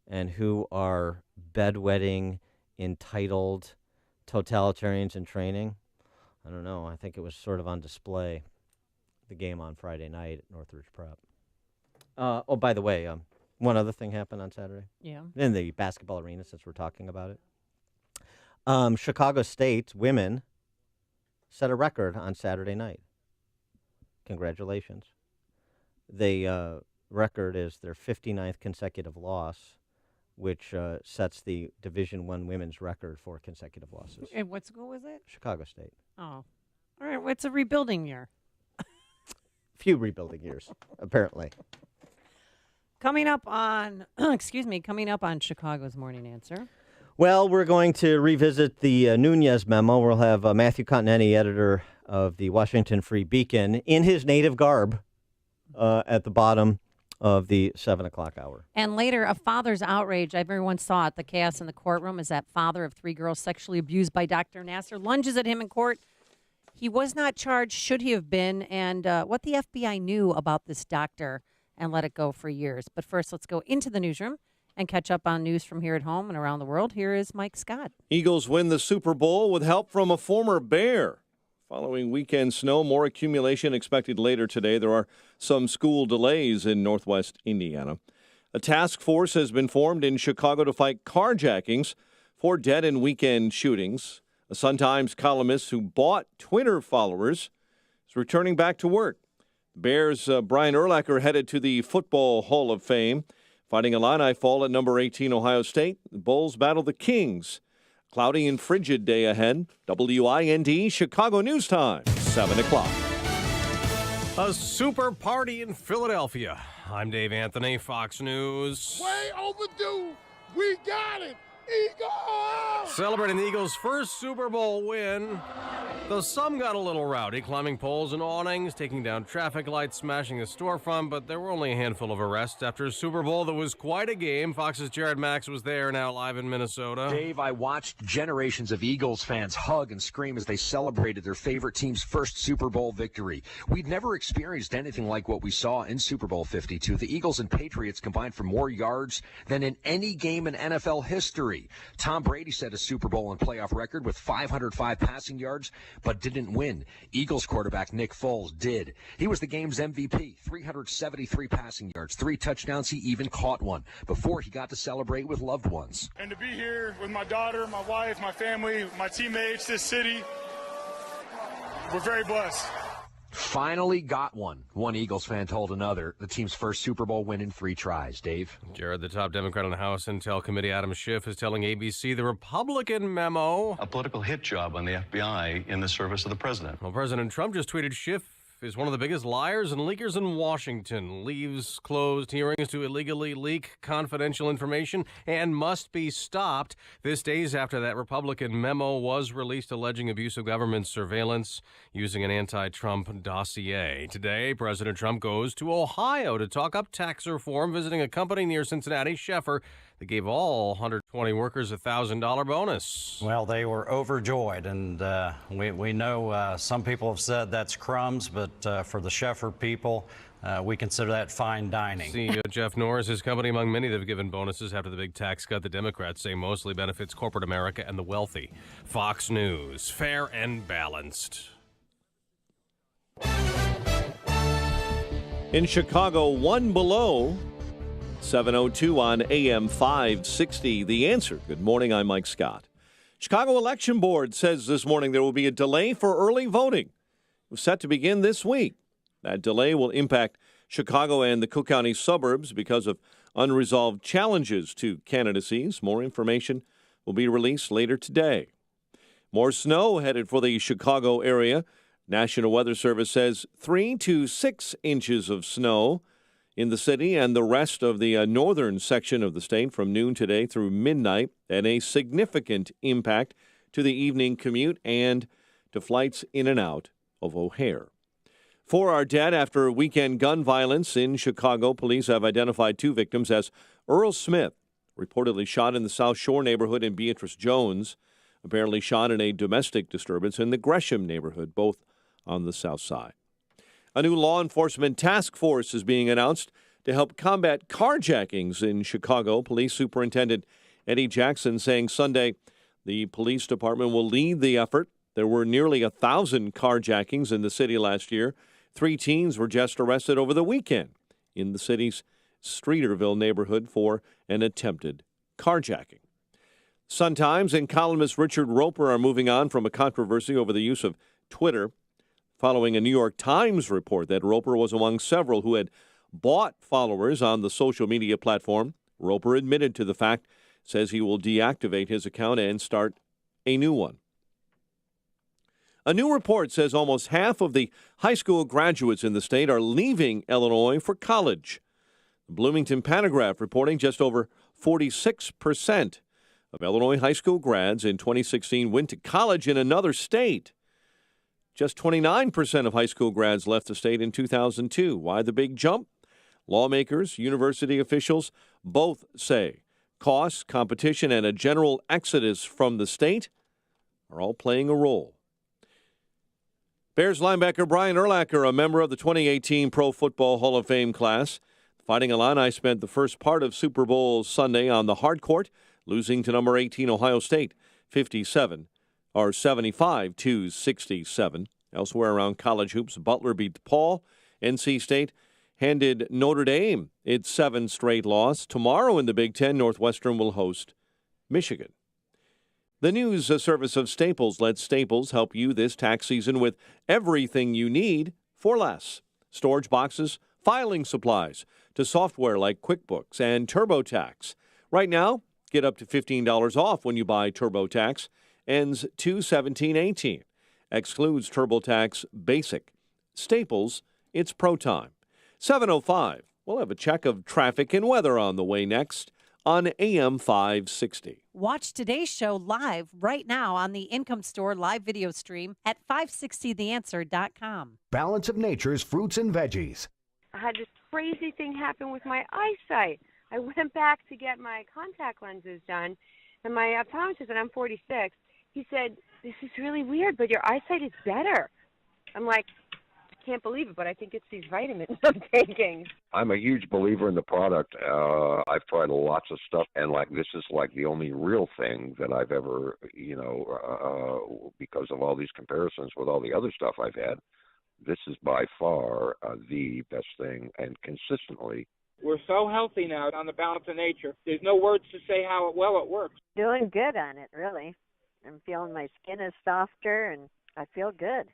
and who are bedwetting, entitled totalitarians in training? I don't know. I think it was sort of on display, the game on Friday night at Northridge Prep. By the way, one other thing happened on Saturday. Yeah. In the basketball arena, since we're talking about it. Chicago State women set a record on Saturday night. Congratulations. The record is their 59th consecutive loss which sets the Division I women's record for consecutive losses. And what school was it? Chicago State. Oh. All right. What's a rebuilding year? Few rebuilding years, apparently. Coming up on, coming up on Chicago's Morning Answer. Well, we're going to revisit the Nunez memo. We'll have Matthew Continetti, editor of the Washington Free Beacon, in his native garb at the bottom of the 7 o'clock hour. And later, a father's outrage. Everyone saw it. The chaos in the courtroom as that father of 3 girls sexually abused by Dr. Nasser lunges at him in court. He was not charged, should he have been, and what the FBI knew about this doctor and let it go for years. But first, let's go into the newsroom and catch up on news from here at home and around the world. Here is Mike Scott. Eagles win the Super Bowl with help from a former Bear. Following weekend snow, more accumulation expected later today. There are some school delays in northwest Indiana. A task force has been formed in Chicago to fight carjackings, 4 dead in weekend shootings. A Sun-Times columnist who bought Twitter followers is returning back to work. Bears' Brian Urlacher headed to the Football Hall of Fame. Fighting Illini fall at number 18 Ohio State. The Bulls battle the Kings. Cloudy and frigid day ahead. WIND Chicago News Time, 7 o'clock. A super party in Philadelphia. I'm Dave Anthony, Fox News. Way overdue. We got it. Eagles! Celebrating the Eagles' first Super Bowl win. Though some got a little rowdy, climbing poles and awnings, taking down traffic lights, smashing a storefront, but there were only a handful of arrests after a Super Bowl that was quite a game. Fox's Jared Max was there, now live in Minnesota. Dave, I watched generations of Eagles fans hug and scream as they celebrated their favorite team's first Super Bowl victory. We'd never experienced anything like what we saw in Super Bowl 52. The Eagles and Patriots combined for more yards than in any game in NFL history. Tom Brady set a Super Bowl and playoff record with 505 passing yards, but didn't win. Eagles quarterback Nick Foles did. He was the game's MVP, 373 passing yards, 3 touchdowns. He even caught one before he got to celebrate with loved ones. And to be here with my daughter, my wife, my family, my teammates, this city, we're very blessed. Finally got one. One Eagles fan told another. The team's first Super Bowl win in 3 tries. Dave? Jared, the top Democrat on the House Intel Committee, Adam Schiff, is telling ABC the Republican memo. A political hit job on the FBI in the service of the president. Well, President Trump just tweeted Schiff is one of the biggest liars and leakers in Washington, leaves closed hearings to illegally leak confidential information, and must be stopped. This days after that Republican memo was released alleging abuse of government surveillance using an anti-Trump dossier. Today, President Trump goes to Ohio to talk up tax reform, visiting a company near Cincinnati, Schaeffer, that gave all 120 workers a $1,000 bonus. Well, they were overjoyed, and we know some people have said that's crumbs, but for the Schaeffer people, we consider that fine dining. CEO Jeff Norris, his company among many that have given bonuses after the big tax cut the Democrats say mostly benefits corporate America and the wealthy. Fox News, fair and balanced. In Chicago, 1 below. 7:02 on AM 560. The Answer. Good morning, I'm Mike Scott. Chicago Election Board says this morning there will be a delay for early voting. It was set to begin this week. That delay will impact Chicago and the Cook County suburbs because of unresolved challenges to candidacies. More information will be released later today. More snow headed for the Chicago area. National Weather Service says 3 to 6 inches of snow in the city and the rest of the northern section of the state from noon today through midnight, and a significant impact to the evening commute and to flights in and out of O'Hare. 4 are dead after weekend gun violence in Chicago. Police have identified 2 victims as Earl Smith, reportedly shot in the South Shore neighborhood, and Beatrice Jones, apparently shot in a domestic disturbance in the Gresham neighborhood, both on the south side. A new law enforcement task force is being announced to help combat carjackings in Chicago. Police Superintendent Eddie Jackson saying Sunday the police department will lead the effort. There were nearly 1,000 carjackings in the city last year. 3 teens were just arrested over the weekend in the city's Streeterville neighborhood for an attempted carjacking. Sun-Times and columnist Richard Roper are moving on from a controversy over the use of Twitter, following a New York Times report that Roper was among several who had bought followers on the social media platform. Roper admitted to the fact, says he will deactivate his account and start a new one. A new report says almost half of the high school graduates in the state are leaving Illinois for college. The Bloomington Panagraph reporting just over 46% of Illinois high school grads in 2016 went to college in another state. Just 29% of high school grads left the state in 2002. Why the big jump? Lawmakers, university officials both say costs, competition, and a general exodus from the state are all playing a role. Bears linebacker Brian Urlacher, a member of the 2018 Pro Football Hall of Fame class. The Fighting Illini spent the first part of Super Bowl Sunday on the hard court, losing to number 18 Ohio State 75-67. Elsewhere around college hoops, Butler beat DePaul. NC State handed Notre Dame its 7th straight loss. Tomorrow in the Big Ten, Northwestern will host Michigan. The news service of Staples lets Staples help you this tax season with everything you need for less. Storage boxes, filing supplies, to software like QuickBooks and TurboTax. Right now, get up to $15 off when you buy TurboTax. Ends 2/17/18. Excludes TurboTax Basic. Staples, it's pro time. 7:05. We'll have a check of traffic and weather on the way next on AM 560. Watch today's show live right now on the Income Store live video stream at 560theanswer.com. Balance of Nature's fruits and veggies. I had this crazy thing happen with my eyesight. I went back to get my contact lenses done, and my optometrist, and I'm 46, he said, "This is really weird, but your eyesight is better." I'm like, I can't believe it, but I think it's these vitamins I'm taking. I'm a huge believer in the product. I've tried lots of stuff, and this is the only real thing that I've ever, because of all these comparisons with all the other stuff I've had, this is by far the best thing, and consistently. We're so healthy now on the Balance of Nature. There's no words to say how well it works. Doing good on it, really. I'm feeling my skin is softer, and I feel good.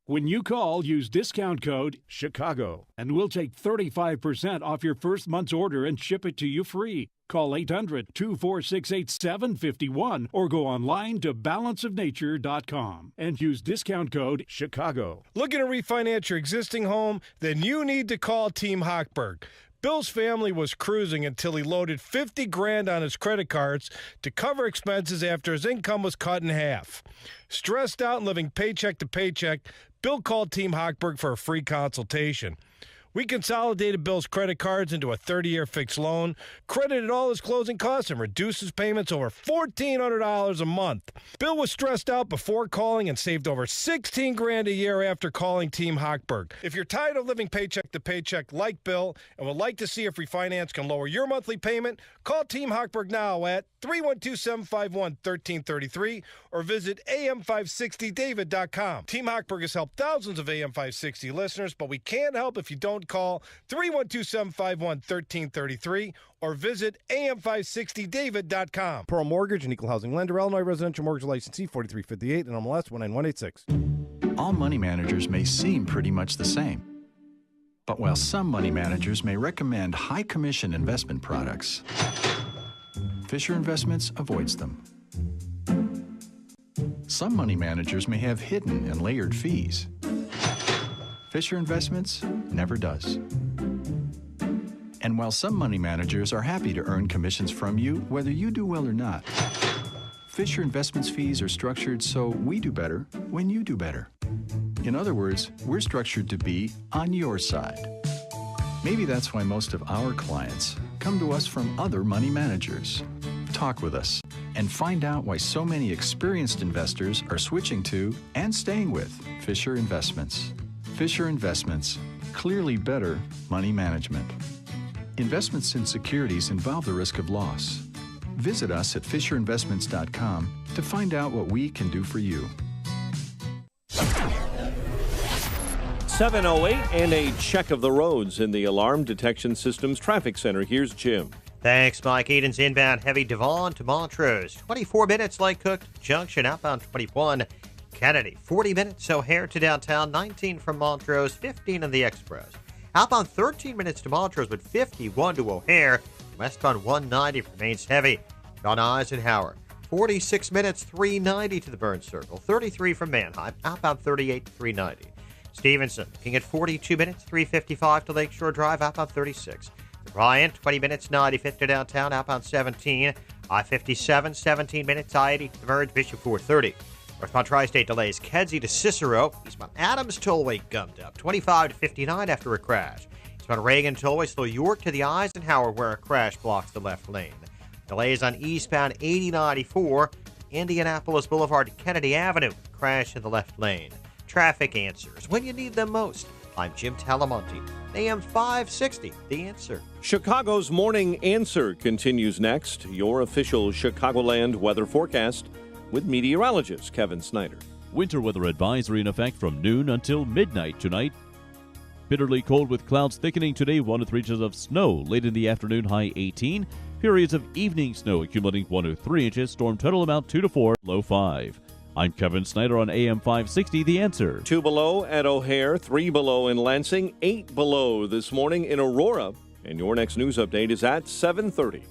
When you call, use discount code CHICAGO, and we'll take 35% off your first month's order and ship it to you free. Call 800-246-8751 or go online to balanceofnature.com and use discount code CHICAGO. Looking to refinance your existing home? Then you need to call Team Hochberg. Bill's family was cruising until he loaded $50,000 on his credit cards to cover expenses after his income was cut in half. Stressed out and living paycheck to paycheck, Bill called Team Hochberg for a free consultation. We consolidated Bill's credit cards into a 30-year fixed loan, credited all his closing costs, and reduced his payments over $1,400 a month. Bill was stressed out before calling and saved over $16,000 a year after calling Team Hochberg. If you're tired of living paycheck to paycheck like Bill and would like to see if refinance can lower your monthly payment, call Team Hochberg now at 312-751-1333 or visit am560david.com. Team Hochberg has helped thousands of AM560 listeners, but we can't help if you don't call 312-751-1333 or visit am560david.com. Pearl Mortgage, an equal housing lender, Illinois residential mortgage licensee 4358 and MLS 19186. All money managers may seem pretty much the same. But while some money managers may recommend high commission investment products, Fisher Investments avoids them. Some money managers may have hidden and layered fees. Fisher Investments never does. And while some money managers are happy to earn commissions from you, whether you do well or not, Fisher Investments fees are structured so we do better when you do better. In other words, we're structured to be on your side. Maybe that's why most of our clients come to us from other money managers. Talk with us and find out why so many experienced investors are switching to and staying with Fisher Investments. Fisher Investments, clearly better money management. Investments in securities involve the risk of loss. Visit us at FisherInvestments.com to find out what we can do for you. 7:08 and a check of the roads in the Alarm Detection Systems Traffic Center. Here's Jim. Thanks, Mike. Eden's inbound heavy Devon to Montrose. 24 minutes Lake Cook Junction, outbound 21. Kennedy, 40 minutes O'Hare to downtown, 19 from Montrose, 15 in the Express. Outbound 13 minutes to Montrose, but 51 to O'Hare. Westbound 190 remains heavy. On Eisenhower. 46 minutes, 390 to the Burns Circle. 33 from Manheim. Outbound 38 to 390. Stevenson looking at 42 minutes, 355 to Lakeshore Drive. Outbound 36. Bryant, 20 minutes, 95 to downtown. Outbound 17. I-57, 17 minutes, I-80 to the Verge. Bishop 430. Northbound Tri-State delays Kedzie to Cicero. Eastbound Adams Tollway gummed up. 25 to 59 after a crash. Eastbound Reagan Tollway slow York to the Eisenhower where a crash blocks the left lane. Delays on eastbound 8094, Indianapolis Boulevard to Kennedy Avenue. Crash in the left lane. Traffic answers when you need them most. I'm Jim Talamonte. AM 560, The Answer. Chicago's Morning Answer continues next. Your official Chicagoland weather forecast with meteorologist Kevin Snyder. Winter weather advisory in effect from noon until midnight tonight. Bitterly cold with clouds thickening today, 1 to 3 inches of snow. Late in the afternoon, high 18. Periods of evening snow accumulating 1 to 3 inches. Storm total amount 2 to 4, low 5. I'm Kevin Snyder on AM 560, The Answer. 2 below at O'Hare, 3 below in Lansing, 8 below this morning in Aurora. And your next news update is at 7:30.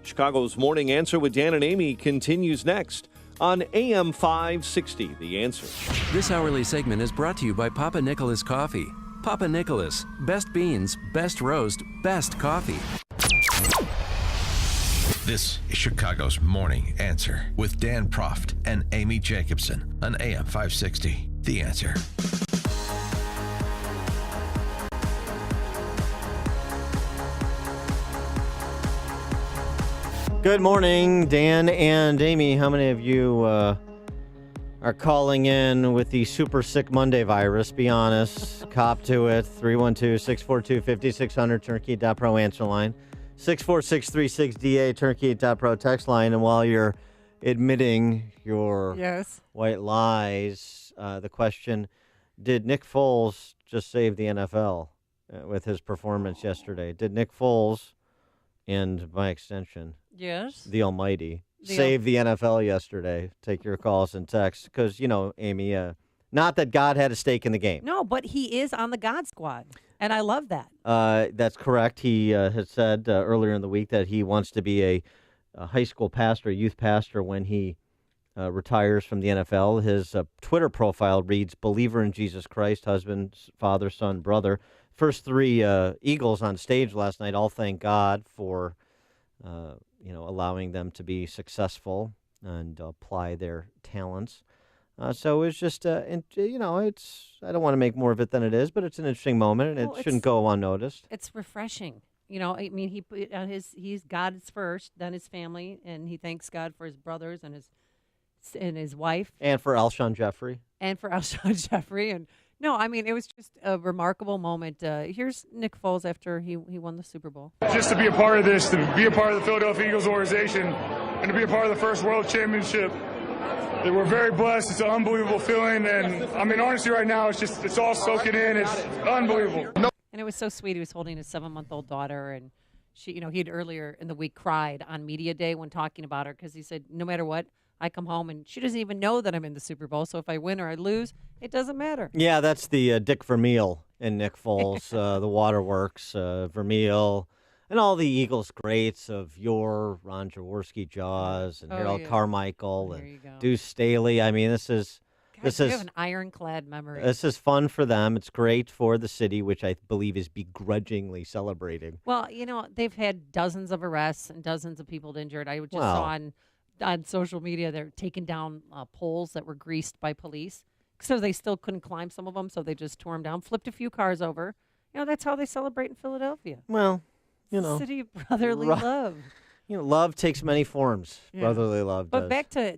Chicago's Morning Answer with Dan and Amy continues next on AM 560, The Answer. This hourly segment is brought to you by Papa Nicholas Coffee. Papa Nicholas, best beans, best roast, best coffee. This is Chicago's Morning Answer with Dan Proft and Amy Jacobson on AM 560, The Answer. Good morning, Dan and Amy. How many of you are calling in with the super sick Monday virus? Be honest. Cop to it. 312-642-5600, turnkey.pro answer line. 64636DA, turnkey.pro text line. And while you're admitting your white lies, the question, did Nick Foles just save the NFL with his performance yesterday? Did Nick Foles, and by extension, the Almighty, save the NFL yesterday? Take your calls and texts. Because, you know, Amy, not that God had a stake in the game. No, but he is on the God squad. And I love that. That's correct. He had said earlier in the week that he wants to be a high school pastor, a youth pastor, when he retires from the NFL. His Twitter profile reads, believer in Jesus Christ, husband, father, son, brother. First 3 Eagles on stage last night all thank God for allowing them to be successful and apply their talents. So it's just, it's, I don't want to make more of it than it is, but it's an interesting moment, and it shouldn't go unnoticed. It's refreshing. You know, I mean, he put on he's God's first, then his family, and he thanks God for his brothers and his wife. And for Alshon Jeffrey. And no, I mean, it was just a remarkable moment. Here's Nick Foles after he won the Super Bowl. Just to be a part of this, to be a part of the Philadelphia Eagles organization, and to be a part of the first World Championship. We're very blessed. It's an unbelievable feeling. And, I mean, honestly, right now, it's all soaking in. It's unbelievable. And it was so sweet. He was holding his 7-month-old daughter, and she, he'd earlier in the week cried on media day when talking about her because he said, no matter what, I come home and she doesn't even know that I'm in the Super Bowl. So if I win or I lose, it doesn't matter. Yeah, that's the Dick Vermeil in Nick Foles, the Waterworks, Vermeil, and all the Eagles greats of yore, Ron Jaworski, Jaws, and Harold Carmichael, and Deuce Staley. I mean, this is you have an ironclad memory. This is fun for them. It's great for the city, which I believe is begrudgingly celebrating. Well, they've had dozens of arrests and dozens of people injured. I just saw on social media they're taking down poles that were greased by police. So they still couldn't climb some of them, so they just tore them down, flipped a few cars over. That's how they celebrate in Philadelphia. Well, City of brotherly love. Love takes many forms. Yeah. Brotherly love does. But back to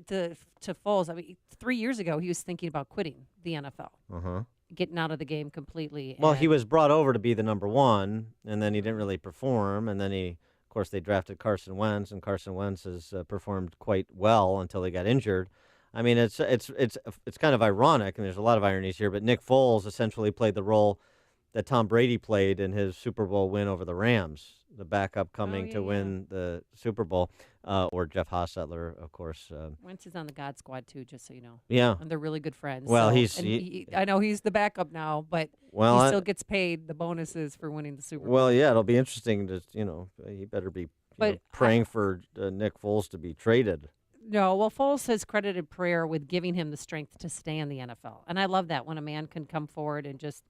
Foles, I mean, 3 years ago, he was thinking about quitting the NFL, getting out of the game completely. Well, he was brought over to be the number 1, and then he didn't really perform, and then of course, they drafted Carson Wentz, and Carson Wentz has performed quite well until he got injured. I mean, it's kind of ironic, and there's a lot of ironies here, but Nick Foles essentially played the role that Tom Brady played in his Super Bowl win over the Rams, the backup coming to win the Super Bowl, or Jeff Hostetler, of course. Wentz is on the God squad, too, just so you know. Yeah. And they're really good friends. Well, I know he's the backup now, but he still gets paid the bonuses for winning the Super Bowl. Well, yeah, it'll be interesting to, he better be praying for Nick Foles to be traded. No, well, Foles has credited prayer with giving him the strength to stay in the NFL. And I love that when a man can come forward and just,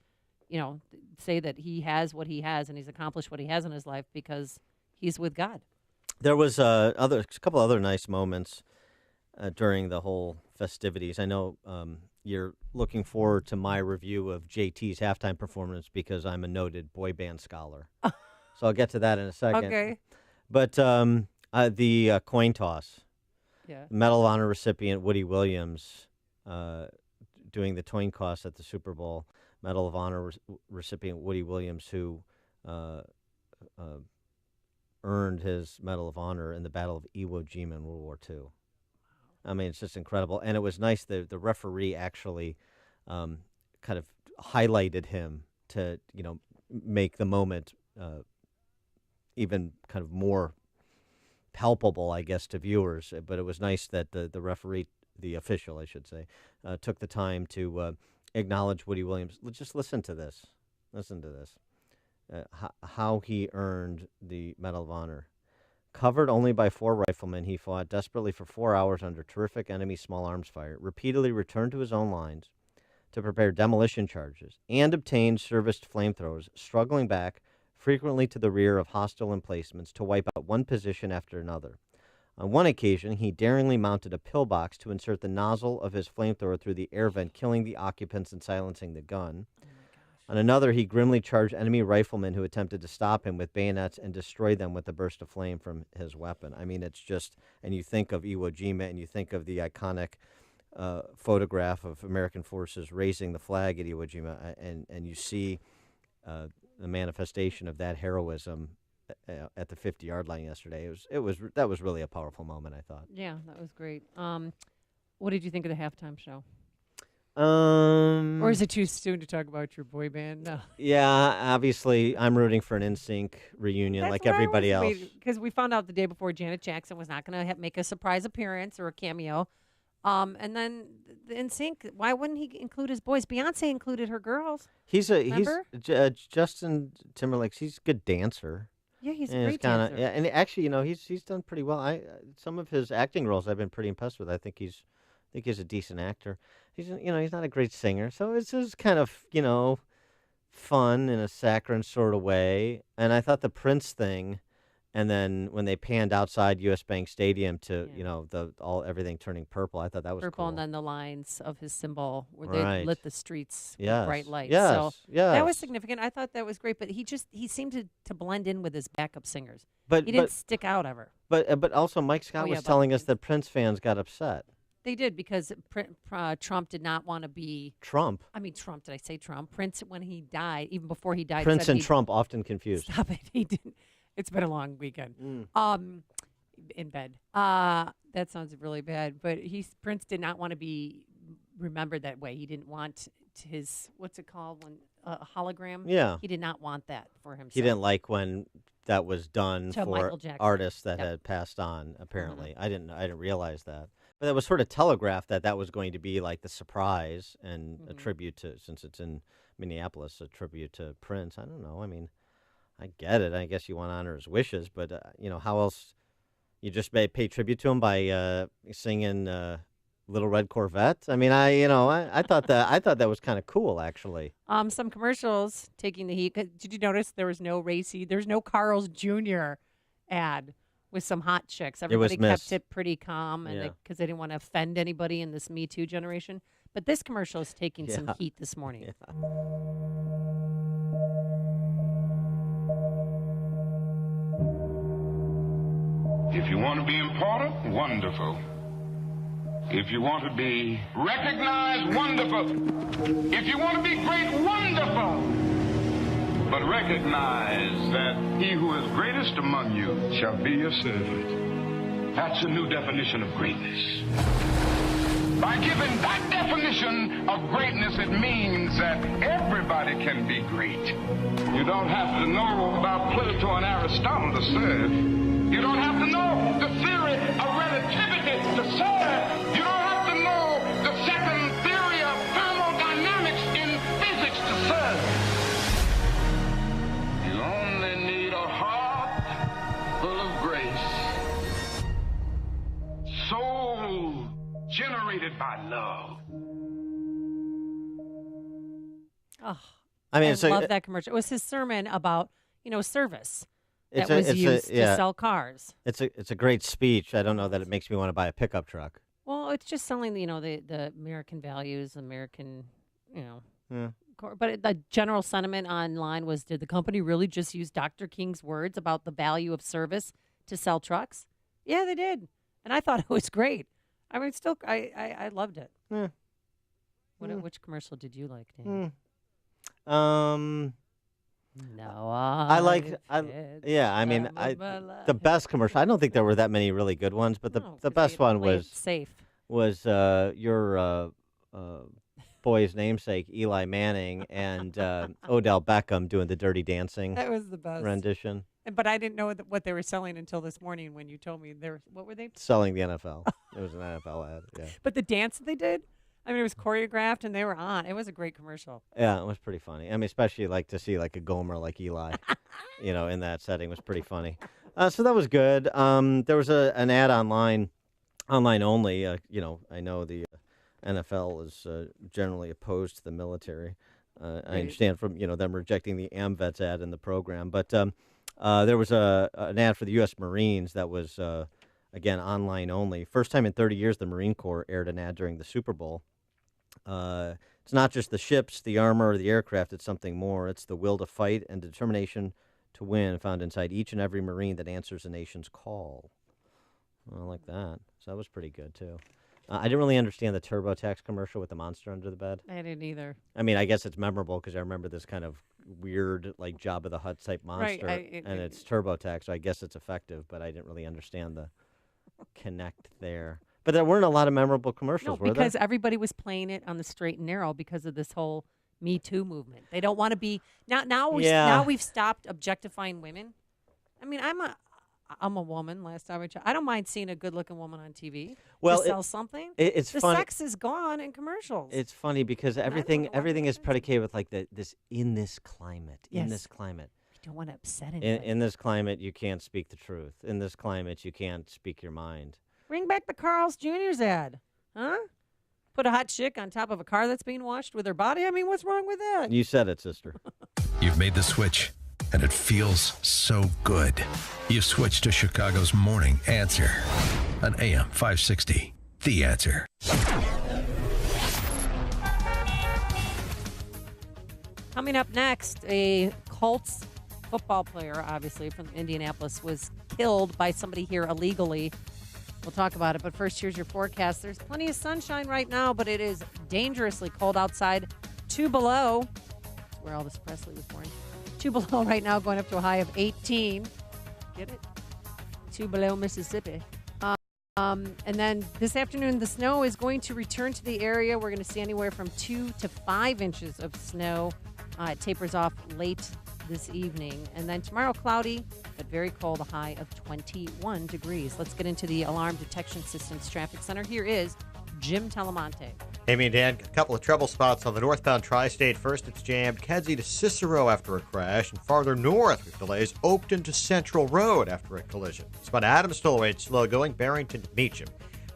say that he has what he has and he's accomplished what he has in his life because he's with God. There was a couple other nice moments during the whole festivities. I know you're looking forward to my review of JT's halftime performance because I'm a noted boy band scholar. So I'll get to that in a second. Okay. But the coin toss. Yeah. Medal of Honor recipient Woody Williams doing the coin toss at the Super Bowl. Medal of Honor recipient Woody Williams, who earned his Medal of Honor in the Battle of Iwo Jima in World War II. I mean, it's just incredible. And it was nice that the referee actually kind of highlighted him to, make the moment even kind of more palpable, I guess, to viewers. But it was nice that the referee, the official, I should say, took the time to acknowledge Woody Williams. Just listen to this. Listen to this. How he earned the Medal of Honor. Covered only by 4 riflemen, he fought desperately for 4 hours under terrific enemy small arms fire, repeatedly returned to his own lines to prepare demolition charges, and obtained serviced flamethrowers, struggling back frequently to the rear of hostile emplacements to wipe out one position after another. On one occasion, he daringly mounted a pillbox to insert the nozzle of his flamethrower through the air vent, killing the occupants and silencing the gun. On another, he grimly charged enemy riflemen who attempted to stop him with bayonets and destroyed them with a burst of flame from his weapon. I mean, it's just, and you think of Iwo Jima and you think of the iconic photograph of American forces raising the flag at Iwo Jima, and you see the manifestation of that heroism at the 50-yard line yesterday. That was really a powerful moment, I thought. Yeah, that was great. What did you think of the halftime show? Or is it too soon to talk about your boy band? No. Yeah, obviously, I'm rooting for an NSYNC reunion like everybody else. Because we found out the day before Janet Jackson was not going to make a surprise appearance or a cameo. And then the NSYNC, why wouldn't he include his boys? Beyonce included her girls. He's Justin Timberlake. He's a good dancer. Yeah, he's a great dancer. Yeah, and actually, he's done pretty well. Some of his acting roles I've been pretty impressed with. I think he's a decent actor. He's not a great singer, so it's just kind of fun in a saccharine sort of way. And I thought the Prince thing, and then when they panned outside U.S. Bank Stadium to everything turning purple, I thought that was purple, cool. And then the lines of his symbol where they lit the streets with bright lights. Yes, so that was significant. I thought that was great, but he seemed to blend in with his backup singers. But he didn't stick out ever. But also Mike Scott was telling us that Prince fans got upset. They did because Trump did not want to be Trump. I mean Trump. Did I say Trump? Prince, when he died, even before he died, Prince and Trump often confused. Stop it. He didn't. It's been a long weekend. In bed. That sounds really bad. But Prince did not want to be remembered that way. He didn't want his what's it called when hologram. Yeah. He did not want that for himself. He didn't like when that was done to for artists that had passed on. Apparently, I didn't realize that. But that was sort of telegraphed that was going to be like the surprise and a tribute to, since it's in Minneapolis, a tribute to Prince. I don't know. I mean, I get it. I guess you want to honor his wishes, but how else? You just pay tribute to him by singing "Little Red Corvette." I mean, I thought that was kind of cool, actually. Some commercials taking the heat. Did you notice there was no racy? There's no Carl's Jr. ad with some hot chicks. Everybody kept it pretty calm, and because they didn't want to offend anybody in this Me Too generation. But this commercial is taking some heat this morning. Yeah. If you want to be important, wonderful. If you want to be recognized, wonderful. If you want to be great, wonderful. But recognize that he who is greatest among you shall be your servant. That's a new definition of greatness. By giving that definition of greatness, it means that everybody can be great. You don't have to know about Plato and Aristotle to serve. You don't have to know the theory of relativity to serve. You don't have to know the second theory of thermodynamics in physics to serve. You only need a heart full of grace. Oh, I mean, I love that commercial. It was his sermon about, service that was used to sell cars. It's a great speech. I don't know that it makes me want to buy a pickup truck. Well, it's just selling, the American values, American, Yeah. But the general sentiment online was, did the company really just use Dr. King's words about the value of service to sell trucks? Yeah, they did. And I thought it was great. I mean, still, I loved it. Yeah. Which commercial did you like, Dan? No, I the best commercial. I don't think there were that many really good ones, but the best one was your boy's namesake, Eli Manning, and Odell Beckham doing the Dirty Dancing. That was the best rendition. But I didn't know what they were selling until this morning when you told me what were they selling? The NFL. It was an NFL ad. Yeah. But the dance that they did, I mean, it was choreographed and they were on. It was a great commercial. Yeah, it was pretty funny. I mean, especially to see a Gomer like Eli, in that setting was pretty funny. So that was good. There was an ad online only. I know the NFL is generally opposed to the military. I understand from them rejecting the AmVets ad in the program, but there was an ad for the U.S. Marines that was again online only. First time in 30 years the Marine Corps aired an ad during the Super Bowl. It's not just the ships, the armor, or the aircraft. It's something more. It's the will to fight and determination to win found inside each and every Marine that answers a nation's call. I like that. So that was pretty good too. I didn't really understand the TurboTax commercial with the monster under the bed. I didn't either. I mean, I guess it's memorable because I remember this kind of weird, Jabba the Hutt type monster, and it's TurboTax, so I guess it's effective, but I didn't really understand the connect there. But there weren't a lot of memorable commercials, were there? Because everybody was playing it on the straight and narrow because of this whole Me Too movement. They don't want to be now we've stopped objectifying women. I mean, I'm a woman. Last time I don't mind seeing a good-looking woman on TV to sell something. It's the funny. sex is gone in commercials. It's funny because everything is predicated with this in this climate. Yes. In this climate, you don't want to upset anybody. In this climate, you can't speak the truth. In this climate, you can't speak your mind. Bring back the Carl's Jr.'s ad, huh? Put a hot chick on top of a car that's being washed with her body. I mean, what's wrong with that? You said it, sister. You've made the switch, and it feels so good. You've switched to Chicago's Morning Answer on AM 560. The Answer. Coming up next, a Colts football player, obviously from Indianapolis, was killed by somebody here illegally. We'll talk about it, but first, here's your forecast. There's plenty of sunshine right now, but it is dangerously cold outside. 2 below. That's where Elvis Presley was born. 2 below right now, going up to a high of 18. Get it? 2 below Mississippi. And then this afternoon, the snow is going to return to the area. We're going to see anywhere from 2 to 5 inches of snow. It tapers off late this evening. And then tomorrow, cloudy, but very cold, a high of 21 degrees. Let's get into the Alarm Detection Systems Traffic Center. Here is Jim Talamonte. Amy and Dan, a couple of trouble spots on the northbound tri-state. First, it's jammed Kedzie to Cicero after a crash, and farther north with delays Oakton to Central Road after a collision. Spot Adams Tollway, slow going, Barrington to Meacham.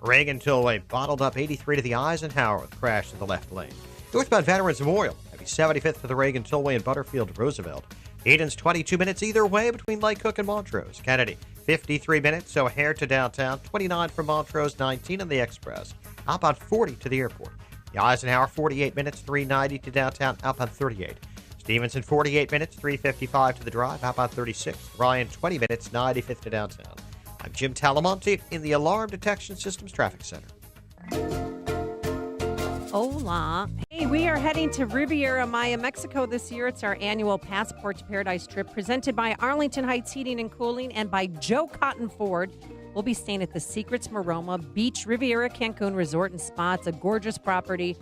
Reagan Tollway bottled up 83 to the Eisenhower with crash in the left lane. Northbound Veterans Memorial, heavy 75th to the Reagan Tollway and Butterfield to Roosevelt. Eden's 22 minutes either way between Lake Cook and Montrose. Kennedy, 53 minutes, O'Hare to downtown, 29 from Montrose, 19 on the Express. Outbound 40 to the airport. The Eisenhower, 48 minutes, 390 to downtown, outbound 38. Stevenson, 48 minutes, 355 to the drive, outbound 36. Ryan, 20 minutes, 95th to downtown. I'm Jim Talamonte in the Alarm Detection Systems Traffic Center. Hola. Hey, we are heading to Riviera Maya, Mexico this year. It's our annual Passport to Paradise trip presented by Arlington Heights Heating and Cooling and by Joe Cotton Ford. We'll be staying at the Secrets Maroma Beach Riviera Cancun Resort and Spa. It's a gorgeous property.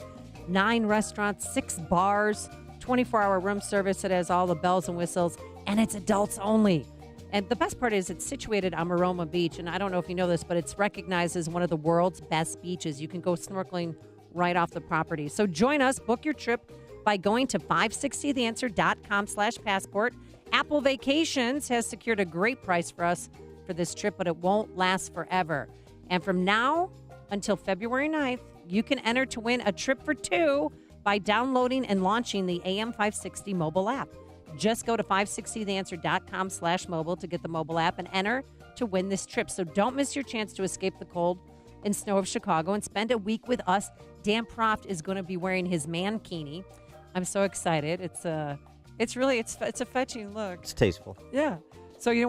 9 restaurants, 6 bars, 24-hour room service. It has all the bells and whistles, and it's adults only. And the best part is it's situated on Maroma Beach, and I don't know if you know this, but it's recognized as one of the world's best beaches. You can go snorkeling right off the property. So join us. Book your trip by going to 560theanswer.com/passport. Apple Vacations has secured a great price for us for this trip, but it won't last forever. And from now until February 9th, you can enter to win a trip for 2 by downloading and launching the AM560 mobile app. Just go to 560theanswer.com/mobile to get the mobile app and enter to win this trip. So don't miss your chance to escape the cold and snow of Chicago and spend a week with us. Dan Proft is going to be wearing his mankini. I'm so excited. It's a fetching look. It's tasteful. Yeah. So you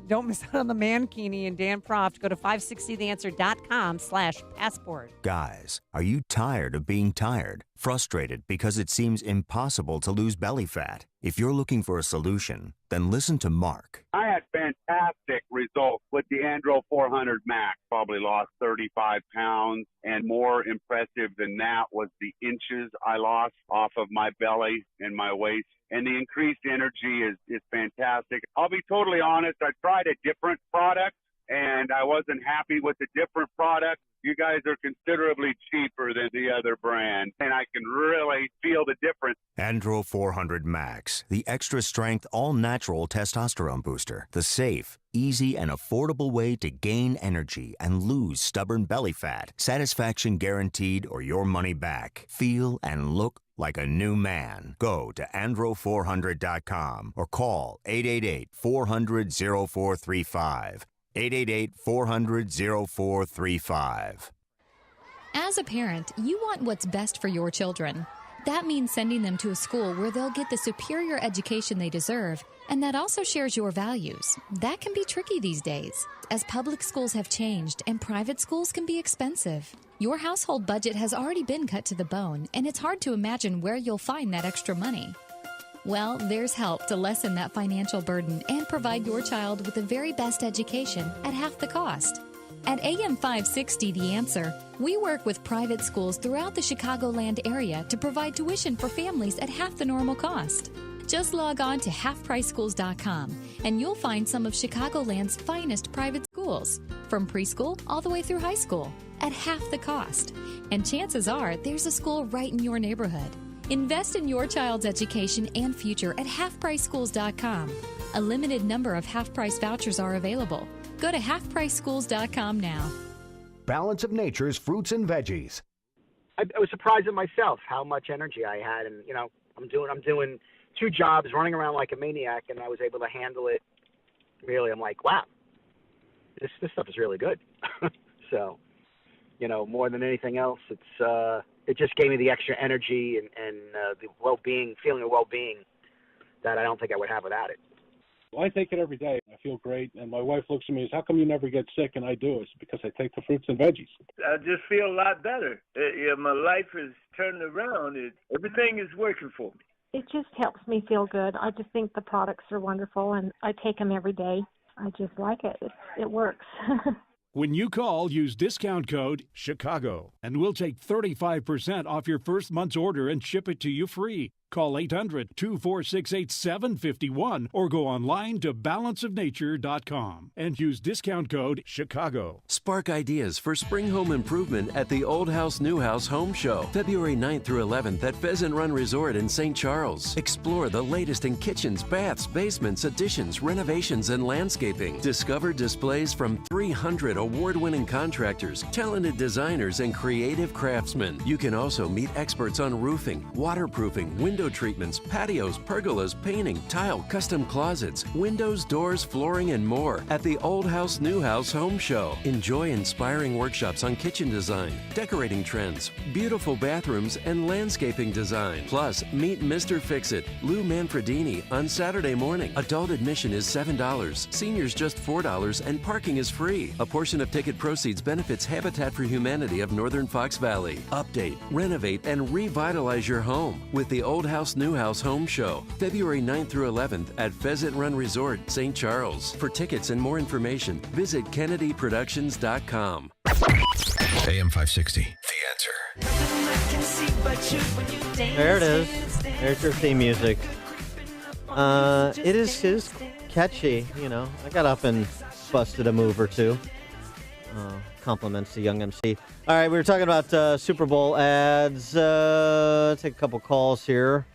don't miss out on the mankini and Dan Proft. Go to 560theanswer.com/passport. Guys, are you tired of being tired? Frustrated because it seems impossible to lose belly fat? If you're looking for a solution, then listen to Mark. I had fantastic results with the Andro 400 Max. Probably lost 35 pounds, and more impressive than that was the inches I lost off of my belly and my waist. And the increased energy is fantastic. I'll be totally honest, I tried a different product, and I wasn't happy with the different product. You guys are considerably cheaper than the other brand, and I can really feel the difference. Andro 400 Max, the extra strength, all natural testosterone booster. The safe, easy, and affordable way to gain energy and lose stubborn belly fat. Satisfaction guaranteed or your money back. Feel and look like a new man. Go to andro400.com or call 888-400-0435. 888-400-0435. As a parent, you want what's best for your children. That means sending them to a school where they'll get the superior education they deserve, and that also shares your values. That can be tricky these days, as public schools have changed and private schools can be expensive. Your household budget has already been cut to the bone, and it's hard to imagine where you'll find that extra money. Well, there's help to lessen that financial burden and provide your child with the very best education at half the cost. At AM560 The Answer, we work with private schools throughout the Chicagoland area to provide tuition for families at half the normal cost. Just log on to halfpriceschools.com and you'll find some of Chicagoland's finest private schools, from preschool all the way through high school, at half the cost. And chances are there's a school right in your neighborhood. Invest in your child's education and future at halfpriceschools.com. A limited number of half-price vouchers are available. Go to halfpriceschools.com now. Balance of Nature's fruits and veggies. I was surprised at myself how much energy I had, and I'm doing 2 jobs, running around like a maniac, and I was able to handle it. Really, I'm like, wow, this stuff is really good. So, more than anything else, it just gave me the extra energy and the well-being, feeling of well-being that I don't think I would have without it. Well, I take it every day. I feel great. And my wife looks at me and says, how come you never get sick? And I do. It's because I take the fruits and veggies. I just feel a lot better. My life is turning around. Everything is working for me. It just helps me feel good. I just think the products are wonderful, and I take them every day. I just like it. It works. When you call, use discount code CHICAGO, and we'll take 35% off your first month's order and ship it to you free. Call 800-246-8751 or go online to balanceofnature.com and use discount code CHICAGO. Spark ideas for spring home improvement at the Old House New House Home Show, February 9th through 11th at Pheasant Run Resort in St. Charles. Explore the latest in kitchens, baths, basements, additions, renovations, and landscaping. Discover displays from 300 award-winning contractors, talented designers, and creative craftsmen. You can also meet experts on roofing, waterproofing, window treatments, patios, pergolas, painting, tile, custom closets, windows, doors, flooring, and more at the Old House New House Home Show. Enjoy inspiring workshops on kitchen design, decorating trends, beautiful bathrooms, and landscaping design. Plus, meet Mr. Fix-It, Lou Manfredini, on Saturday morning. Adult admission is $7, seniors just $4, and parking is free. A portion of ticket proceeds benefits Habitat for Humanity of Northern Fox Valley. Update, renovate, and revitalize your home with the Old House New House Home Show, February 9th through 11th at Pheasant Run Resort, St. Charles. For tickets and more information, visit KennedyProductions.com. AM 560, The Answer. There it is. There's your theme music. It is catchy, I got up and busted a move or two. Compliments to Young MC. All right, we were talking about Super Bowl ads. Take a couple calls here.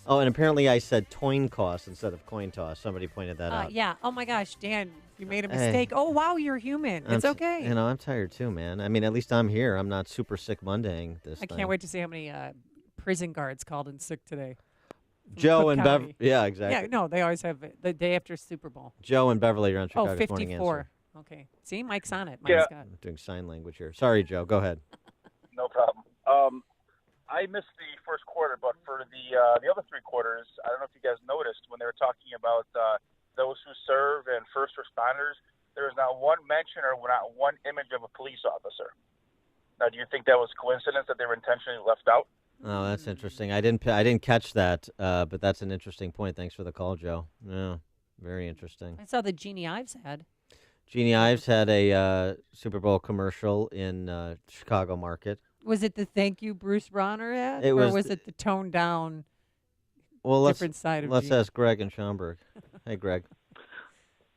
Oh, and apparently I said coin toss instead of coin toss. Somebody pointed that out. Yeah. Oh my gosh, Dan, you made a mistake. Oh wow, you're human. It's okay. I'm tired too, man. I mean, at least I'm here. I'm not super sick Mondaying this. I can't wait to see how many prison guards called in sick today. Joe and Beverly. Yeah, exactly. Yeah, no, they always have it the day after Super Bowl. Joe and Beverly are on Chicago's 54. Morning Answer. Okay. See, Mike's on it. Yeah. I'm doing sign language here. Sorry, Joe. Go ahead. No problem. I missed the first quarter, but for the other three quarters, I don't know if you guys noticed when they were talking about those who serve and first responders, there was not one mention or not one image of a police officer. Now, do you think that was coincidence that they were intentionally left out? Oh, that's interesting. I didn't catch that, but that's an interesting point. Thanks for the call, Joe. Yeah, very interesting. I saw the Jeannie Ives ad. Jeannie Ives had a Super Bowl commercial in Chicago market. Was it the thank you Bruce Bronner ad, It or was was it the toned down different side of let's Jeannie? ask Greg in Schaumburg. Hey, Greg.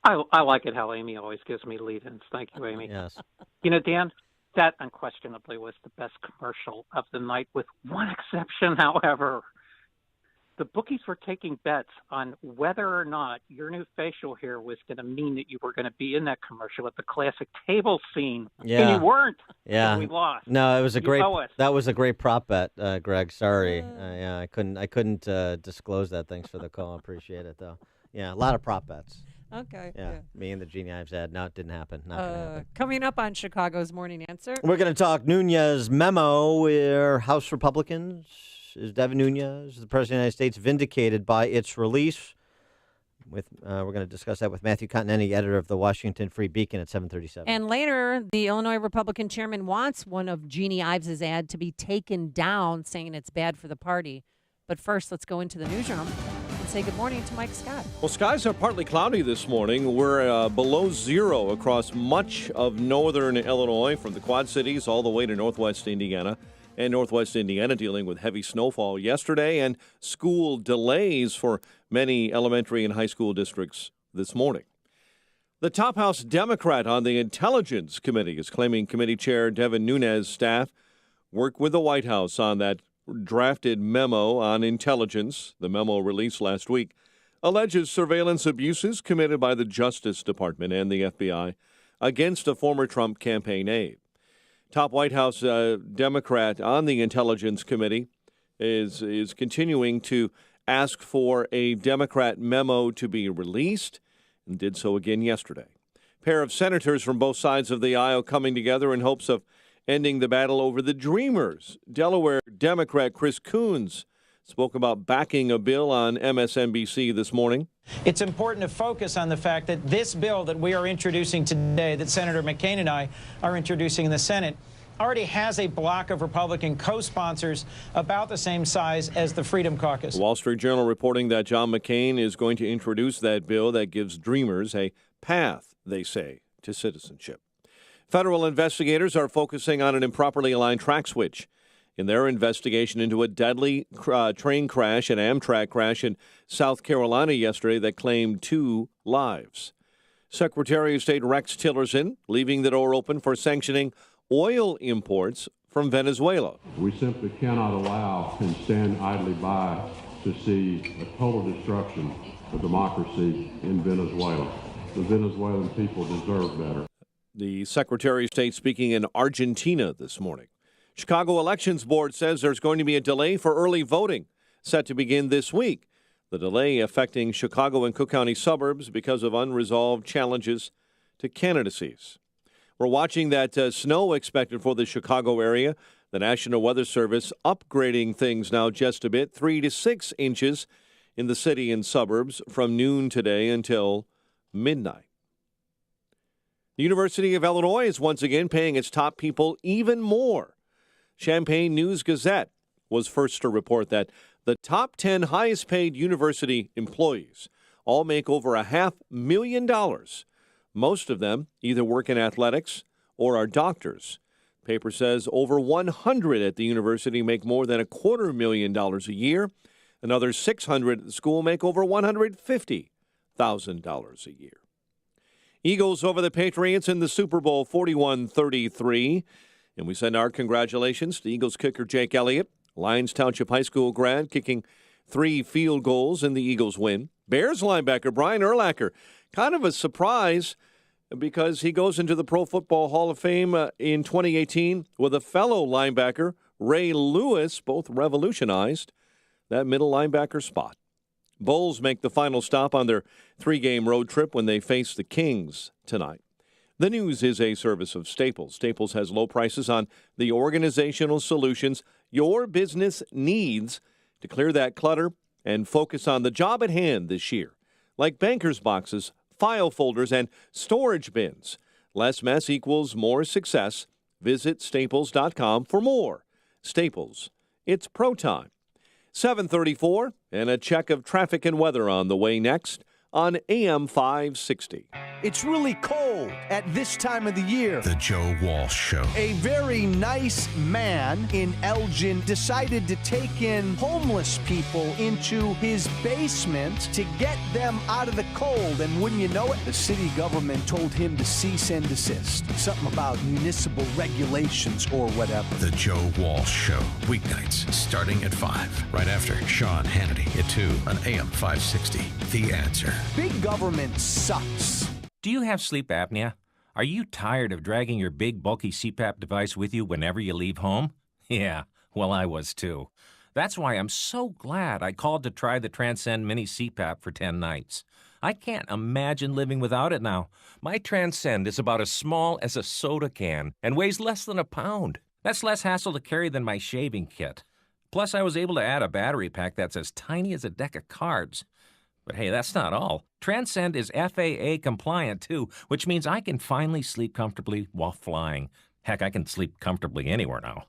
I like it how Amy always gives me lead-ins. Thank you, Amy. Yes. You know, Dan, that unquestionably was the best commercial of the night, with one exception, however. The bookies were taking bets on whether or not your new facial hair was going to mean that you were going to be in that commercial at the classic table scene. Yeah. And you weren't. Yeah. So we lost. No, it was that was a great prop bet, Greg. Sorry. Yeah, I couldn't disclose that. Thanks for the call. Appreciate it, though. Yeah, a lot of prop bets. Okay. Yeah. Me and the Jeannie Ives ad. No, it didn't happen. Not going to happen. Coming up on Chicago's Morning Answer. We're going to talk Nunez memo where House Republicans, is Devin Nunes, the President of the United States, vindicated by its release? We're going to discuss that with Matthew Continetti, editor of the Washington Free Beacon, at 7:37. And later, the Illinois Republican chairman wants one of Jeannie Ives' ad to be taken down, saying it's bad for the party. But first, let's go into the newsroom and say good morning to Mike Scott. Well, skies are partly cloudy this morning. We're below zero across much of northern Illinois, from the Quad Cities all the way to northwest Indiana. And northwest Indiana dealing with heavy snowfall yesterday and school delays for many elementary and high school districts this morning. The top House Democrat on the Intelligence Committee is claiming Committee Chair Devin Nunes' staff worked with the White House on that drafted memo on intelligence. The memo released last week alleges surveillance abuses committed by the Justice Department and the FBI against a former Trump campaign aide. Top White House Democrat on the Intelligence Committee is continuing to ask for a Democrat memo to be released, and did so again yesterday. A pair of senators from both sides of the aisle coming together in hopes of ending the battle over the Dreamers. Delaware Democrat Chris Coons spoke about backing a bill on MSNBC this morning. It's important to focus on the fact that this bill that we are introducing today, that Senator McCain and I are introducing in the Senate, already has a block of Republican co-sponsors about the same size as the Freedom Caucus. The Wall Street Journal reporting that John McCain is going to introduce that bill that gives Dreamers a path, they say, to citizenship. Federal investigators are focusing on an improperly aligned track switch in their investigation into a deadly train crash, an Amtrak crash in South Carolina yesterday that claimed 2 lives. Secretary of State Rex Tillerson leaving the door open for sanctioning oil imports from Venezuela. We simply cannot allow and stand idly by to see a total destruction of democracy in Venezuela. The Venezuelan people deserve better. The Secretary of State speaking in Argentina this morning. Chicago Elections Board says there's going to be a delay for early voting set to begin this week. The delay affecting Chicago and Cook County suburbs because of unresolved challenges to candidacies. We're watching that snow expected for the Chicago area. The National Weather Service upgrading things now just a bit, 3 to 6 inches in the city and suburbs from noon today until midnight. The University of Illinois is once again paying its top people even more. Champaign News-Gazette was first to report that the top 10 highest paid university employees all make over $500,000. Most of them either work in athletics or are doctors. Paper says over 100 at the university make more than $250,000 a year. Another 600 at the school make over $150,000 a year. Eagles over the Patriots in the Super Bowl 41-33. And we send our congratulations to Eagles kicker Jake Elliott, Lyons Township High School grad, kicking 3 field goals in the Eagles win. Bears linebacker Brian Urlacher, kind of a surprise because he goes into the Pro Football Hall of Fame in 2018 with a fellow linebacker, Ray Lewis both revolutionized that middle linebacker spot. Bulls make the final stop on their 3-game road trip when they face the Kings tonight. The News is a service of Staples. Staples has low prices on the organizational solutions your business needs to clear that clutter and focus on the job at hand this year, like banker's boxes, file folders, and storage bins. Less mess equals more success. Visit Staples.com for more. Staples, it's pro time. 7:34, and a check of traffic and weather on the way next on AM 560. It's really cold at this time of the year. The Joe Walsh Show. A very nice man in Elgin decided to take in homeless people into his basement to get them out of the cold. And wouldn't you know it, the city government told him to cease and desist. Something about municipal regulations or whatever. The Joe Walsh Show. Weeknights starting at 5. Right after Sean Hannity at 2 on AM 560. The Answer. Big government sucks. Do you have sleep apnea? Are you tired of dragging your big, bulky CPAP device with you whenever you leave home? Yeah, well, I was too. That's why I'm so glad I called to try the Transcend Mini CPAP for 10 nights. I can't imagine living without it now. My Transcend is about as small as a soda can and weighs less than a pound. That's less hassle to carry than my shaving kit. Plus, I was able to add a battery pack that's as tiny as a deck of cards. But hey, that's not all. Transcend is FAA compliant, too, which means I can finally sleep comfortably while flying. Heck, I can sleep comfortably anywhere now.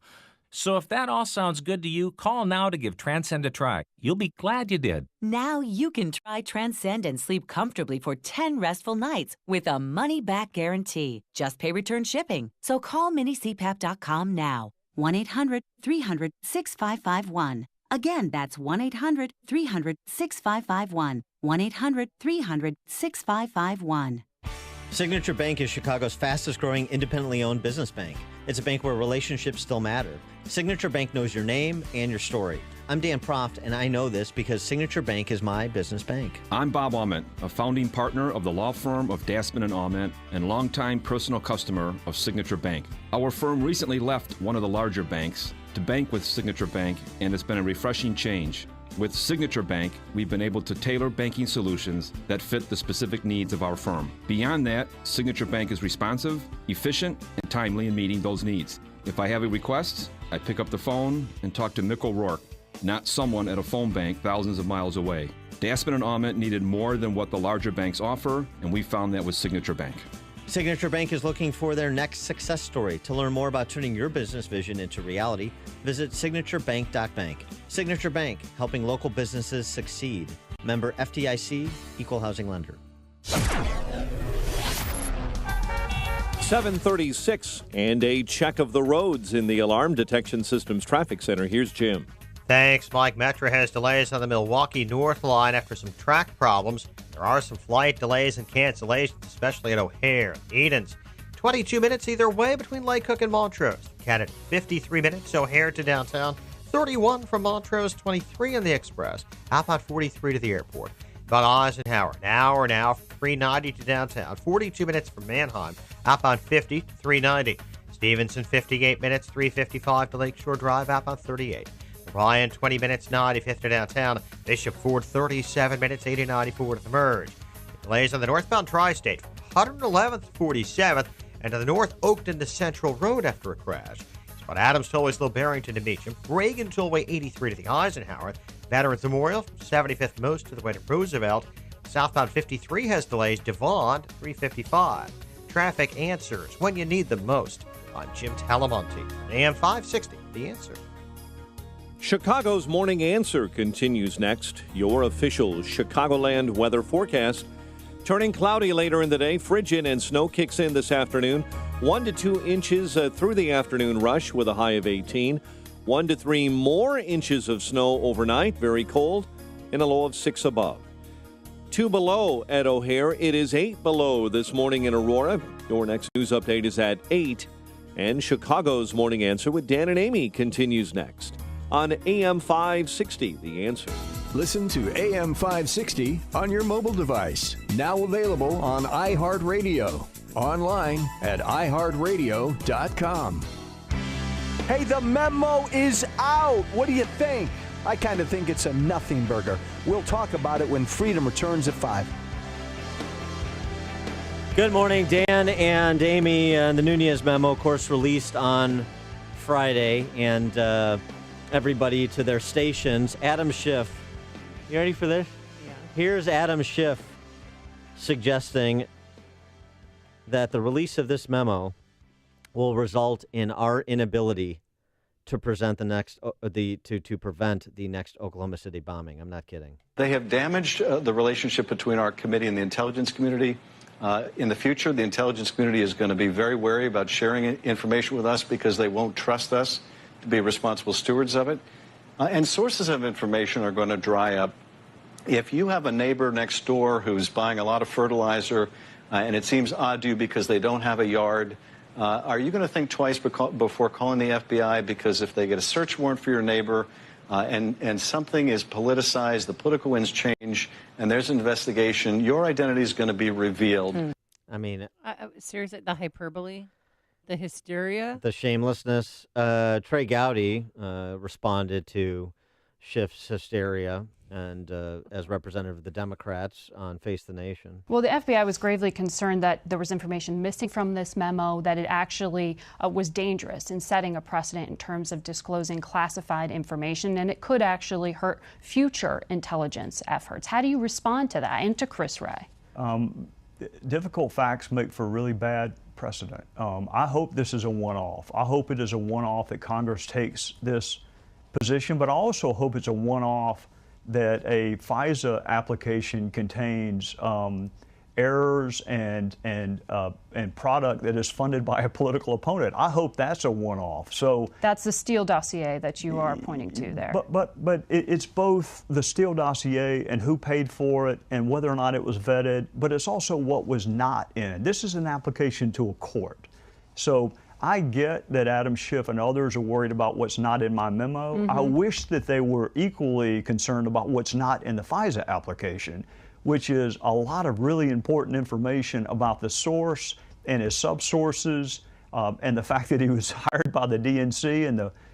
So if that all sounds good to you, call now to give Transcend a try. You'll be glad you did. Now you can try Transcend and sleep comfortably for 10 restful nights with a money-back guarantee. Just pay return shipping. So call minicpap.com now. 1-800-300-6551. Again, that's 1-800-300-6551. 1-800-300-6551. Signature Bank is Chicago's fastest growing independently owned business bank. It's a bank where relationships still matter. Signature Bank knows your name and your story. I'm Dan Proft, and I know this because Signature Bank is my business bank. I'm Bob Ament, a founding partner of the law firm of Dassman & Ament and longtime personal customer of Signature Bank. Our firm recently left one of the larger banks to bank with Signature Bank, and it's been a refreshing change. With Signature Bank, we've been able to tailor banking solutions that fit the specific needs of our firm. Beyond that, Signature Bank is responsive, efficient, and timely in meeting those needs. If I have a request, I pick up the phone and talk to Mick O'Rourke, not someone at a phone bank thousands of miles away. Dassman & Ament needed more than what the larger banks offer, and we found that with Signature Bank. Signature Bank is looking for their next success story. To learn more about turning your business vision into reality, visit signaturebank.bank. Signature Bank, helping local businesses succeed. Member FDIC, Equal Housing Lender. 7:36, and a check of the roads in the Alarm Detection Systems Traffic Center. Here's Jim. Thanks, Mike. Metro has delays on the Milwaukee North Line after some track problems. There are some flight delays and cancellations, especially at O'Hare, Edens. 22 minutes either way between Lake Cook and Montrose. Canada, 53 minutes, O'Hare to downtown. 31 from Montrose, 23 on the Express. How about 43 to the airport? About Eisenhower, an hour now, 390 to downtown. 42 minutes from Mannheim. Outbound 50 to 390. Stevenson, 58 minutes, 355 to Lakeshore Drive. Outbound 38. Ryan, 20 minutes, 95th to downtown. Bishop Ford, 37 minutes, 80-94 to the merge. Delays on the northbound tri-state from 111th to 47th and to the North Oakton to Central Road after a crash. Spot Adams Tollway, Slow Barrington to Meacham. Reagan Tollway, 83 to the Eisenhower. Veterans Memorial from 75th most to the way to Roosevelt. Southbound 53 has delays. Devon, 355. Traffic answers when you need them most. I'm Jim Talamonte. AM 560, The Answer. Chicago's Morning Answer continues next. Your official Chicagoland weather forecast. Turning cloudy later in the day, frigid, and snow kicks in this afternoon. 1 to 2 inches through the afternoon rush with a high of 18. 1 to 3 more inches of snow overnight, very cold, and a low of 6 above. 2 below at O'Hare. It is 8 below this morning in Aurora. Your next news update is at 8. And Chicago's Morning Answer with Dan and Amy continues next on AM 560, The Answer. Listen to AM 560 on your mobile device. Now available on iHeartRadio. Online at iHeartRadio.com. Hey, the memo is out. What do you think? I kind of think it's a nothing burger. We'll talk about it when Freedom returns at 5. Good morning, Dan and Amy. The Nunes memo, of course, released on Friday, and everybody to their stations. Adam Schiff, you ready for this? Yeah. Here's Adam Schiff suggesting that the release of this memo will result in our inability to present to prevent the next Oklahoma City bombing. I'm not kidding. They have damaged the relationship between our committee and the intelligence community. In the future, the intelligence community is going to be very wary about sharing information with us because they won't trust us to be responsible stewards of it. And sources of information are going to dry up. If you have a neighbor next door who's buying a lot of fertilizer and it seems odd to you because they don't have a yard, are you going to think twice before calling the FBI? Because if they get a search warrant for your neighbor and something is politicized, the political winds change, and there's an investigation, your identity is going to be revealed. I mean, seriously, the hyperbole, the hysteria, the shamelessness. Trey Gowdy responded to Schiff's hysteria and as representative of the Democrats on Face the Nation. Well, the FBI was gravely concerned that there was information missing from this memo, that it actually was dangerous in setting a precedent in terms of disclosing classified information, and it could actually hurt future intelligence efforts. How do you respond to that and to Chris Wray? Difficult facts make for really bad precedent. I hope this is a one-off. I hope it is a one-off that Congress takes this position, but I also hope it's a one-off that a FISA application contains errors and product that is funded by a political opponent. I hope that's a one-off. So that's the Steele dossier that you are pointing to there. But it's both the Steele dossier and who paid for it and whether or not it was vetted, but it's also what was not in it. This is an application to a court. So I get that Adam Schiff and others are worried about what's not in my memo. Mm-hmm. I wish that they were equally concerned about what's not in the FISA application, which is a lot of really important information about the source and his subsources, and the fact that he was hired by the DNC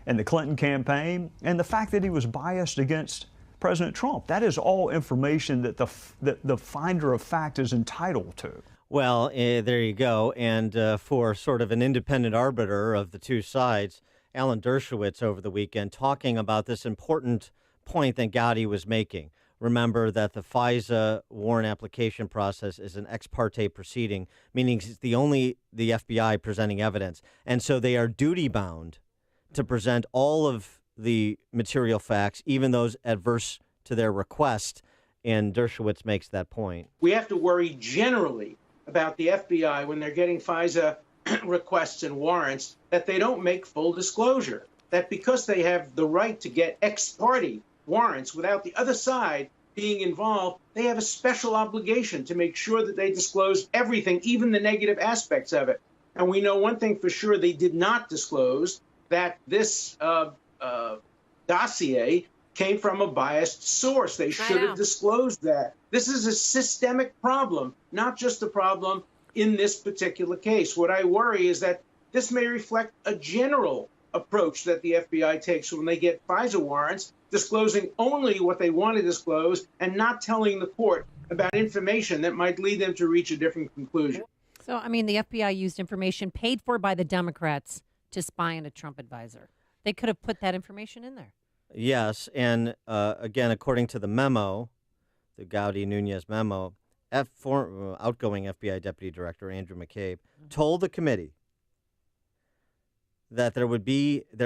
and the Clinton campaign, and the fact that he was biased against President Trump. That is all information that the finder of fact is entitled to. Well, there you go. And for sort of an independent arbiter of the two sides, Alan Dershowitz over the weekend talking about this important point that Gowdy was making. Remember that the FISA warrant application process is an ex parte proceeding, meaning it's the FBI presenting evidence. And so they are duty bound to present all of the material facts, even those adverse to their request. And Dershowitz makes that point. We have to worry generally about the FBI when they're getting FISA requests and warrants, that they don't make full disclosure, that because they have the right to get ex parte warrants without the other side being involved, they have a special obligation to make sure that they disclose everything, even the negative aspects of it. And we know one thing for sure, they did not disclose that this dossier came from a biased source. They should have disclosed that. This is a systemic problem, not just a problem in this particular case. What I worry is that this may reflect a general approach that the FBI takes when they get FISA warrants, disclosing only what they want to disclose and not telling the court about information that might lead them to reach a different conclusion. So, I mean, the FBI used information paid for by the Democrats to spy on a Trump advisor. They could have put that information in there. Yes, and again, according to the memo, the Gowdy-Nunes memo, outgoing FBI Deputy Director Andrew McCabe told the committee that there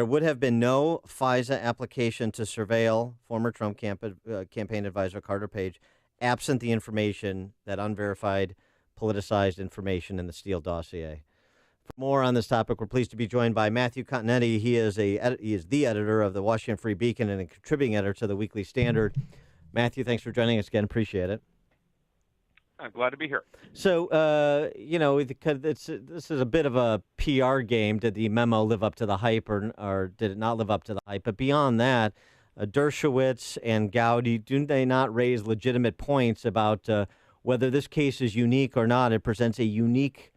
would have been no FISA application to surveil former Trump campaign advisor Carter Page, absent the information, that unverified, politicized information in the Steele dossier. For more on this topic, we're pleased to be joined by Matthew Continetti. He is the editor of the Washington Free Beacon and a contributing editor to the Weekly Standard. Matthew, thanks for joining us again. Appreciate it. I'm glad to be here. So, this is a bit of a PR game. Did the memo live up to the hype or did it not live up to the hype? But beyond that, Dershowitz and Gowdy, do they not raise legitimate points about whether this case is unique or not? It presents a unique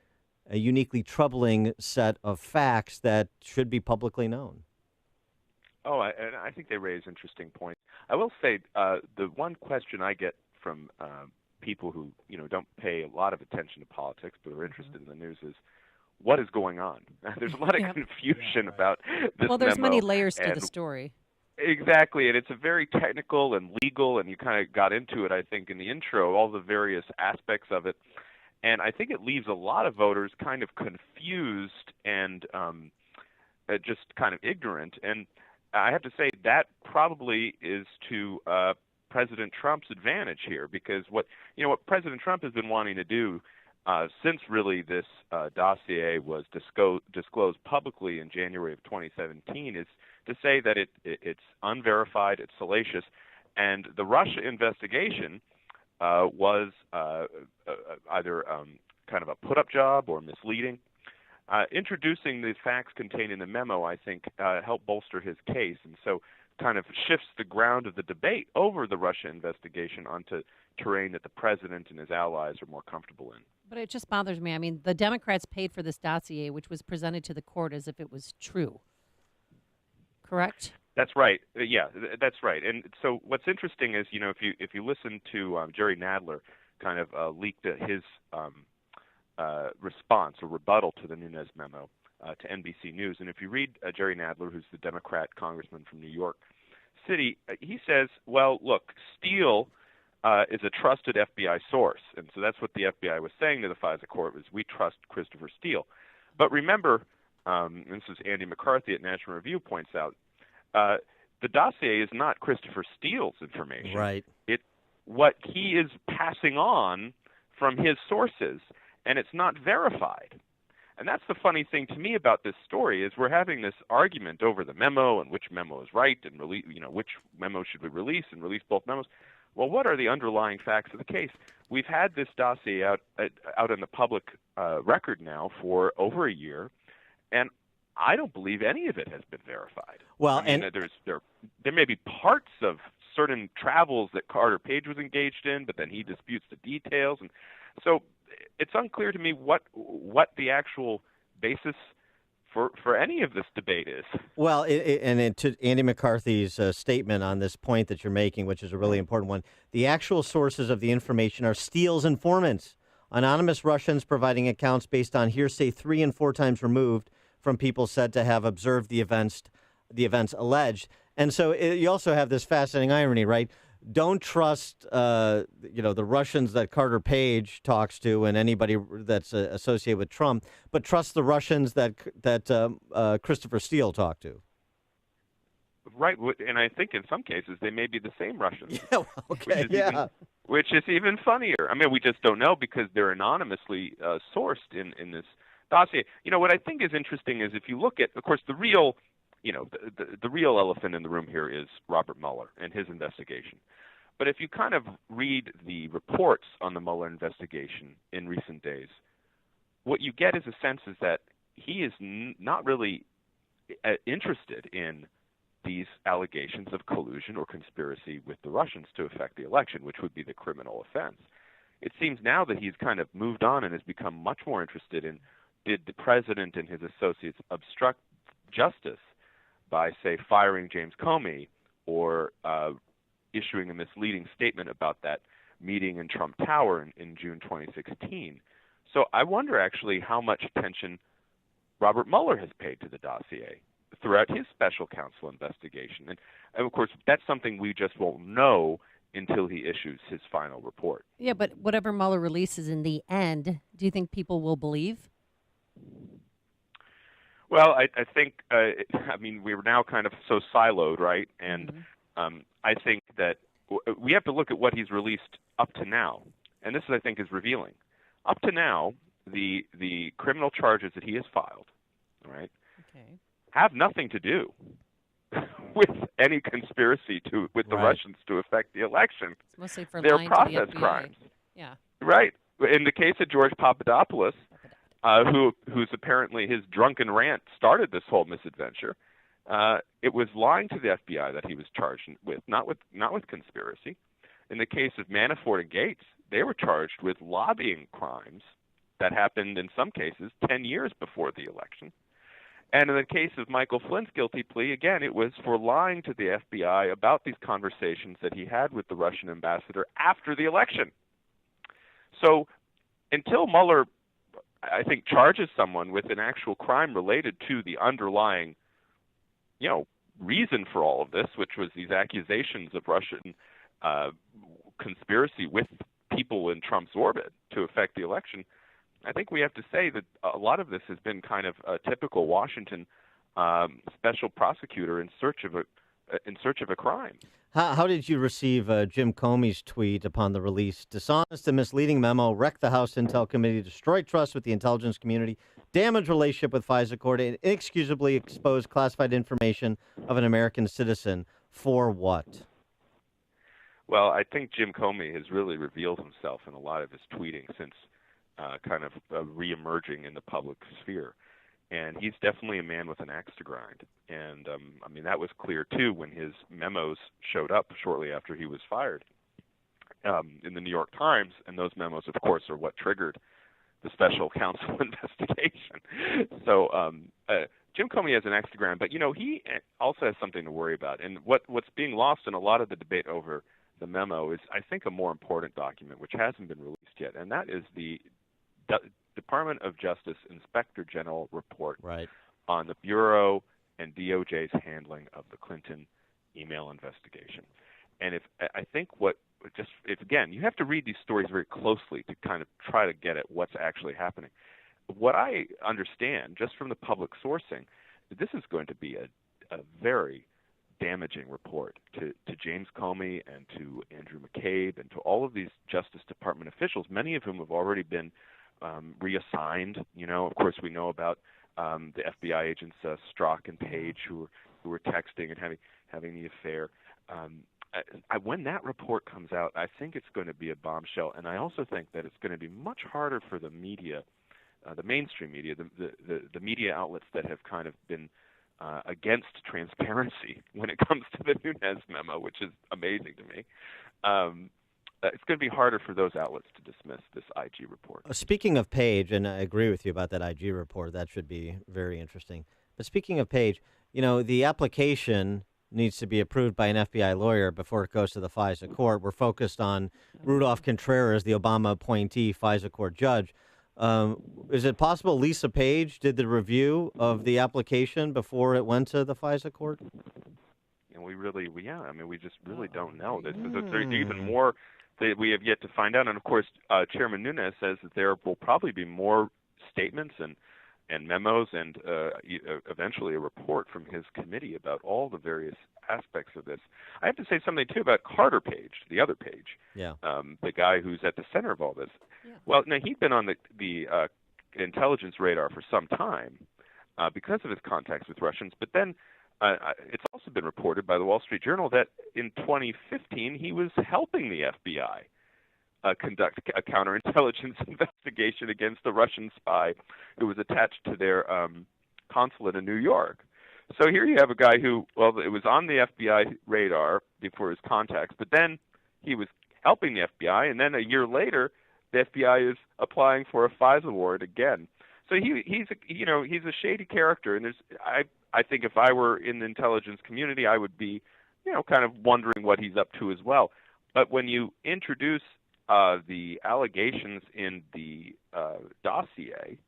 a uniquely troubling set of facts that should be publicly known. Oh, and I think they raise interesting points. I will say the one question I get from people who don't pay a lot of attention to politics but are interested in the news is, what is going on? There's a lot of confusion about this Well, there's memo, many layers to and the story. Exactly, and it's a very technical and legal, and you kind of got into it, I think, in the intro, all the various aspects of it. And I think it leaves a lot of voters kind of confused and just kind of ignorant. And I have to say that probably is to President Trump's advantage here, because what President Trump has been wanting to do since really this dossier was disclosed publicly in January of 2017 is to say that it's unverified, it's salacious, and the Russia investigation was either kind of a put-up job or misleading. Introducing the facts contained in the memo, I think, helped bolster his case, and so kind of shifts the ground of the debate over the Russia investigation onto terrain that the president and his allies are more comfortable in. But it just bothers me. I mean, the Democrats paid for this dossier, which was presented to the court as if it was true. Correct? That's right. Yeah, that's right. And so what's interesting is, if you listen to Jerry Nadler kind of leaked his response or rebuttal to the Nunes memo to NBC News, and if you read Jerry Nadler, who's the Democrat congressman from New York City, he says, well, look, Steele is a trusted FBI source. And so that's what the FBI was saying to the FISA court was, we trust Christopher Steele. But remember, this is Andy McCarthy at National Review points out, the dossier is not Christopher Steele's information. Right. It's what he is passing on from his sources, and it's not verified. And that's the funny thing to me about this story is we're having this argument over the memo and which memo is right and which memo should we release and release both memos. Well, what are the underlying facts of the case? We've had this dossier out in the public record now for over a year, and I don't believe any of it has been verified. Well, I mean, there may be parts of certain travels that Carter Page was engaged in, but then he disputes the details, and so it's unclear to me what the actual basis for any of this debate is. Well, to Andy McCarthy's statement on this point that you're making, which is a really important one, the actual sources of the information are Steele's informants, anonymous Russians providing accounts based on hearsay 3 and 4 times removed from people said to have observed the events alleged. And so you also have this fascinating irony, right? Don't trust, the Russians that Carter Page talks to and anybody that's associated with Trump, but trust the Russians that Christopher Steele talked to. Right, and I think in some cases they may be the same Russians. Yeah, well, okay, which is even funnier. I mean, we just don't know because they're anonymously sourced in this dossier. What I think is interesting is if you look at, of course, the real elephant in the room here is Robert Mueller and his investigation. But if you kind of read the reports on the Mueller investigation in recent days, what you get is a sense is that he is not really interested in these allegations of collusion or conspiracy with the Russians to affect the election, which would be the criminal offense. It seems now that he's kind of moved on and has become much more interested in, did the president and his associates obstruct justice by, say, firing James Comey or issuing a misleading statement about that meeting in Trump Tower in June 2016. So I wonder actually how much attention Robert Mueller has paid to the dossier throughout his special counsel investigation. And of course, that's something we just won't know until he issues his final report. Yeah, but whatever Mueller releases in the end, do you think people will believe? Well, I think, we're now kind of so siloed, right? And I think that we have to look at what he's released up to now. And this, I think, is revealing. Up to now, the criminal charges that he has filed, right, have nothing to do with any conspiracy with the Russians to affect the election. It's mostly for They're lying process to the FBI. crimes. Yeah. Right. In the case of George Papadopoulos, who's apparently his drunken rant started this whole misadventure, it was lying to the FBI that he was charged with, not with conspiracy. In the case of Manafort and Gates, they were charged with lobbying crimes that happened in some cases 10 years before the election. And in the case of Michael Flynn's guilty plea, again, it was for lying to the FBI about these conversations that he had with the Russian ambassador after the election. So until Mueller, I think, charges someone with an actual crime related to the underlying, reason for all of this, which was these accusations of Russian conspiracy with people in Trump's orbit to affect the election, I think we have to say that a lot of this has been kind of a typical Washington special prosecutor in search of a crime. How did you receive Jim Comey's tweet upon the release? Dishonest and misleading memo wrecked the House Intel Committee, destroyed trust with the intelligence community, damaged relationship with FISA court, and inexcusably exposed classified information of an American citizen. For what? Well, I think Jim Comey has really revealed himself in a lot of his tweeting since kind of re-emerging in the public sphere. And he's definitely a man with an axe to grind. And, that was clear, too, when his memos showed up shortly after he was fired in the New York Times. And those memos, of course, are what triggered the special counsel investigation. So Jim Comey has an axe to grind. But, he also has something to worry about. And what's being lost in a lot of the debate over the memo is, I think, a more important document, which hasn't been released yet. And that is the Department of Justice Inspector General report on the Bureau and DOJ's handling of the Clinton email investigation. And if again, you have to read these stories very closely to kind of try to get at what's actually happening. What I understand, just from the public sourcing, this is going to be a very damaging report to James Comey and to Andrew McCabe and to all of these Justice Department officials, many of whom have already been reassigned. Of course, we know about the FBI agents Strzok and Page who were texting and having the affair. When that report comes out, I think it's going to be a bombshell, and I also think that it's going to be much harder for the media, the mainstream media, the media outlets that have kind of been against transparency when it comes to the Nunes memo, which is amazing to me. It's going to be harder for those outlets to dismiss this IG report. Speaking of Page, and I agree with you about that IG report, that should be very interesting. But speaking of Page, the application needs to be approved by an FBI lawyer before it goes to the FISA court. We're focused on Rudolph Contreras, the Obama appointee FISA court judge. Is it possible Lisa Page did the review of the application before it went to the FISA court? And we just really don't know. There's even more that we have yet to find out. And of course, Chairman Nunes says that there will probably be more statements and memos and eventually a report from his committee about all the various aspects of this. I have to say something too about Carter Page, the other Page, the guy who's at the center of all this. Yeah. Well, now he'd been on the intelligence radar for some time because of his contacts with Russians, but then it's also been reported by the Wall Street Journal that in 2015 he was helping the FBI conduct a counterintelligence investigation against a Russian spy who was attached to their consulate in New York. So here you have a guy who, it was on the FBI radar before his contacts, but then he was helping the FBI, and then a year later, the FBI is applying for a FISA warrant again. So he's a shady character, and I think if I were in the intelligence community, I would be, kind of wondering what he's up to as well. But when you introduce the allegations in the dossier,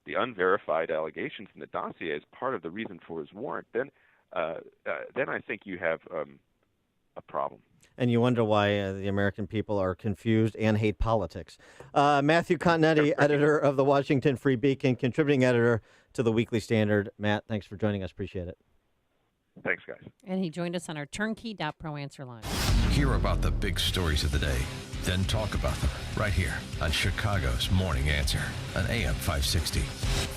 the unverified allegations in the dossier as part of the reason for his warrant, then I think you have a problem. And you wonder why the American people are confused and hate politics. Matthew Continetti, editor of the Washington Free Beacon, contributing editor to the Weekly Standard. Matt, thanks for joining us. Appreciate it. Thanks, guys. And he joined us on our turnkey.pro answer line. Hear about the big stories of the day, then talk about them right here on Chicago's Morning Answer on AM 560.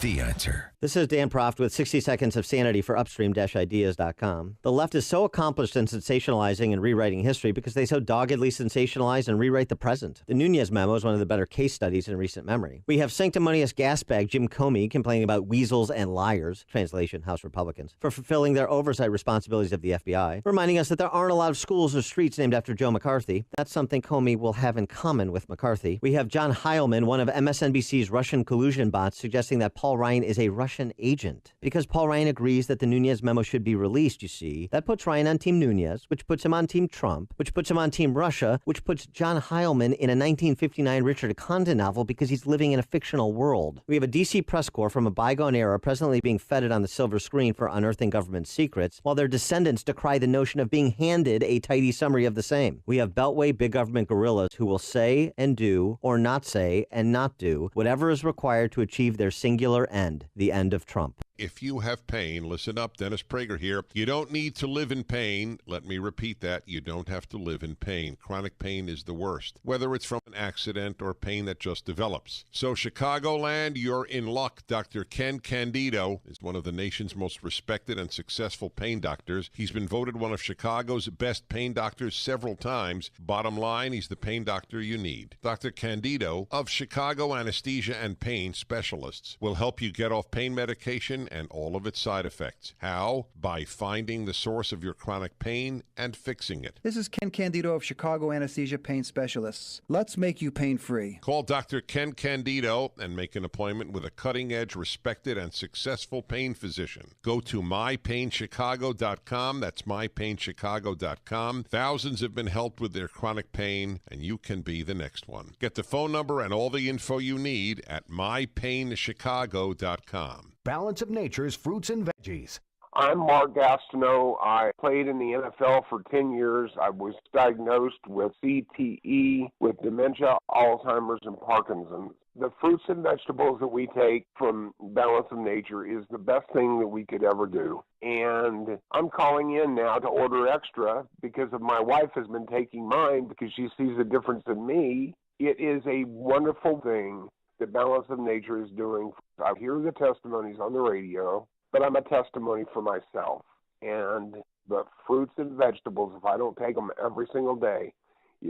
The Answer. This is Dan Proft with 60 Seconds of Sanity for Upstream-Ideas.com. The left is so accomplished in sensationalizing and rewriting history because they so doggedly sensationalize and rewrite the present. The Nunes memo is one of the better case studies in recent memory. We have sanctimonious gasbag Jim Comey complaining about weasels and liars, translation, House Republicans, for fulfilling their oversight responsibilities of the FBI, reminding us that there aren't a lot of schools or streets named after Joe McCarthy. That's something Comey will have in common with McCarthy. We have John Heilman, one of MSNBC's Russian collusion bots, suggesting that Paul Ryan is a Russian agent. Because Paul Ryan agrees that the Nunes memo should be released, you see, that puts Ryan on Team Nunes, which puts him on Team Trump, which puts him on Team Russia, which puts John Heilman in a 1959 Richard Condon novel because he's living in a fictional world. We have a D.C. press corps from a bygone era presently being feted on the silver screen for unearthing government secrets, while their descendants decry the notion of being handed a tidy summary of the same. We have Beltway big government guerrillas who will say and do, or not say and not do, whatever is required to achieve their singular end, the end of Trump. If you have pain, listen up, Dennis Prager here. You don't need to live in pain. Let me repeat that. You don't have to live in pain. Chronic pain is the worst, whether it's from an accident or pain that just develops. So Chicagoland, you're in luck. Dr. Ken Candido is one of the nation's most respected and successful pain doctors. He's been voted one of Chicago's best pain doctors several times. Bottom line, he's the pain doctor you need. Dr. Candido of Chicago Anesthesia and Pain Specialists will help you get off pain medication and all of its side effects. How? By finding the source of your chronic pain and fixing it. This is Ken Candido of Chicago Anesthesia Pain Specialists. Let's make you pain-free. Call Dr. Ken Candido and make an appointment with a cutting-edge, respected, and successful pain physician. Go to mypainchicago.com. That's mypainchicago.com. Thousands have been helped with their chronic pain, and you can be the next one. Get the phone number and all the info you need at mypainchicago.com. Balance of Nature's fruits and veggies. I'm Mark Gastineau. I played in the NFL for 10 years. I was diagnosed with CTE, with dementia, Alzheimer's, and Parkinson's. The fruits and vegetables that we take from Balance of Nature is the best thing that we could ever do. And I'm calling in now to order extra because of my wife has been taking mine because she sees a difference in me. It is a wonderful thing that Balance of Nature is doing. I hear the testimonies on the radio, but I'm a testimony for myself. And the fruits and vegetables, if I don't take them every single day,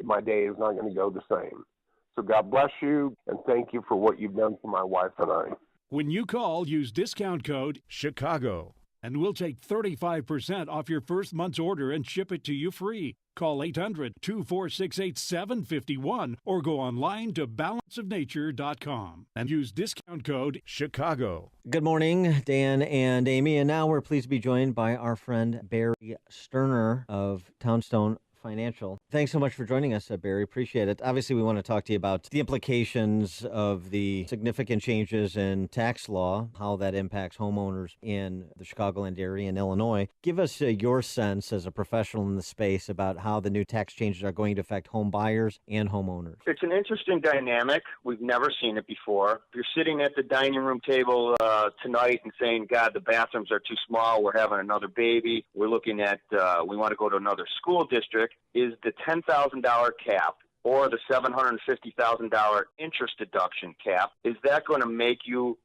my day is not going to go the same. So God bless you, and thank you for what you've done for my wife and I. When you call, use discount code CHICAGO, and we'll take 35% off your first month's order and ship it to you free. Call 800-246-8751 or go online to balanceofnature.com and use discount code CHICAGO. Good morning, Dan and Amy. And now we're pleased to be joined by our friend Barry Sterner of Townstone Financial. Thanks so much for joining us, Barry. Appreciate it. Obviously, we want to talk to you about the implications of the significant changes in tax law, how that impacts homeowners in the Chicagoland area in Illinois. Give us your sense as a professional in the space about how the new tax changes are going to affect home buyers and homeowners. It's an interesting dynamic. We've never seen it before. If you're sitting at the dining room table tonight and saying, God, the bathrooms are too small, we're having another baby, we're looking at, we want to go to another school district, is the $10,000 cap or the $750,000 interest deduction cap, is that going to make your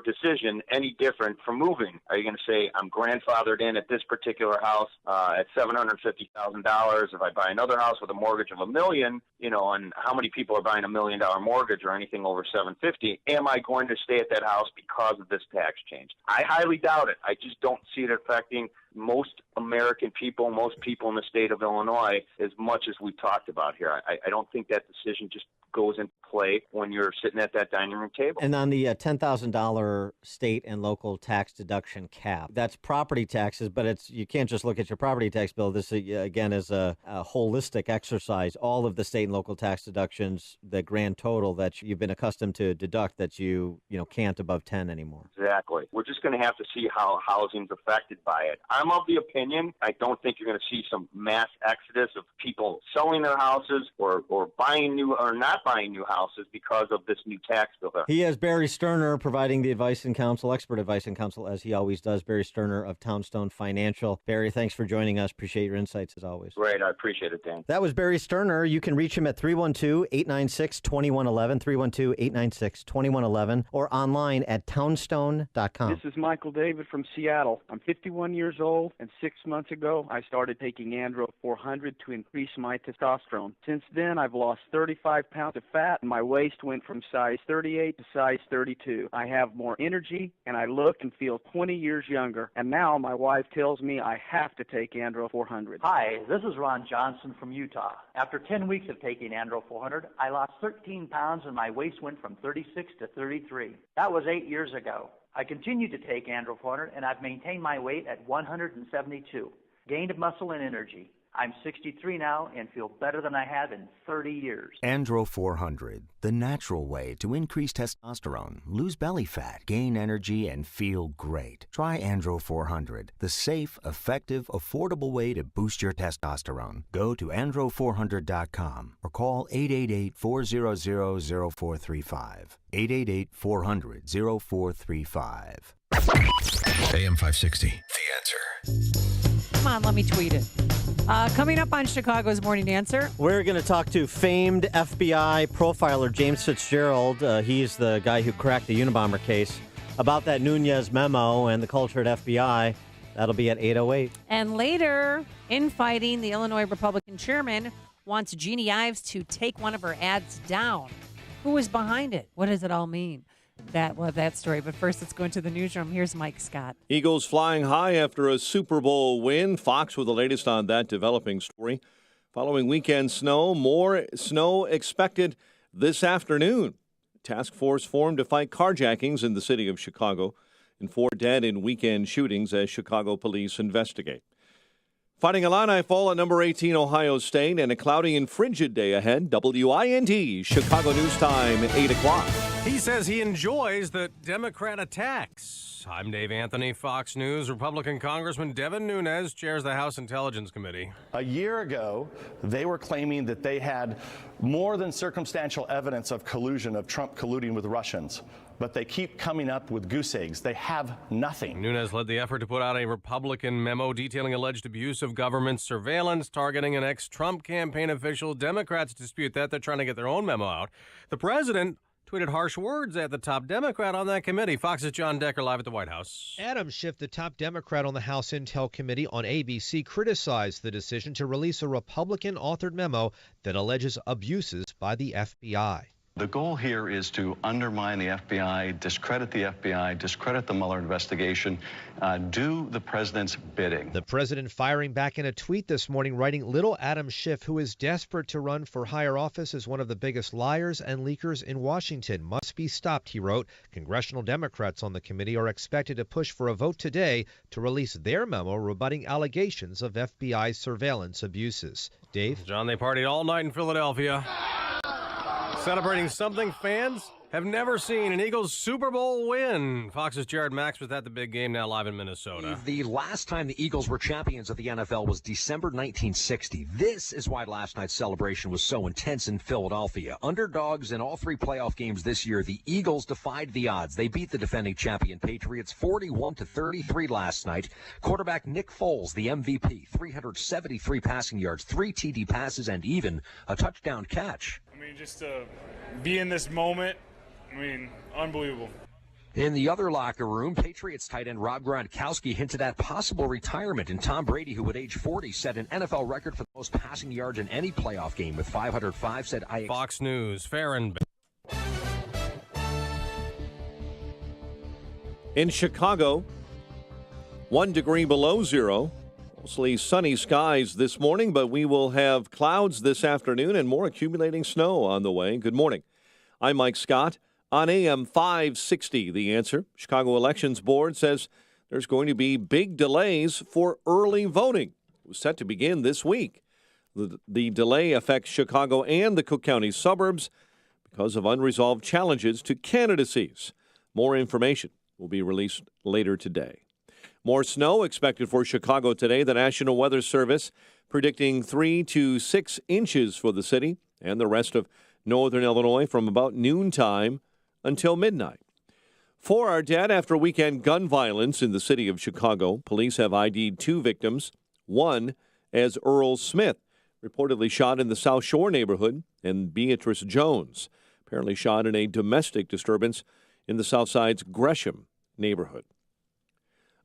decision any different from moving? Are you going to say, I'm grandfathered in at this particular house at $750,000. If I buy another house with a mortgage of $1 million, and how many people are buying $1 million mortgage or anything over $750,000? Am I going to stay at that house because of this tax change? I highly doubt it. I just don't see it affecting most American people, most people in the state of Illinois, as much as we talked about here. I don't think that decision just goes into play when you're sitting at that dining room table. And on the $10,000 state and local tax deduction cap, that's property taxes, but you can't just look at your property tax bill. This, again, is a holistic exercise. All of the state and local tax deductions, the grand total that you've been accustomed to deduct that you can't above 10 anymore. Exactly. We're just going to have to see how housing's affected by it. I'm of the opinion, I don't think you're going to see some mass exodus of people selling their houses or buying new or not buying new houses because of this new tax bill. He has Barry Sterner providing the advice and counsel, expert advice and counsel, as he always does. Barry Sterner of Townstone Financial. Barry, thanks for joining us. Appreciate your insights as always. Great. I appreciate it, Dan. That was Barry Sterner. You can reach him at 312-896-2111, 312-896-2111, or online at townstone.com. This is Michael David from Seattle. I'm 51 years old. old, and 6 months ago, I started taking Andro 400 to increase my testosterone. Since then, I've lost 35 pounds of fat, and my waist went from size 38 to size 32. I have more energy, and I look and feel 20 years younger. And now my wife tells me I have to take Andro 400. Hi, this is Ron Johnson from Utah. After 10 weeks of taking Andro 400, I lost 13 pounds and my waist went from 36 to 33. That was 8 years ago. I continue to take Andro 400 and I've maintained my weight at 172. Gained muscle and energy. I'm 63 now and feel better than I have in 30 years. Andro 400, the natural way to increase testosterone, lose belly fat, gain energy, and feel great. Try Andro 400, the safe, effective, affordable way to boost your testosterone. Go to andro400.com or call 888-400-0435. 888-400-0435. AM 560, The Answer. Come on, let me tweet it. Coming up on Chicago's Morning Answer. We're going to talk to famed FBI profiler James Fitzgerald. He's the guy who cracked the Unabomber case, about that Nunez memo and the culture at FBI. That'll be at 8:08. And later, infighting, the Illinois Republican chairman wants Jeannie Ives to take one of her ads down. Who is behind it? What does it all mean? We'll have that story. But first, let's go into the newsroom. Here's Mike Scott. Eagles flying high after a Super Bowl win. Fox with the latest on that developing story. Following weekend snow, more snow expected this afternoon. Task force formed to fight carjackings in the city of Chicago, and 4 dead in weekend shootings as Chicago police investigate. Fighting Illini fall at number 18 Ohio State, and a cloudy and frigid day ahead. WINT, Chicago News Time, 8 o'clock. He says he enjoys the Democrat attacks. I'm Dave Anthony, Fox News. Republican Congressman Devin Nunes chairs the House Intelligence Committee. A year ago, they were claiming that they had more than circumstantial evidence of collusion, of Trump colluding with Russians. But they keep coming up with goose eggs. They have nothing. Nunes led the effort to put out a Republican memo detailing alleged abuse of government surveillance targeting an ex-Trump campaign official. Democrats dispute that. They're trying to get their own memo out. The president tweeted harsh words at the top Democrat on that committee. Fox's John Decker live at the White House. Adam Schiff, the top Democrat on the House Intel Committee on ABC, criticized the decision to release a Republican-authored memo that alleges abuses by the FBI. The goal here is to undermine the FBI, discredit the FBI, discredit the Mueller investigation, do the president's bidding. The president firing back in a tweet this morning, writing, "Little Adam Schiff, who is desperate to run for higher office as one of the biggest liars and leakers in Washington, must be stopped," he wrote. Congressional Democrats on the committee are expected to push for a vote today to release their memo rebutting allegations of FBI surveillance abuses. Dave? John, they partied all night in Philadelphia, celebrating something fans have never seen, an Eagles Super Bowl win. Fox's Jared Max was at the big game, now live in Minnesota. The last time the Eagles were champions of the NFL was December 1960. This is why last night's celebration was so intense in Philadelphia. Underdogs in all 3 playoff games this year, the Eagles defied the odds. They beat the defending champion Patriots 41-33 last night. Quarterback Nick Foles, the MVP, 373 passing yards, 3 TD passes, and even a touchdown catch. I mean, just to be in this moment, unbelievable. In the other locker room, Patriots tight end Rob Gronkowski hinted at possible retirement, and Tom Brady, who at age 40 set an NFL record for the most passing yards in any playoff game with 505, said, Fox News, Farron. In Chicago, 1 degree below zero. Mostly sunny skies this morning, but we will have clouds this afternoon and more accumulating snow on the way. Good morning. I'm Mike Scott. On AM 560, The Answer, Chicago Elections Board says there's going to be big delays for early voting. It was set to begin this week. The delay affects Chicago and the Cook County suburbs because of unresolved challenges to candidacies. More information will be released later today. More snow expected for Chicago today. The National Weather Service predicting 3 to 6 inches for the city and the rest of northern Illinois from about noontime until midnight. 4 are dead after weekend gun violence in the city of Chicago. Police have ID'd 2 victims, one as Earl Smith, reportedly shot in the South Shore neighborhood, and Beatrice Jones, apparently shot in a domestic disturbance in the Southside's Gresham neighborhood.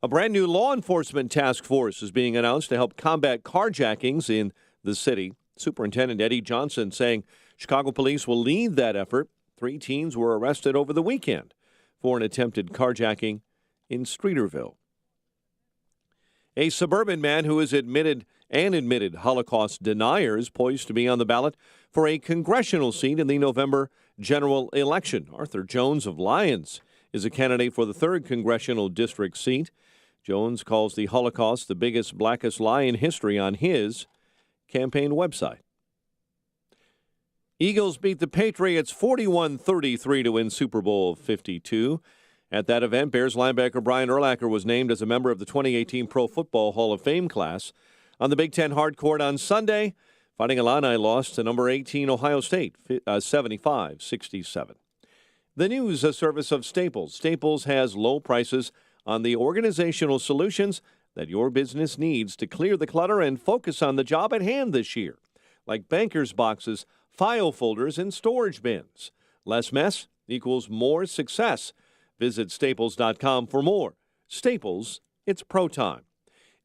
A brand new law enforcement task force is being announced to help combat carjackings in the city. Superintendent Eddie Johnson saying Chicago police will lead that effort. 3 teens were arrested over the weekend for an attempted carjacking in Streeterville. A suburban man who is admitted Holocaust deniers poised to be on the ballot for a congressional seat in the November general election. Arthur Jones of Lyons is a candidate for the 3rd congressional district seat. Jones calls the Holocaust the biggest, blackest lie in history on his campaign website. Eagles beat the Patriots 41-33 to win Super Bowl 52. At that event, Bears linebacker Brian Urlacher was named as a member of the 2018 Pro Football Hall of Fame class. On the Big Ten hardcourt on Sunday, Fighting Illini lost to number 18 Ohio State, 75-67. The news service of Staples. Staples has low prices on the organizational solutions that your business needs to clear the clutter and focus on the job at hand this year, like banker's boxes, file folders, and storage bins. Less mess equals more success. Visit Staples.com for more. Staples, it's pro time.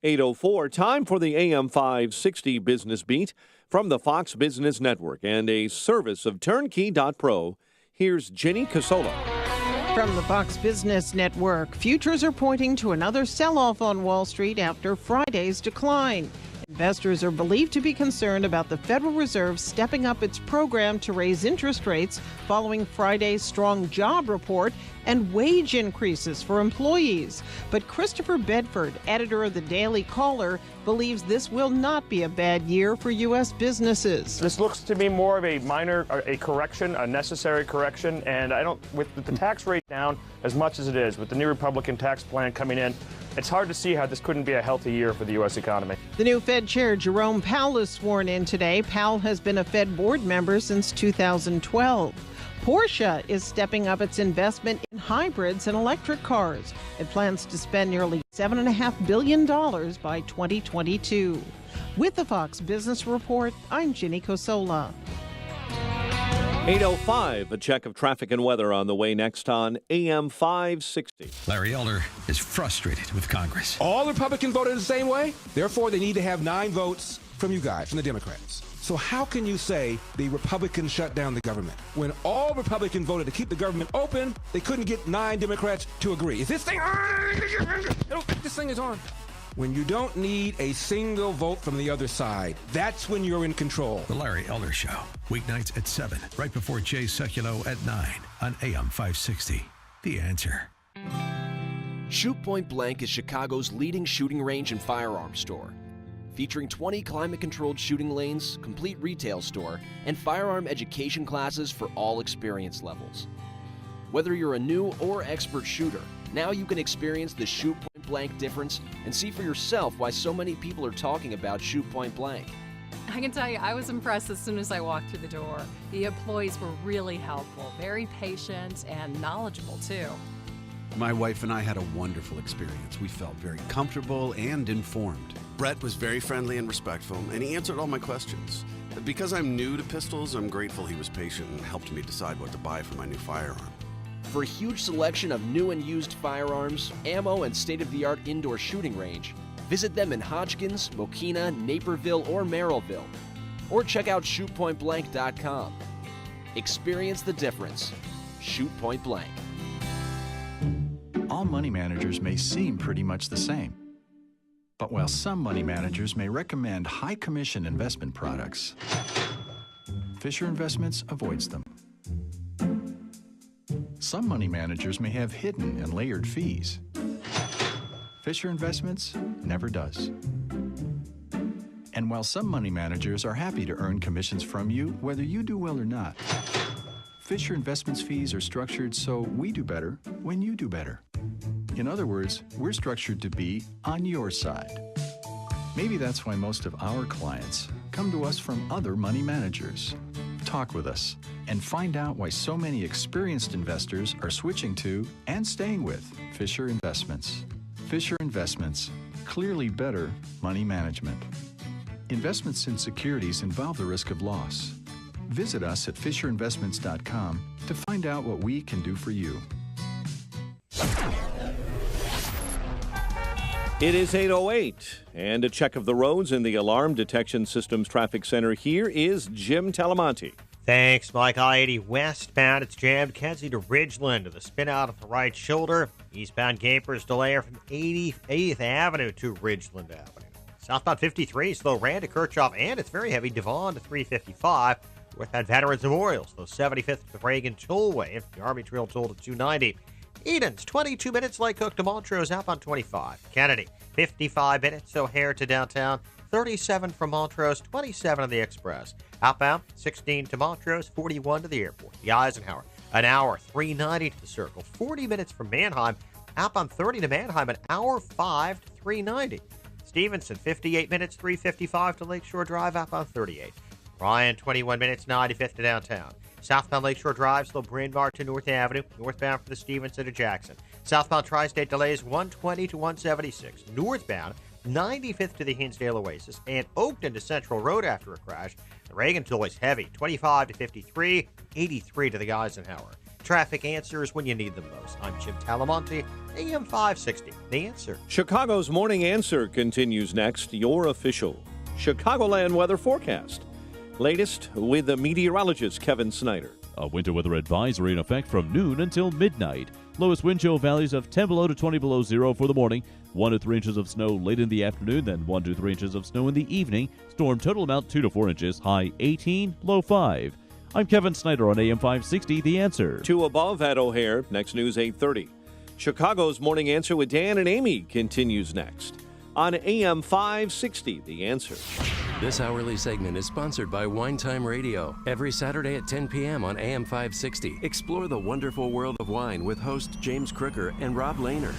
8:04, time for the AM 560 Business Beat from the Fox Business Network and a service of Turnkey.pro. Here's Jenny Casola. From the Fox Business Network, futures are pointing to another sell-off on Wall Street after Friday's decline. Investors are believed to be concerned about the Federal Reserve stepping up its program to raise interest rates following Friday's strong job report and wage increases for employees. But Christopher Bedford, editor of the Daily Caller, believes this will not be a bad year for U.S. businesses. This looks to me more of a minor, a correction, a necessary correction, and with the tax rate down as much as it is, with the new Republican tax plan coming in, it's hard to see how this couldn't be a healthy year for the U.S. economy. The new Fed Chair Jerome Powell is sworn in today. Powell has been a Fed board member since 2012. Porsche is stepping up its investment in hybrids and electric cars. It plans to spend nearly $7.5 billion by 2022. With the Fox Business Report, I'm Ginny Cosola. 8:05, a check of traffic and weather on the way next on AM 560. Larry Elder is frustrated with Congress. All Republicans voted the same way. Therefore, they need to have 9 votes from you guys, from the Democrats. So how can you say the Republicans shut down the government? When all Republicans voted to keep the government open, they couldn't get 9 Democrats to agree. Is this thing on? I don't think this thing is on. When you don't need a single vote from the other side, that's when you're in control. The Larry Elder Show, weeknights at 7, right before Jay Sekulow at 9 on AM 560. The Answer. Shoot Point Blank is Chicago's leading shooting range and firearms store. Featuring 20 climate-controlled shooting lanes, complete retail store, and firearm education classes for all experience levels. Whether you're a new or expert shooter, now you can experience the Shoot Point Blank difference and see for yourself why so many people are talking about Shoot Point Blank. I can tell you, I was impressed as soon as I walked through the door. The employees were really helpful, very patient, and knowledgeable, too. My wife and I had a wonderful experience. We felt very comfortable and informed. Brett was very friendly and respectful, and he answered all my questions. Because I'm new to pistols, I'm grateful he was patient and helped me decide what to buy for my new firearm. For a huge selection of new and used firearms, ammo, and state-of-the-art indoor shooting range, visit them in Hodgkins, Mokina, Naperville, or Merrillville. Or check out shootpointblank.com. Experience the difference. Shoot Point Blank. All money managers may seem pretty much the same. But while some money managers may recommend high-commission investment products, Fisher Investments avoids them. Some money managers may have hidden and layered fees. Fisher Investments never does. And while some money managers are happy to earn commissions from you, whether you do well or not, Fisher Investments fees are structured so we do better when you do better. In other words, we're structured to be on your side. Maybe that's why most of our clients come to us from other money managers. Talk with us and find out why so many experienced investors are switching to and staying with Fisher Investments. Fisher Investments, clearly better money management. Investments in securities involve the risk of loss. Visit us at FisherInvestments.com to find out what we can do for you. It is 8:08, and a check of the roads in the Alarm Detection Systems Traffic Center. Here is Jim Talamonte. Thanks, Mike. I-80 westbound. It's jammed Kedzie to Ridgeland to the spin out of the right shoulder. Eastbound Gapers delay from 88th Avenue to Ridgeland Avenue. Southbound 53, slow Rand to Kirchhoff, and it's very heavy Devon to 355. Northbound Veterans Memorial, slow 75th to Reagan Tollway. The Army Trail toll to 290. Eden's 22 minutes, Lake Cook to Montrose, outbound 25. Kennedy, 55 minutes, O'Hare to downtown. 37 from Montrose, 27 on the Express. Outbound, 16 to Montrose, 41 to the airport. The Eisenhower, an hour, 390 to the Circle. 40 minutes from Mannheim. Outbound 30 to Mannheim, an hour, 5 to 390. Stevenson, 58 minutes, 355 to Lakeshore Drive, outbound 38. Ryan, 21 minutes, 95th to downtown. Southbound Lakeshore Drive, slow Bryn Mawr to North Avenue. Northbound from the Stevenson to Jackson. Southbound Tri-State delays 120 to 176. Northbound, 95th to the Hinsdale Oasis. And Oakton to Central Road after a crash. The Reagan toll is heavy, 25 to 53, 83 to the Eisenhower. Traffic answers when you need them most. I'm Jim Talamonte, AM 560. The Answer. Chicago's Morning Answer continues next. Your official Chicagoland weather forecast. Latest with the meteorologist Kevin Snyder. A winter weather advisory in effect from noon until midnight. Lowest wind chill values of 10 below to 20 below zero for the morning. 1 to 3 inches of snow late in the afternoon, then 1 to 3 inches of snow in the evening. Storm total amount 2 to 4 inches, high 18, low 5. I'm Kevin Snyder on AM 560, The Answer. 2 above at O'Hare. Next news 8:30. Chicago's Morning Answer with Dan and Amy continues next on AM 560, The Answer. This hourly segment is sponsored by Wine Time Radio. Every Saturday at 10 p.m. on AM 560. Explore the wonderful world of wine with hosts James Crooker and Rob Lehner.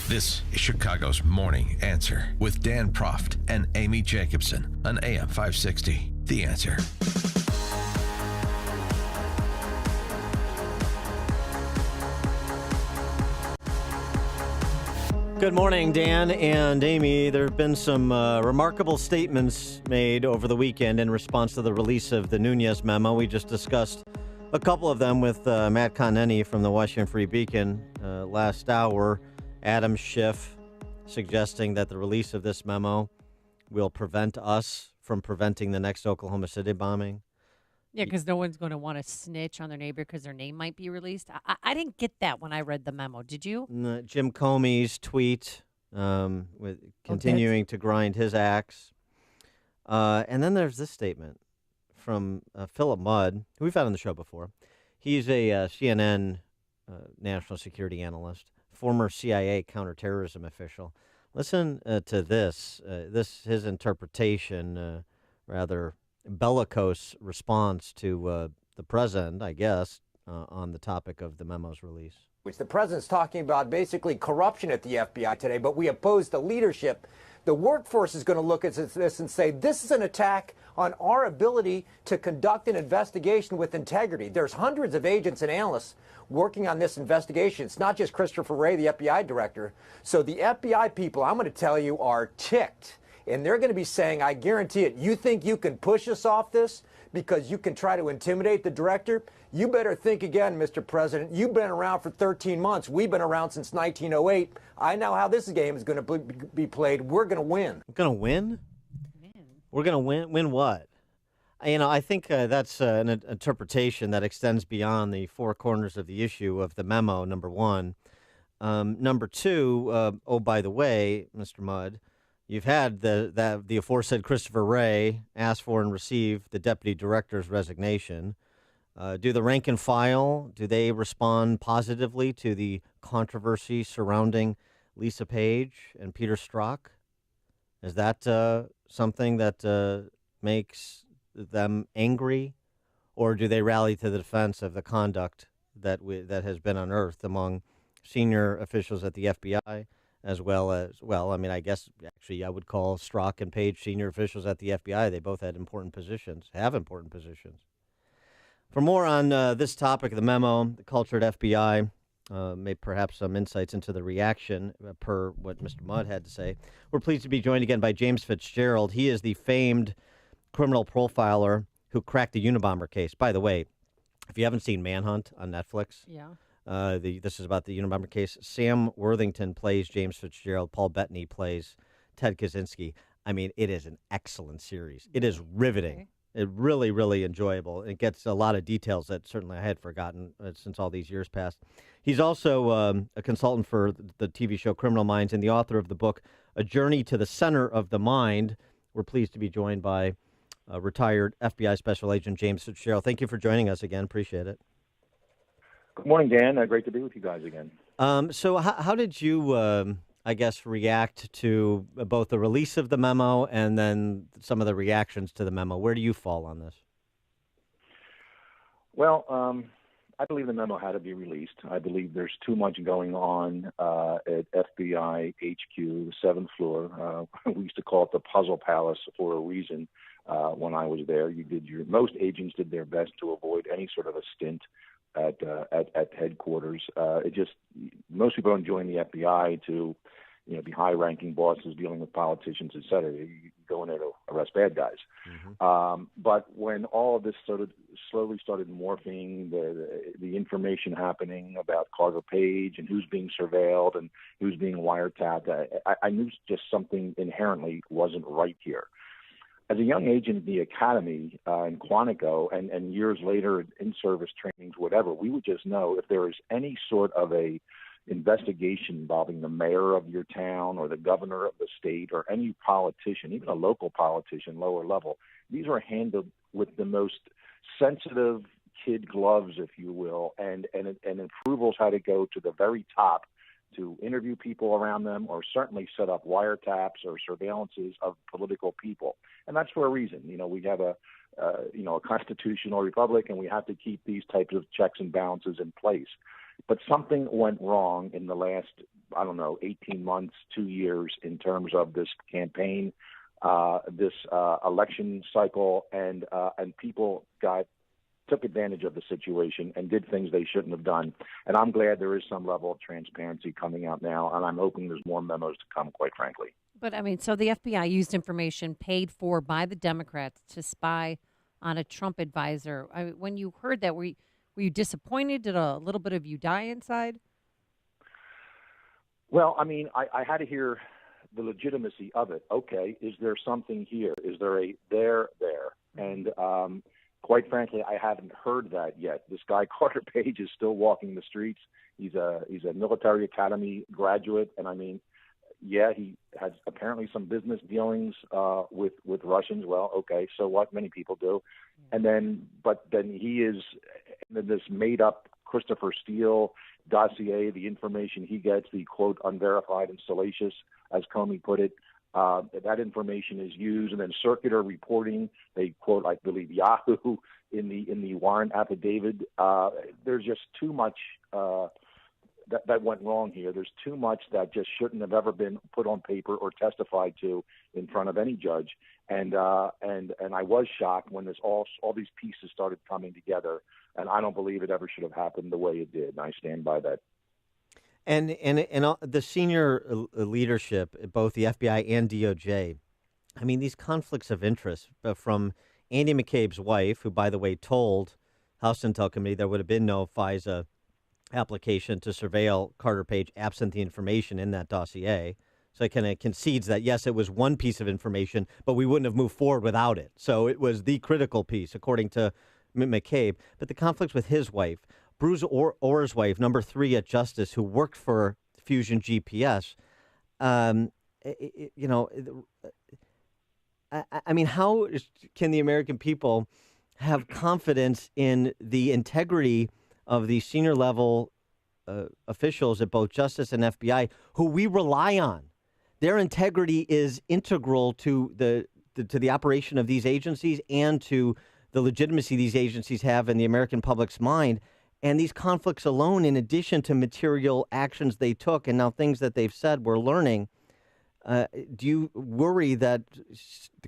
This is Chicago's Morning Answer with Dan Proft and Amy Jacobson on AM 560. The Answer. Good morning, Dan and Amy. There have been some remarkable statements made over the weekend in response to the release of the Nunes memo. We just discussed a couple of them with Matt Continetti from the Washington Free Beacon last hour. Adam Schiff suggesting that the release of this memo will prevent us from preventing the next Oklahoma City bombing. Yeah, because no one's going to want to snitch on their neighbor because their name might be released. I didn't get that when I read the memo. Did you? Jim Comey's tweet with continuing to grind his axe. And then there's this statement from Philip Mudd, who we've had on the show before. He's a CNN national security analyst, former CIA counterterrorism official. Listen to this. His interpretation, rather bellicose response to the president, I guess, on the topic of the memo's release. Which the president's talking about basically corruption at the FBI today, but we oppose the leadership. The workforce is going to look at this and say, this is an attack on our ability to conduct an investigation with integrity. There's hundreds of agents and analysts working on this investigation. It's not just Christopher Wray, the FBI director. So the FBI people, I'm going to tell you, are ticked. And they're going to be saying, I guarantee it, you think you can push us off this because you can try to intimidate the director? You better think again, Mr. President. You've been around for 13 months. We've been around since 1908. I know how this game is going to be played. We're going to win. We're going to win? We're going to win? Win what? I think that's an interpretation that extends beyond the four corners of the issue of the memo, number one. Number two, oh, by the way, Mr. Mudd, you've had the aforesaid Christopher Wray ask for and receive the deputy director's resignation. Do the rank and file, do they respond positively to the controversy surrounding Lisa Page and Peter Strzok? Is that something that makes them angry? Or do they rally to the defense of the conduct that has been unearthed among senior officials at the FBI? As well as, I guess, actually, I would call Strzok and Page senior officials at the FBI. They both had important positions, have important positions. For more on this topic of the memo, the culture at FBI, maybe perhaps some insights into the reaction per what Mr. Mudd had to say. We're pleased to be joined again by James Fitzgerald. He is the famed criminal profiler who cracked the Unabomber case. By the way, if you haven't seen Manhunt on Netflix, This is about the Unabomber case. Sam Worthington plays James Fitzgerald. Paul Bettany plays Ted Kaczynski. I mean, it is an excellent series. It is riveting. It really, really enjoyable. It gets a lot of details that certainly I had forgotten since all these years passed. He's also a consultant for the TV show Criminal Minds and the author of the book, A Journey to the Center of the Mind. We're pleased to be joined by retired FBI Special Agent James Fitzgerald. Thank you for joining us again. Appreciate it. Good morning, Dan. Great to be with you guys again. So how did you, I guess, react to both the release of the memo and then some of the reactions to the memo? Where do you fall on this? Well, I believe the memo had to be released. I believe there's too much going on at FBI HQ, the 7th floor. We used to call it the Puzzle Palace for a reason. When I was there, most agents did their best to avoid any sort of a stint at headquarters. Most people don't join the FBI to, be high-ranking bosses dealing with politicians, et cetera. You go in there to arrest bad guys. Mm-hmm. But when all of this slowly started morphing, the information happening about Carter Page and who's being surveilled and who's being wiretapped, I knew just something inherently wasn't right here. As a young agent in the academy in Quantico and years later in service trainings, whatever, we would just know if there was any sort of a investigation involving the mayor of your town or the governor of the state or any politician, even a local politician, lower level. These are handled with the most sensitive kid gloves, if you will, and approvals had to go to the very top to interview people around them or certainly set up wiretaps or surveillances of political people. And that's for a reason. We have a constitutional republic, and we have to keep these types of checks and balances in place. But something went wrong in the last, 18 months, 2 years in terms of this campaign, this election cycle, and people took advantage of the situation and did things they shouldn't have done. And I'm glad there is some level of transparency coming out now, and I'm hoping there's more memos to come, quite frankly. But, so the FBI used information paid for by the Democrats to spy on a Trump advisor. When you heard that, were you disappointed? Did a little bit of you die inside? Well, I had to hear the legitimacy of it. Okay, is there something here? Is there a there? And quite frankly, I haven't heard that yet. This guy, Carter Page, is still walking the streets. He's a military academy graduate, and he has apparently some business dealings with Russians. Well, okay, so what? Many people do. But then he is in this made-up Christopher Steele dossier. The information he gets, the quote unverified and salacious, as Comey put it, that information is used, and then circular reporting. They quote, I believe, Yahoo in the warrant affidavit. There's just too much that went wrong here. There's too much that just shouldn't have ever been put on paper or testified to in front of any judge. And I was shocked when all these pieces started coming together. And I don't believe it ever should have happened the way it did. And I stand by that. And the senior leadership, both the FBI and DOJ, these conflicts of interest from Andy McCabe's wife, who, by the way, told House Intel Committee there would have been no FISA application to surveil Carter Page absent the information in that dossier. So it kind of concedes that, yes, it was one piece of information, but we wouldn't have moved forward without it. So it was the critical piece, according to McCabe. But the conflicts with his wife, Bruce Orr's wife, number 3 at Justice, who worked for Fusion GPS, how can the American people have confidence in the integrity of the senior level officials at both Justice and FBI, who we rely on? Their integrity is integral to the operation of these agencies and to the legitimacy these agencies have in the American public's mind. And these conflicts alone, in addition to material actions they took and now things that they've said we're learning, do you worry that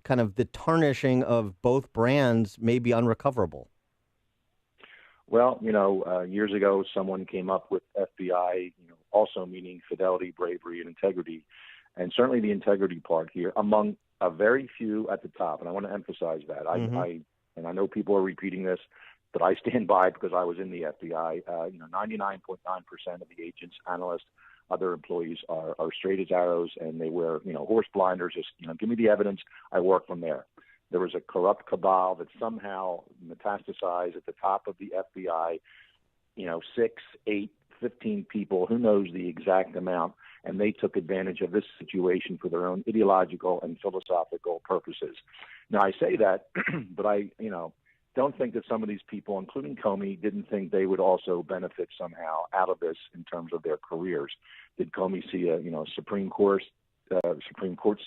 kind of the tarnishing of both brands may be unrecoverable? Well, years ago, someone came up with FBI, also meaning fidelity, bravery, and integrity. And certainly the integrity part here, among a very few at the top, and I want to emphasize that. I know people are repeating this. but I stand by because I was in the FBI. 99.9% of the agents, analysts, other employees are straight as arrows, and they wear, horse blinders. Just, give me the evidence. I work from there. There was a corrupt cabal that somehow metastasized at the top of the FBI, 6, 8, 15 people, who knows the exact amount, and they took advantage of this situation for their own ideological and philosophical purposes. Now, I say that, but I, don't think that some of these people, including Comey, didn't think they would also benefit somehow out of this in terms of their careers. Did Comey see a Supreme Court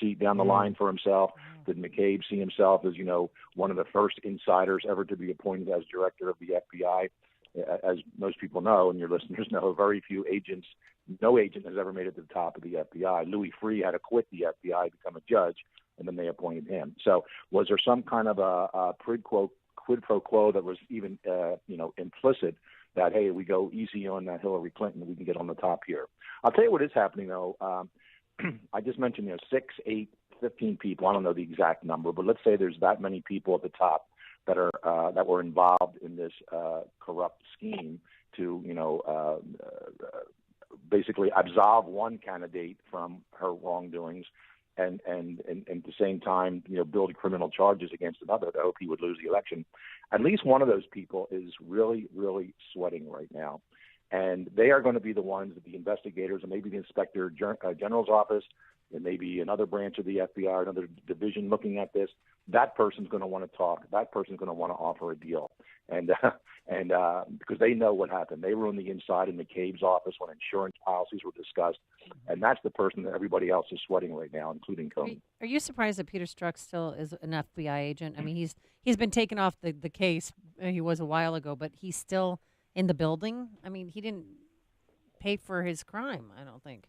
seat down the line for himself? Did McCabe see himself as one of the first insiders ever to be appointed as director of the FBI? As most people know, and your listeners know, very few agents, no agent has ever made it to the top of the FBI. Louis Freeh had to quit the FBI, become a judge, and then they appointed him. So was there some kind of a quid pro quo that was even, implicit that, hey, we go easy on Hillary Clinton, we can get on the top here? I'll tell you what is happening, though. I just mentioned, 6, 8, 15 people. I don't know the exact number, but let's say there's that many people at the top that are that were involved in this corrupt scheme to, basically absolve one candidate from her wrongdoings, and at the same time, build criminal charges against another to hope he would lose the election. At least one of those people is really, really sweating right now. And they are going to be the ones that the investigators, and maybe the Inspector General's office, and maybe another branch of the FBI, another division looking at this, that person's going to want to talk. That person's going to want to offer a deal. And because they know what happened. They were on the inside in McCabe's office when insurance policies were discussed. And that's the person that everybody else is sweating right now, including Comey. Are you surprised that Peter Strzok still is an FBI agent? I mean, he's been taken off the case. He was a while ago, but he's still in the building. I mean, he didn't pay for his crime, I don't think.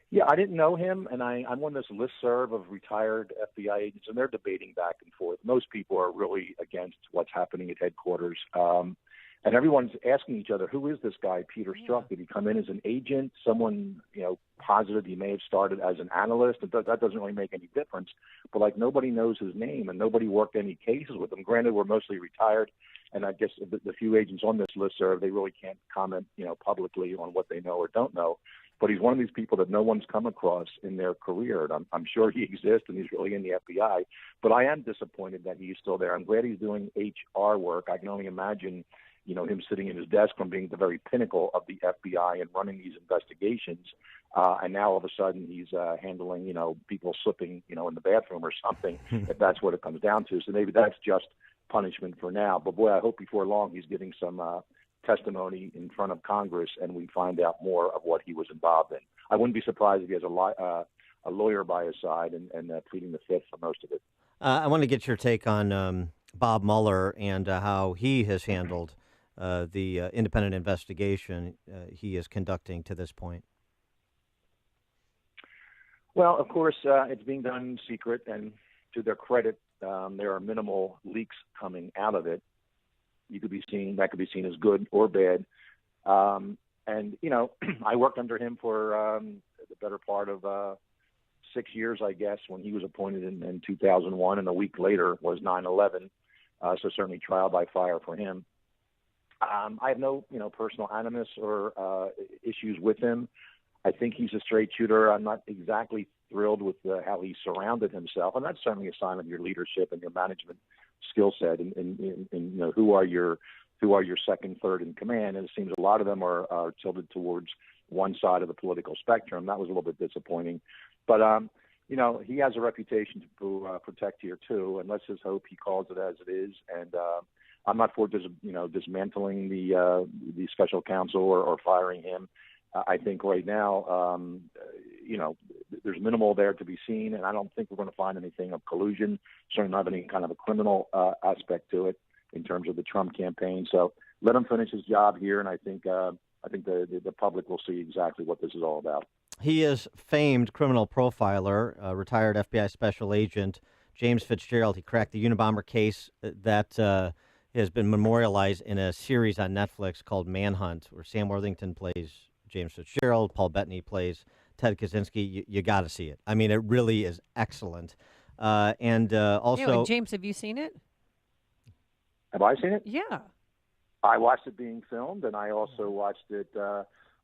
Yeah, I didn't know him, and I'm on this listserv of retired FBI agents, and they're debating back and forth. Most people are really against what's happening at headquarters. And everyone's asking each other, who is this guy, Peter Strzok? Did he come in as an agent? Someone, positive he may have started as an analyst? That doesn't really make any difference. But, nobody knows his name, and nobody worked any cases with him. Granted, we're mostly retired, and I guess the few agents on this listserv, they really can't comment, publicly on what they know or don't know. But he's one of these people that no one's come across in their career. And I'm sure he exists, and he's really in the FBI. But I am disappointed that he's still there. I'm glad he's doing HR work. I can only imagine, him sitting in his desk from being the very pinnacle of the FBI and running these investigations. And now all of a sudden he's handling, people slipping, in the bathroom or something, if that's what it comes down to. So maybe that's just punishment for now. But, boy, I hope before long he's giving some testimony in front of Congress, and we find out more of what he was involved in. I wouldn't be surprised if he has a lawyer by his side and pleading the fifth for most of it. I want to get your take on Bob Mueller and how he has handled the independent investigation he is conducting to this point. Well, of course, it's being done in secret, and to their credit, there are minimal leaks coming out of it. That could be seen as good or bad. And, I worked under him for the better part of 6 years, I guess, when he was appointed in 2001, and a week later was 9/11. So certainly trial by fire for him. I have no, personal animus or issues with him. I think he's a straight shooter. I'm not exactly thrilled with how he surrounded himself, and that's certainly a sign of your leadership and your management skill set, and who are your second, third in command. And it seems a lot of them are tilted towards one side of the political spectrum. That was a little bit disappointing, but he has a reputation to protect here too, and let's just hope he calls it as it is. And I'm not for dismantling the special counsel or firing him. I think right now, there's minimal there to be seen, and I don't think we're going to find anything of collusion. Certainly not any kind of a criminal aspect to it in terms of the Trump campaign. So let him finish his job here, and I think the public will see exactly what this is all about. He is famed criminal profiler, retired FBI special agent James Fitzgerald. He cracked the Unabomber case that has been memorialized in a series on Netflix called Manhunt, where Sam Worthington plays James Fitzgerald, Paul Bettany plays Ted Kaczynski. You got to see it. I mean, it really is excellent. And also, James, have you seen it? Have I seen it? Yeah. I watched it being filmed, and I also watched it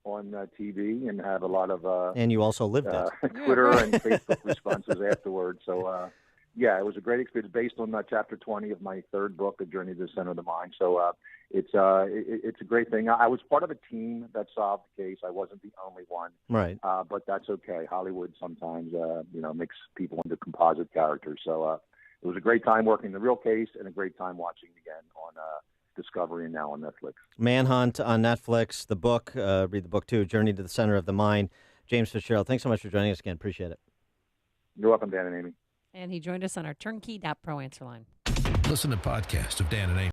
on TV, and have a lot of and you also lived it. Twitter and Facebook responses afterwards. So, yeah, it was a great experience based on Chapter 20 of my third book, A Journey to the Center of the Mind. So it's a great thing. I was part of a team that solved the case. I wasn't the only one. Right. But that's okay. Hollywood sometimes, makes people into composite characters. So it was a great time working the real case and a great time watching it again on Discovery and now on Netflix. Manhunt on Netflix. The book, read the book too, Journey to the Center of the Mind. James Fitzgerald, thanks so much for joining us again. Appreciate it. You're welcome, Dan and Amy. And he joined us on our turnkey.pro answer line. Listen to podcasts of Dan and Amy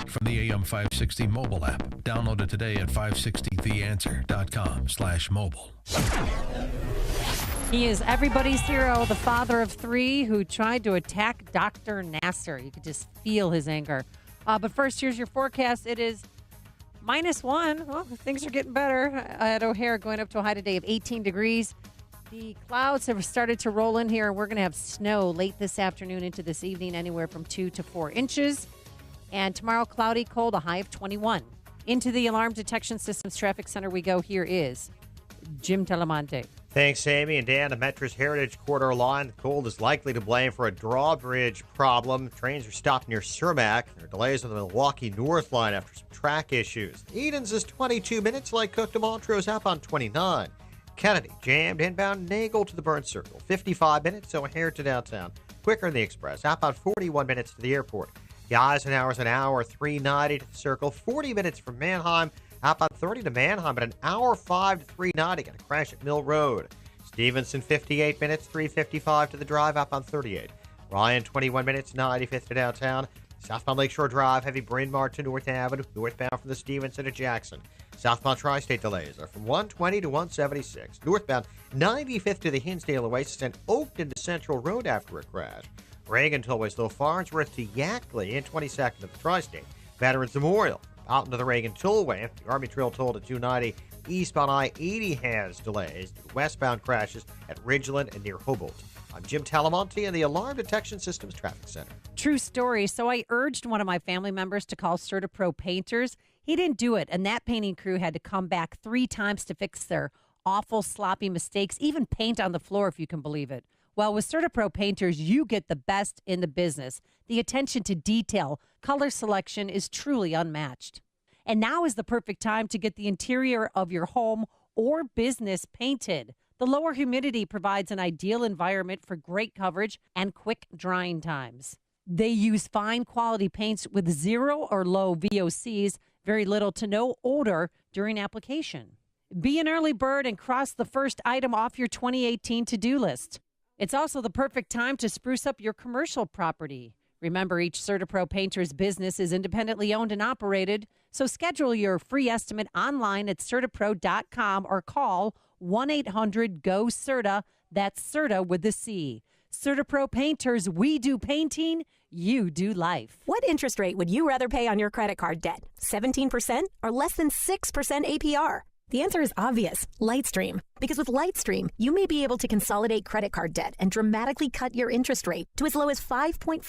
from the AM 560 mobile app. Download it today at 560theanswer.com/mobile. He is everybody's hero, the father of three who tried to attack Dr. Nasser. You could just feel his anger. But first, here's your forecast. It is -1. Well, things are getting better at O'Hare, going up to a high today of 18 degrees. The clouds have started to roll in here, and we're going to have snow late this afternoon into this evening, anywhere from 2 to 4 inches. And tomorrow, cloudy, cold, a high of 21. Into the Alarm Detection Systems Traffic Center we go. Here is Jim Telemonte. Thanks, Amy. And Dan, the Metra's Heritage Corridor line, the cold is likely to blame for a drawbridge problem. Trains are stopped near Cermak. There are delays on the Milwaukee North line after some track issues. Edens is 22 minutes, like Cote de Montrose outbound 29. Kennedy jammed inbound Nagel to the Burn Circle. 55 minutes, O'Hare to downtown. Quicker than the Express. Outbound 41 minutes to the airport. The Eisenhower's an hour 390 to the Circle. 40 minutes from Mannheim. Outbound 30 to Mannheim, but an hour 5 to 390. Got a crash at Mill Road. Stevenson 58 minutes, 355 to the Drive. Outbound 38. Ryan 21 minutes, 95th to downtown. Southbound Lakeshore Drive, heavy Bryn Mawr to North Avenue. Northbound from the Stevenson to Jackson. Southbound Tri-State delays are from 120 to 176. Northbound 95th to the Hinsdale Oasis and Oakton to Central Road after a crash. Reagan Tollway slow Farnsworth to Yackley and 22nd to the Tri-State. Veterans Memorial out into the Reagan Tollway. The Army Trail toll to 290. Eastbound I-80 has delays. Westbound crashes at Ridgeland and near Hobolt. I'm Jim Talamonte in the Alarm Detection Systems Traffic Center. True story. So I urged one of my family members to call CertaPro Painters. He didn't do it, and that painting crew had to come back 3 times to fix their awful, sloppy mistakes, even paint on the floor, if you can believe it. Well, with CertaPro Painters, you get the best in the business. The attention to detail, color selection is truly unmatched. And now is the perfect time to get the interior of your home or business painted. The lower humidity provides an ideal environment for great coverage and quick drying times. They use fine quality paints with 0 or low VOCs, very little to no odor during application. Be an early bird and cross the first item off your 2018 to-do list. It's also the perfect time to spruce up your commercial property. Remember, each CertaPro Painter's business is independently owned and operated, so schedule your free estimate online at CertaPro.com or call 1-800-GO-CERTA. That's CERTA with the C. CertaPro Painters, we do painting, you do life. What interest rate would you rather pay on your credit card debt? 17% or less than 6% APR? The answer is obvious, Lightstream. Because with Lightstream, you may be able to consolidate credit card debt and dramatically cut your interest rate to as low as 5.49%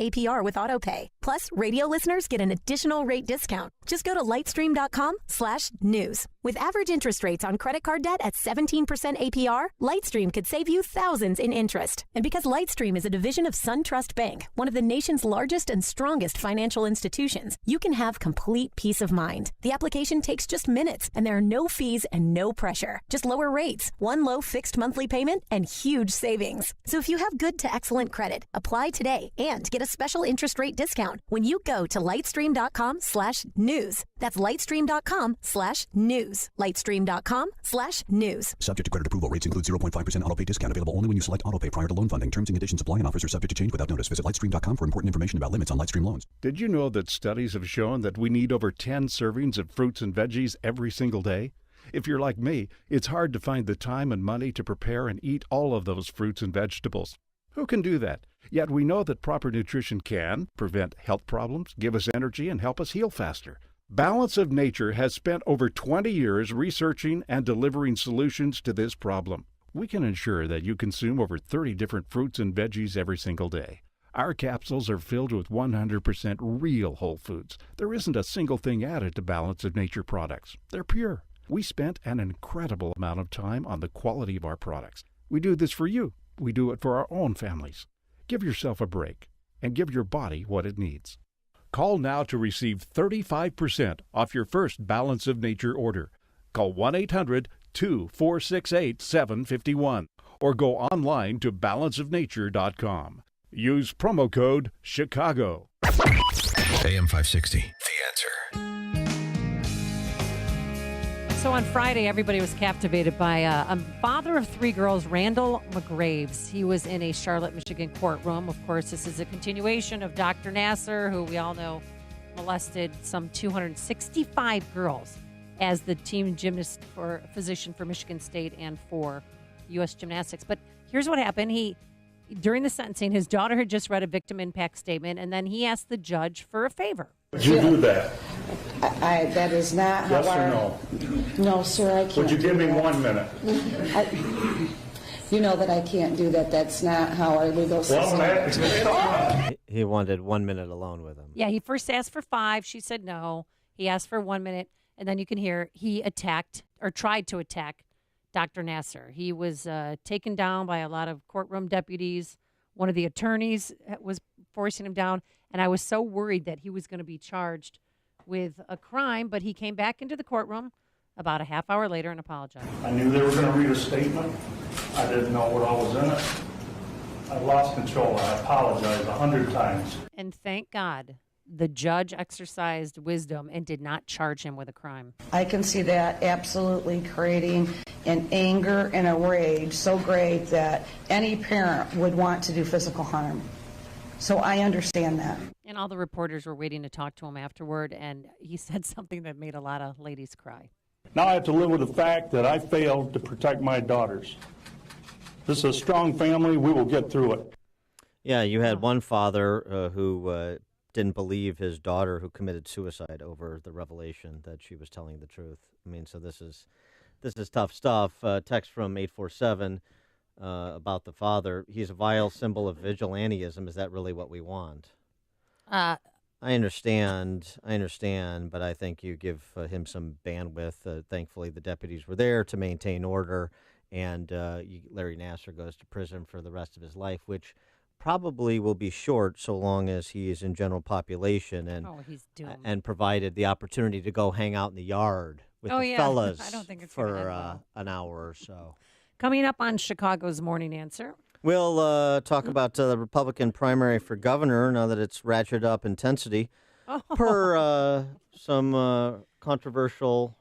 APR with AutoPay. Plus, radio listeners get an additional rate discount. Just go to lightstream.com/news. With average interest rates on credit card debt at 17% APR, Lightstream could save you thousands in interest. And because Lightstream is a division of SunTrust Bank, one of the nation's largest and strongest financial institutions, you can have complete peace of mind. The application takes just minutes, and there are no fees and no pressure. Just lower rates, one low fixed monthly payment, and huge savings. So if you have good to excellent credit, apply today and get a special interest rate discount when you go to lightstream.com/news. That's lightstream.com/news. Lightstream.com/news. Subject to credit approval. Rates include 0.5% autopay discount available only when you select autopay prior to loan funding. Terms and conditions apply and offers are subject to change without notice. Visit lightstream.com for important information about limits on Lightstream loans. Did you know that studies have shown that we need over 10 servings of fruits and veggies every single day? If you're like me, it's hard to find the time and money to prepare and eat all of those fruits and vegetables. Who can do that? Yet we know that proper nutrition can prevent health problems, give us energy, and help us heal faster. Balance of Nature has spent over 20 years researching and delivering solutions to this problem. We can ensure that you consume over 30 different fruits and veggies every single day. Our capsules are filled with 100% real whole foods. There isn't a single thing added to Balance of Nature products. They're pure. We spent an incredible amount of time on the quality of our products. We do this for you. We do it for our own families. Give yourself a break and give your body what it needs. Call now to receive 35% off your first Balance of Nature order. Call 1-800-2468-751 or go online to balanceofnature.com. Use promo code Chicago. AM 560, The Answer. So on Friday, everybody was captivated by a father of three girls, Randall McGraves. He was in a Charlotte, Michigan courtroom. Of course, this is a continuation of Dr. Nassar, who we all know molested some 265 girls as the team physician for Michigan State and for U.S. Gymnastics. But here's what happened. During the sentencing, his daughter had just read a victim impact statement, and then he asked the judge for a favor. Would you do that? That is not yes how or no? No, sir, I can't. Would you give me 1 minute? You know that I can't do that. That's not how our legal system works. He wanted 1 minute alone with him. Yeah, he first asked for 5. She said no. He asked for 1 minute, and then you can hear he attacked or tried to attack Dr. Nassar. He was taken down by a lot of courtroom deputies. One of the attorneys was forcing him down, and I was so worried that he was going to be charged with a crime, but he came back into the courtroom about a half hour later and apologized. I knew they were going to read a statement. I didn't know what all was in it. I lost control. I apologized 100 times. And thank God the judge exercised wisdom and did not charge him with a crime. I can see that absolutely creating an anger and a rage so great that any parent would want to do physical harm. So I understand that. And all the reporters were waiting to talk to him afterward, and he said something that made a lot of ladies cry. Now I have to live with the fact that I failed to protect my daughters. This is a strong family. We will get through it. Yeah, you had one father who didn't believe his daughter who committed suicide over the revelation that she was telling the truth. I mean, so this is tough stuff. Text from 847 about the father. He's a vile symbol of vigilantism. Is that really what we want? I understand, but I think you give him some bandwidth. Thankfully, the deputies were there to maintain order, and Larry Nassar goes to prison for the rest of his life, which probably will be short so long as he is in general population he's doomed. And provided the opportunity to go hang out in the yard with the fellas I don't think it's for an hour or so. Coming up on Chicago's Morning Answer. We'll talk about the Republican primary for governor now that it's ratcheted up intensity per some controversial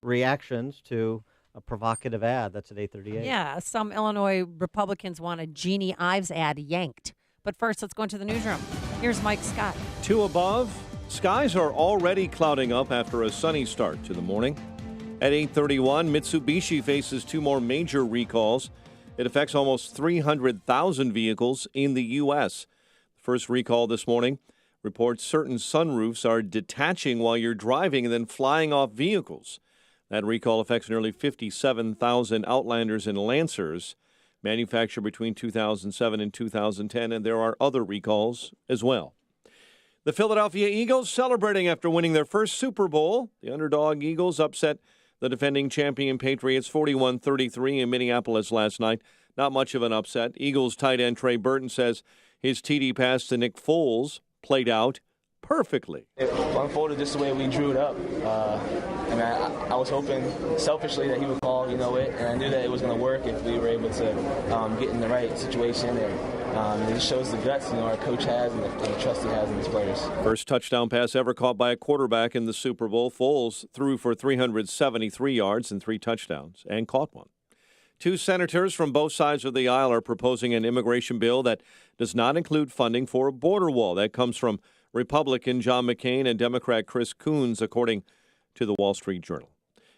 reactions to a provocative ad. That's at 8:38. Yeah, some Illinois Republicans want a Jeannie Ives ad yanked. But first, let's go into the newsroom. Here's Mike Scott. 2 above. Skies are already clouding up after a sunny start to the morning. At 8:31, Mitsubishi faces 2 more major recalls. It affects almost 300,000 vehicles in the U.S. The first recall this morning reports certain sunroofs are detaching while you're driving and then flying off vehicles. That recall affects nearly 57,000 Outlanders and Lancers manufactured between 2007 and 2010, and there are other recalls as well. The Philadelphia Eagles celebrating after winning their first Super Bowl. The underdog Eagles upset the defending champion Patriots 41-33 in Minneapolis last night. Not much of an upset. Eagles tight end Trey Burton says his TD pass to Nick Foles played out perfectly. It unfolded just the way we drew it up. I was hoping selfishly that he would call, and I knew that it was going to work if we were able to get in the right situation. And it just shows the guts, our coach has and the trust he has in his players. First touchdown pass ever caught by a quarterback in the Super Bowl. Foles threw for 373 yards and 3 touchdowns and caught one. 2 senators from both sides of the aisle are proposing an immigration bill that does not include funding for a border wall. That comes from Republican John McCain and Democrat Chris Coons, according to the Wall Street Journal.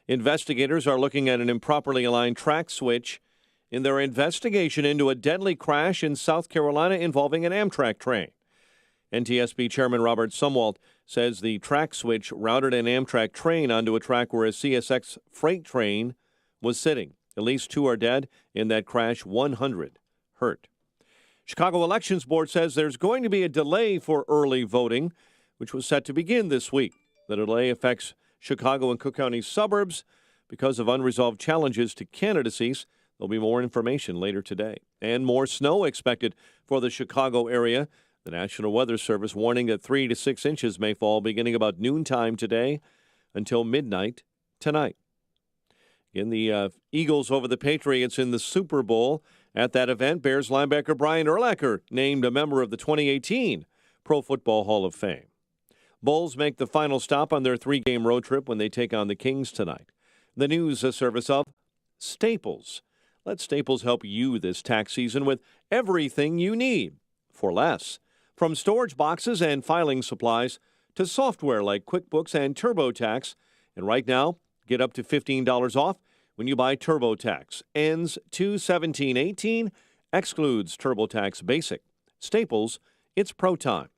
Investigators are looking at an improperly aligned track switch in their investigation into a deadly crash in South Carolina involving an Amtrak train. NTSB Chairman Robert Sumwalt says the track switch routed an Amtrak train onto a track where a CSX freight train was sitting. At least 2 are dead in that crash, 100 hurt. Chicago Elections Board says there's going to be a delay for early voting, which was set to begin this week. The delay affects Chicago and Cook County suburbs because of unresolved challenges to candidacies. There'll be more information later today. And more snow expected for the Chicago area. The National Weather Service warning that 3 to 6 inches may fall beginning about noontime today until midnight tonight. Again, the Eagles over the Patriots in the Super Bowl. At that event, Bears linebacker Brian Urlacher named a member of the 2018 Pro Football Hall of Fame. Bulls make the final stop on their 3-game road trip when they take on the Kings tonight. The news a service of Staples. Let Staples help you this tax season with everything you need for less. From storage boxes and filing supplies to software like QuickBooks and TurboTax. And right now, get up to $15 off when you buy TurboTax. Ends 2/17/18, excludes TurboTax Basic. Staples, it's pro time.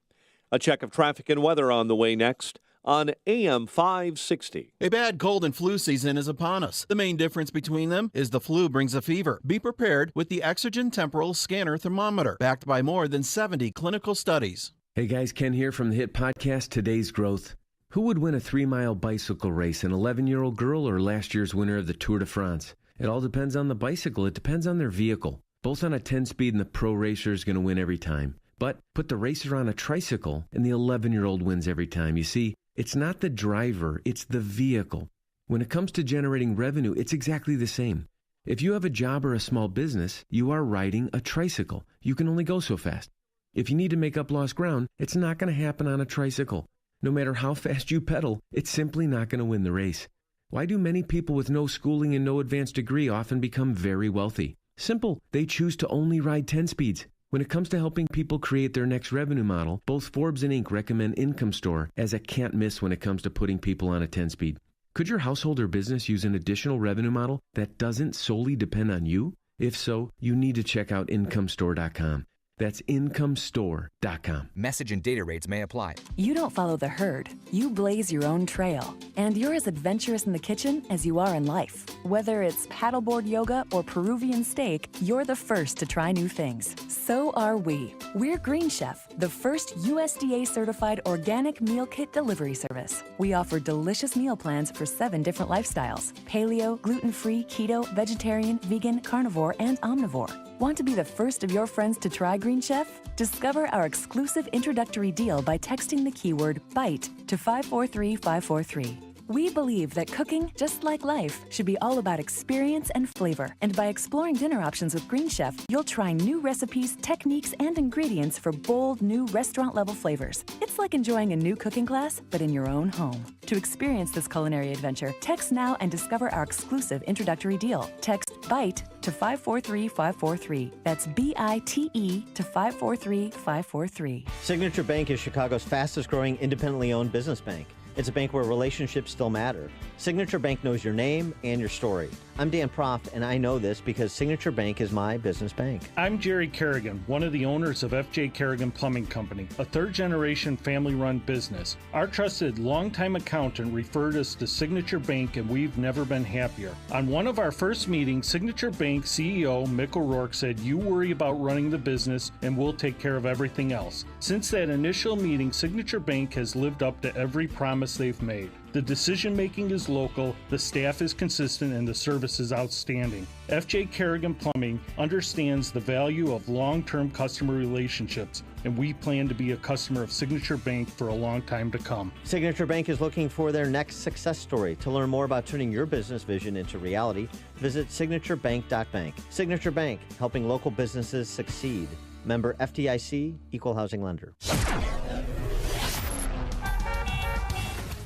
A check of traffic and weather on the way next on AM 560. A bad cold and flu season is upon us. The main difference between them is the flu brings a fever. Be prepared with the Exergen Temporal Scanner Thermometer, backed by more than 70 clinical studies. Hey guys, Ken here from the hit podcast Today's Growth. Who would win a 3-mile bicycle race, an 11-year-old girl or last year's winner of the Tour de France? It all depends on the bicycle. It depends on their vehicle. Both on a 10-speed and the pro racer is going to win every time. But put the racer on a tricycle and the 11-year-old wins every time. You see, it's not the driver, it's the vehicle. When it comes to generating revenue, it's exactly the same. If you have a job or a small business, you are riding a tricycle. You can only go so fast. If you need to make up lost ground, it's not going to happen on a tricycle. No matter how fast you pedal, it's simply not going to win the race. Why do many people with no schooling and no advanced degree often become very wealthy? Simple. They choose to only ride 10 speeds. When it comes to helping people create their next revenue model, both Forbes and Inc. recommend Income Store as a can't miss when it comes to putting people on a 10-speed. Could your household or business use an additional revenue model that doesn't solely depend on you? If so, you need to check out IncomeStore.com. That's IncomeStore.com. Message and data rates may apply. You don't follow the herd. You blaze your own trail. And you're as adventurous in the kitchen as you are in life. Whether it's paddleboard yoga or Peruvian steak, you're the first to try new things. So are we. We're Green Chef, the first USDA-certified organic meal kit delivery service. We offer delicious meal plans for 7 different lifestyles: paleo, gluten-free, keto, vegetarian, vegan, carnivore, and omnivore. Want to be the first of your friends to try Green Chef? Discover our exclusive introductory deal by texting the keyword BITE to 543-543. We believe that cooking, just like life, should be all about experience and flavor. And by exploring dinner options with Green Chef, you'll try new recipes, techniques, and ingredients for bold, new restaurant-level flavors. It's like enjoying a new cooking class, but in your own home. To experience this culinary adventure, text now and discover our exclusive introductory deal. Text BITE to 543-543. That's BITE to 543-543. Signature Bank is Chicago's fastest-growing independently owned business bank. It's a bank where relationships still matter. Signature Bank knows your name and your story. I'm Dan Proft, and I know this because Signature Bank is my business bank. I'm Jerry Kerrigan, one of the owners of F.J. Kerrigan Plumbing Company, a third-generation family-run business. Our trusted longtime accountant referred us to Signature Bank, and we've never been happier. On one of our first meetings, Signature Bank CEO Mick O'Rourke said, "You worry about running the business, and we'll take care of everything else." Since that initial meeting, Signature Bank has lived up to every promise they've made. The decision-making is local, the staff is consistent, and the service is outstanding. F.J. Kerrigan Plumbing understands the value of long-term customer relationships, and we plan to be a customer of Signature Bank for a long time to come. Signature Bank is looking for their next success story. To learn more about turning your business vision into reality, visit signaturebank.bank. Signature Bank, helping local businesses succeed. Member FDIC, Equal Housing Lender.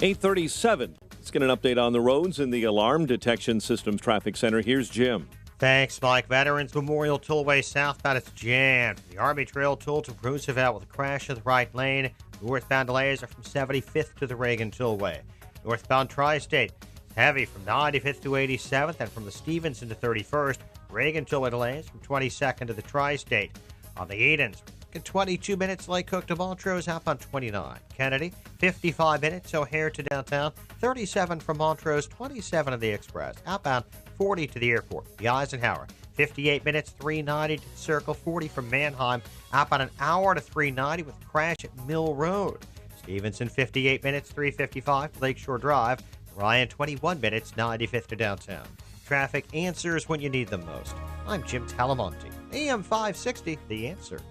8:37. Let's get an update on the roads in the Alarm Detection Systems Traffic Center. Here's Jim. Thanks, Mike. Veterans Memorial Tollway southbound, it's jammed. The Army Trail Toll to Roosevelt with a crash in the right lane. Northbound delays are from 75th to the Reagan Tollway. Northbound Tri-State, heavy from 95th to 87th and from the Stevenson to 31st. Reagan Tollway delays from 22nd to the Tri-State. On the Edens, 22 minutes Lake Cook to Montrose, outbound 29. Kennedy, 55 minutes O'Hare to downtown, 37 from Montrose, 27 of the Express. Outbound 40 to the airport. The Eisenhower, 58 minutes, 390 to Circle 40 from Manheim. Outbound an hour to 390 with crash at Mill Road. Stevenson, 58 minutes, 355 to Lakeshore Drive. Ryan, 21 minutes, 95th to downtown. Traffic answers when you need them most. I'm Jim Talamonte. AM 560, The Answer.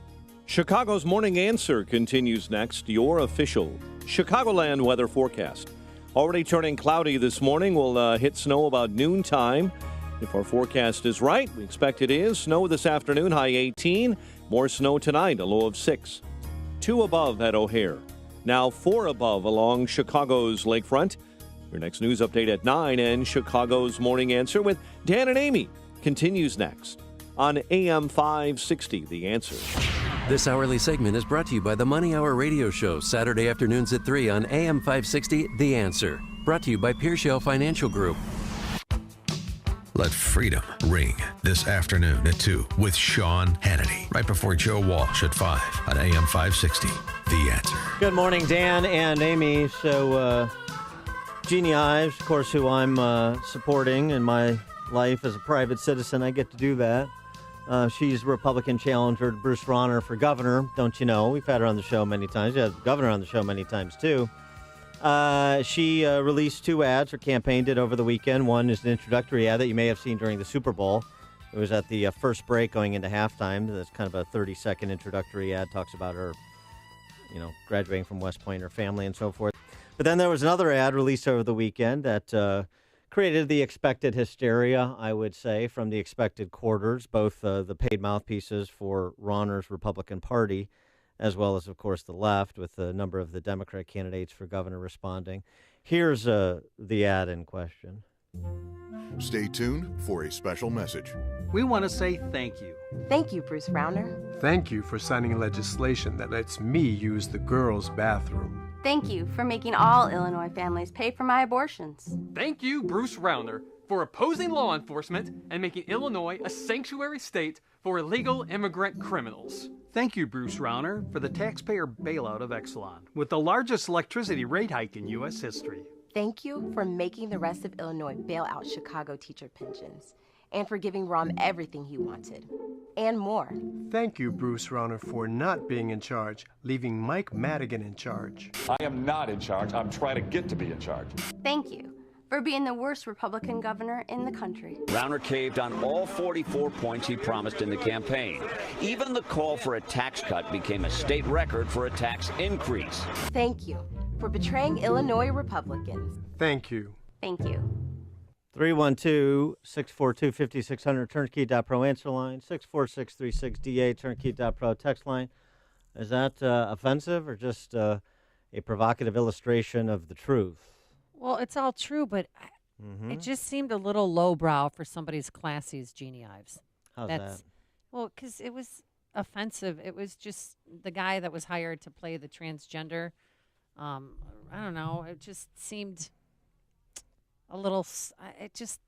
Chicago's Morning Answer continues next. Your official Chicagoland weather forecast. Already turning cloudy this morning. We'll hit snow about noontime. If our forecast is right, we expect it is. Snow this afternoon, high 18. More snow tonight, a low of 6. 2 above at O'Hare. Now 4 above along Chicago's lakefront. Your next news update at 9, and Chicago's Morning Answer with Dan and Amy continues next on AM 560, The Answer. This hourly segment is brought to you by the Money Hour radio show, Saturday afternoons at 3 on AM 560, The Answer. Brought to you by Pearshell Financial Group. Let freedom ring this afternoon at 2 with Sean Hannity, right before Joe Walsh at 5 on AM 560, The Answer. Good morning, Dan and Amy. So, Jeannie Ives, of course, who I'm supporting in my life as a private citizen, I get to do that. She's Republican challenger to Bruce Rauner for governor, don't you know? We've had her on the show many times. Yeah, the governor on the show many times, too. She released 2 ads. Her campaign did over the weekend. One is an introductory ad that you may have seen during the Super Bowl. It was at the first break going into halftime. That's kind of a 30-second introductory ad. Talks about her, graduating from West Point, her family, and so forth. But then there was another ad released over the weekend that created the expected hysteria, I would say, from the expected quarters, both the paid mouthpieces for Rauner's Republican Party, as well as, of course, the left, with a number of the Democrat candidates for governor responding. Here's the ad in question. Stay tuned for a special message. We want to say thank you. Thank you, Bruce Rauner. Thank you for signing legislation that lets me use the girls' bathroom. Thank you for making all Illinois families pay for my abortions. Thank you, Bruce Rauner, for opposing law enforcement and making Illinois a sanctuary state for illegal immigrant criminals. Thank you, Bruce Rauner, for the taxpayer bailout of Exelon, with the largest electricity rate hike in U.S. history. Thank you for making the rest of Illinois bail out Chicago teacher pensions, and for giving Rahm everything he wanted, and more. Thank you, Bruce Rauner, for not being in charge, leaving Mike Madigan in charge. I am not in charge. I'm trying to get to be in charge. Thank you for being the worst Republican governor in the country. Rauner caved on all 44 points he promised in the campaign. Even the call for a tax cut became a state record for a tax increase. Thank you for betraying Illinois Republicans. Thank you. Thank you. 312-642-5600, turnkey.pro answer line, 64636DA, turnkey.pro text line. Is that offensive or just a provocative illustration of the truth? Well, it's all true, but it just seemed a little lowbrow for somebody as classy as Jeannie Ives. How's that? Well, because it was offensive. It was just the guy that was hired to play the transgender. I don't know. It just seemed a little. It just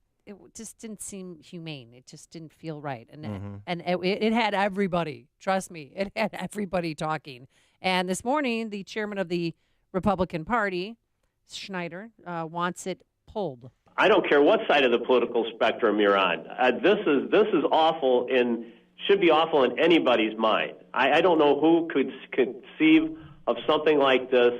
didn't seem humane. It just didn't feel right, and it had everybody. Trust me, it had everybody talking. And this morning, the chairman of the Republican Party, Schneider, wants it pulled. I don't care what side of the political spectrum you're on. This is awful and should be awful in anybody's mind. I don't know who could conceive of something like this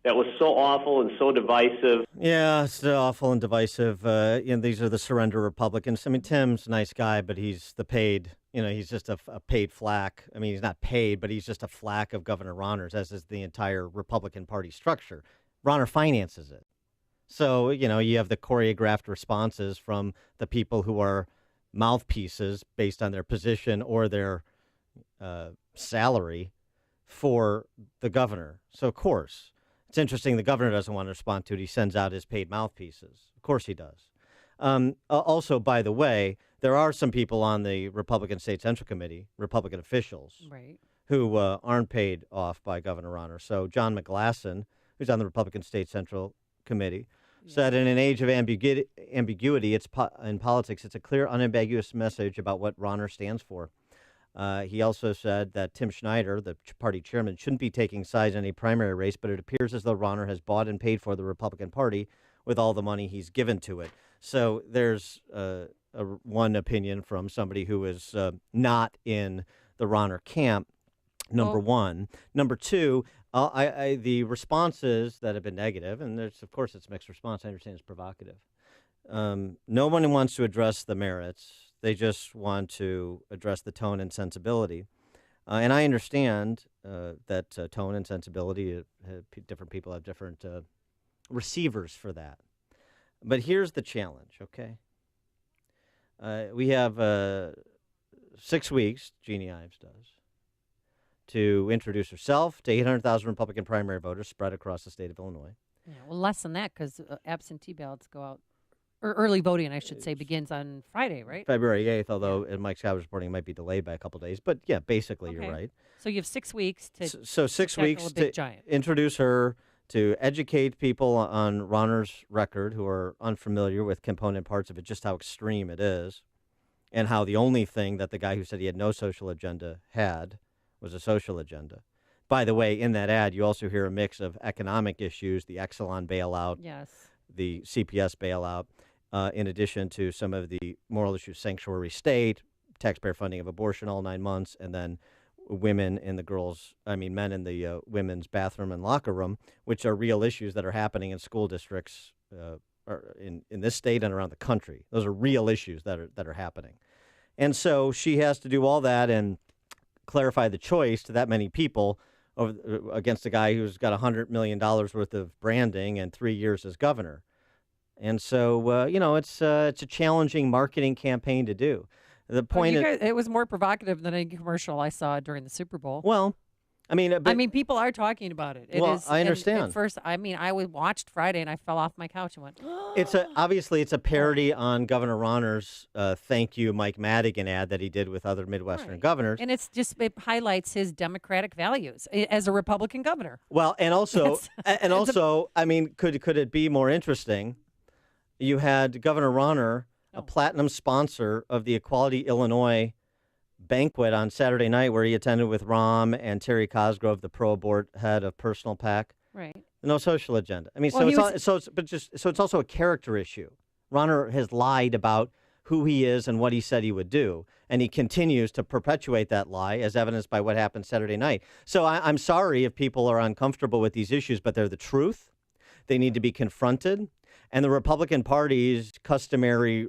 that was so awful and so divisive. Yeah, it's awful and divisive. These are the surrender Republicans. I mean, Tim's a nice guy, but he's the paid, he's just a paid flack. I mean, he's not paid, but he's just a flack of Governor Rauner's, as is the entire Republican Party structure. Rauner finances it. So, you have the choreographed responses from the people who are mouthpieces based on their position or their salary for the governor. So, of course, it's interesting the governor doesn't want to respond to it. He sends out his paid mouthpieces. Of course he does. Also, by the way, there are some people on the Republican State Central Committee, Republican officials, who aren't paid off by Governor Rauner. So John McGlasson, who's on the Republican State Central Committee, said in an age of ambiguity in politics, it's a clear, unambiguous message about what Rauner stands for. He also said that Tim Schneider, the party chairman, shouldn't be taking sides in any primary race, but it appears as though Rauner has bought and paid for the Republican Party with all the money he's given to it. So there's one opinion from somebody who is not in the Ronner camp, number one. Number two, the responses that have been negative, and of course it's mixed response, I understand it's provocative. No one wants to address the merits. They just want to address the tone and sensibility. And I understand that tone and sensibility, different people have different receivers for that. But here's the challenge, okay? We have 6 weeks, Jeannie Ives does, to introduce herself to 800,000 Republican primary voters spread across the state of Illinois. Yeah, well, less than that because absentee ballots go out, or early voting, I should say, begins on Friday, right? February 8th, although Mike Scott was reporting it might be delayed by a couple days. But, yeah, basically you're right. So you have 6 weeks to So 6 weeks a big to giant. introduce her, to educate people on Ronner's record who are unfamiliar with component parts of it, just how extreme it is, and how the only thing that the guy who said he had no social agenda had was a social agenda. By the way, in that ad, you also hear a mix of economic issues, the Exelon bailout, the CPS bailout, in addition to some of the moral issues, sanctuary state, taxpayer funding of abortion all 9 months, and then men in the women's bathroom and locker room, which are real issues that are happening in school districts in this state and around the country. Those are real issues that are happening. And so she has to do all that and clarify the choice to that many people against a guy who's got $100 million worth of branding and 3 years as governor. And so, it's a challenging marketing campaign to do. The point it was more provocative than any commercial I saw during the Super Bowl. Well, people are talking about it. I understand. At first, I watched Friday and I fell off my couch and went, Obviously it's a parody on Governor Ronner's thank you Mike Madigan ad that he did with other Midwestern governors. And it highlights his democratic values as a Republican governor. Well, and also, could it be more interesting? You had Governor Ronner, a platinum sponsor of the Equality Illinois banquet on Saturday night, where he attended with Rahm and Terry Cosgrove, the pro-abort head of Personal PAC. Right. No social agenda. It's also a character issue. Ronner has lied about who he is and what he said he would do, and he continues to perpetuate that lie, as evidenced by what happened Saturday night. So I'm sorry if people are uncomfortable with these issues, but they're the truth. They need to be confronted. And the Republican Party's customary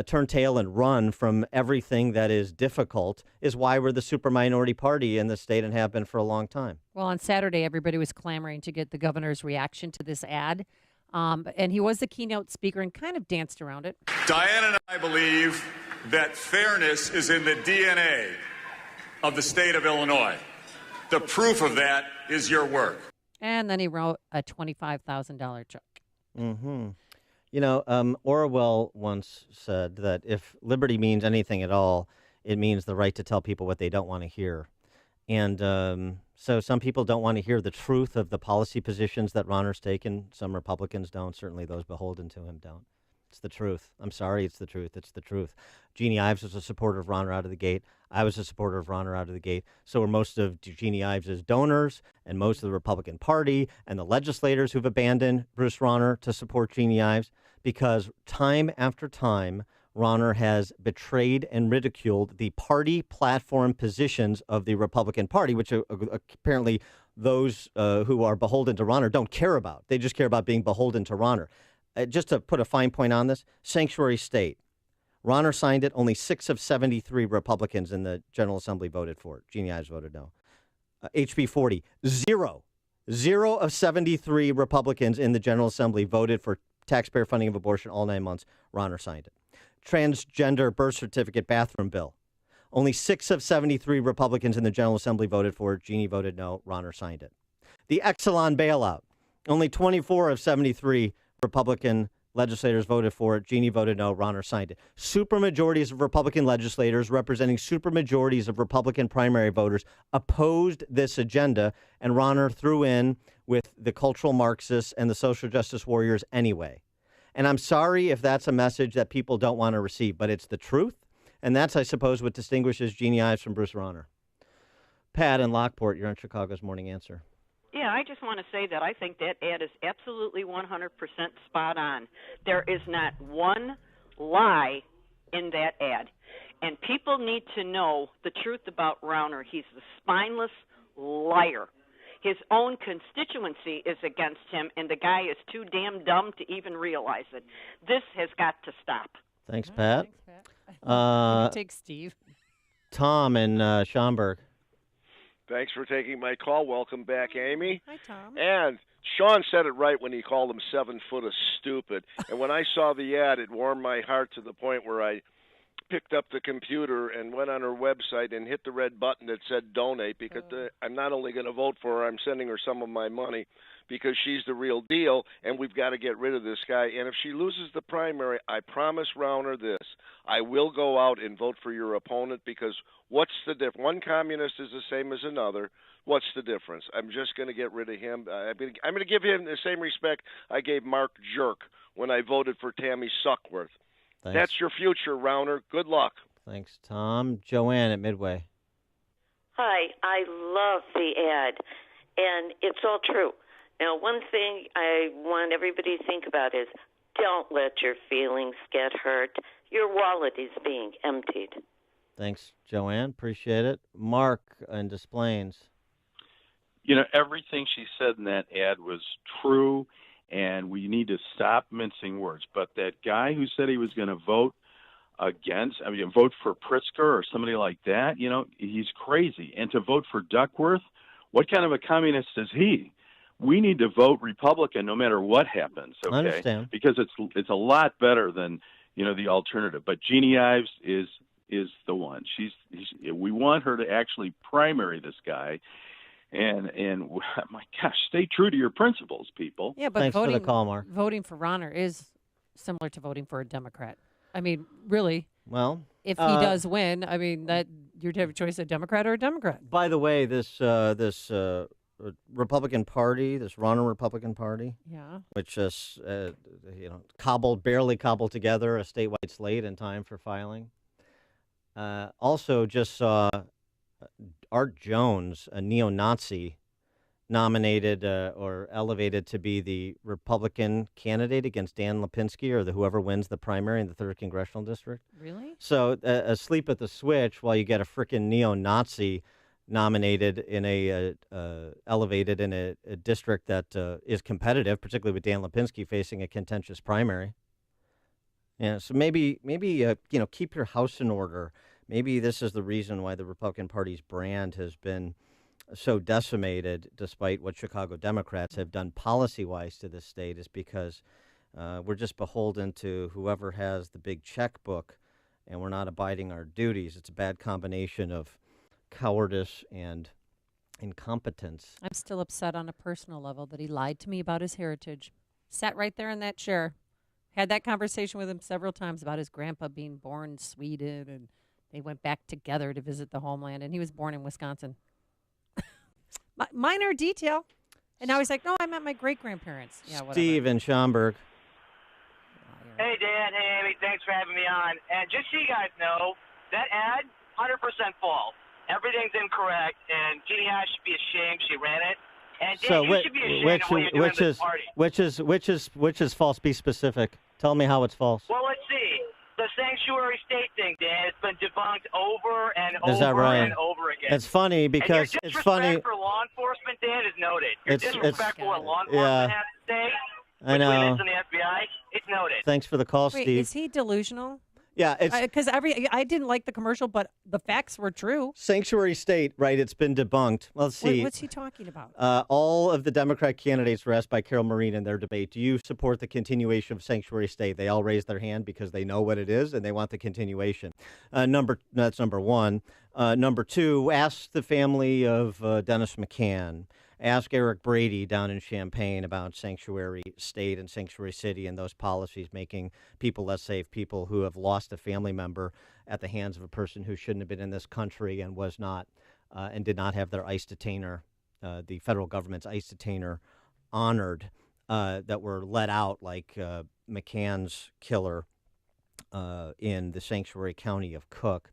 turn tail and run from everything that is difficult is why we're the super minority party in the state and have been for a long time. Well, on Saturday, everybody was clamoring to get the governor's reaction to this ad. And he was the keynote speaker and kind of danced around it. Diane and I believe that fairness is in the DNA of the state of Illinois. The proof of that is your work. And then he wrote a $25,000 check. Mm-hmm. Orwell once said that if liberty means anything at all, it means the right to tell people what they don't want to hear. And so some people don't want to hear the truth of the policy positions that Ronner's taken. Some Republicans don't. Certainly those beholden to him don't. It's the truth. I'm sorry, it's the truth. It's the truth. Jeannie Ives was a supporter of Ronner out of the gate. I was a supporter of Ronner out of the gate. So were most of Jeannie Ives' donors and most of the Republican Party and the legislators who've abandoned Bruce Ronner to support Jeannie Ives, because time after time, Ronner has betrayed and ridiculed the party platform positions of the Republican Party, which apparently those who are beholden to Ronner don't care about. They just care about being beholden to Ronner. Just to put a fine point on this, sanctuary state. Ronner signed it. Only 6 of 73 Republicans in the General Assembly voted for it. Jeannie Ives voted no. HB 40, 0 of 73 Republicans in the General Assembly voted for taxpayer funding of abortion all 9 months. Ronner signed it. Transgender birth certificate bathroom bill. Only 6 of 73 Republicans in the General Assembly voted for it. Jeannie voted no. Ronner signed it. The Exelon bailout. Only 24 of 73 Republican legislators voted for it. Jeannie voted no. Ronner signed it. Supermajorities of Republican legislators representing supermajorities of Republican primary voters opposed this agenda, and Ronner threw in with the cultural Marxists and the social justice warriors anyway. And I'm sorry if that's a message that people don't want to receive, but it's the truth, and that's, I suppose, what distinguishes Jeannie Ives from Bruce Ronner. Pat in Lockport, you're on Chicago's Morning Answer. Yeah, I just want to say that I think that ad is absolutely 100% spot on. There is not one lie in that ad. And people need to know the truth about Rauner. He's the spineless liar. His own constituency is against him, and the guy is too damn dumb to even realize it. This has got to stop. Thanks, Pat. Take Steve. Tom in Schaumburg. Thanks for taking my call. Welcome back, Amy. Hi, Tom. And Sean said it right when he called him 7 foot of stupid. And when I saw the ad, it warmed my heart to the point where I picked up the computer and went on her website and hit the red button that said donate, because I'm not only going to vote for her, I'm sending her some of my money because she's the real deal, and we've got to get rid of this guy. And if she loses the primary, I promise Rauner this: I will go out and vote for your opponent, because what's the difference? One communist is the same as another. What's the difference? I'm just going to get rid of him. I'm going to give him the same respect I gave Mark Jerk when I voted for Tammy Suckworth. Thanks. That's your future, Rauner. Good luck. Thanks, Tom. Joanne at Midway. Hi, I love the ad, and it's all true. Now, one thing I want everybody to think about is don't let your feelings get hurt. Your wallet is being emptied. Thanks, Joanne. Appreciate it. Mark in Des Plaines. You know, everything she said in that ad was true, and we need to stop mincing words. But that guy who said he was going to vote vote for Pritzker or somebody like that, you know, he's crazy. And to vote for Duckworth, what kind of a communist is he? We need to vote Republican no matter what happens, okay? I understand. Because it's a lot better than, you know, the alternative. But Jeannie Ives is the one. We want her to actually primary this guy. And my gosh, stay true to your principles, people. Yeah, but Thanks for the call, Mark. Voting for Rauner is similar to voting for a Democrat. I mean, really. Well, if he does win, I mean, that you'd have a choice, a Democrat or a Democrat. By the way, this Republican Party, this Rauner Republican Party, which is barely cobbled together a statewide slate in time for filing. Also, just saw Art Jones, a neo-Nazi, nominated or elevated to be the Republican candidate against Dan Lipinski, or whoever wins the primary in the 3rd Congressional District. Really? So asleep at the switch while you get a freaking neo-Nazi nominated in elevated in a district that is competitive, particularly with Dan Lipinski facing a contentious primary. Yeah, so maybe keep your house in order. Maybe this is the reason why the Republican Party's brand has been so decimated, despite what Chicago Democrats have done policy-wise to this state, is because we're just beholden to whoever has the big checkbook, and we're not abiding our duties. It's a bad combination of cowardice and incompetence. I'm still upset on a personal level that he lied to me about his heritage. Sat right there in that chair. Had that conversation with him several times about his grandpa being born in Sweden, and they went back together to visit the homeland, and he was born in Wisconsin. Minor detail. And now he's like, no, I meant my great-grandparents. Yeah, whatever. Steve in Schaumburg. Hey, Dan. Hey, Amy. Thanks for having me on. And just so you guys know, that ad, 100% false. Everything's incorrect, and Jeannie Ives should be ashamed she ran it. And Dan, you should be ashamed of what you're doing in this party. Which is false? Be specific. Tell me how it's false. Well, let's see. The sanctuary state thing, Dan, it's been debunked over and Is that over right? and over again. It's funny because and your it's funny. disrespect for law enforcement, Dan, is noted. Your disrespect for what law yeah. enforcement has to say, I know. between us and the FBI, it's noted. Thanks for the call, Wait, Steve. is he delusional? Yeah, it's because I didn't like the commercial, but the facts were true. sanctuary state, right? It's been debunked. Well, let's see. What's he talking about? All of the Democrat candidates were asked by Carol Marin in their debate, do you support the continuation of sanctuary state? They all raised their hand because they know what it is and they want the continuation. That's number one. Number two, ask the family of Dennis McCann. Ask Eric Brady down in Champaign about sanctuary state and sanctuary city and those policies making people less safe, people who have lost a family member at the hands of a person who shouldn't have been in this country and was not and did not have their ICE detainer, the federal government's ICE detainer, honored, that were let out like McCann's killer in the sanctuary county of Cook.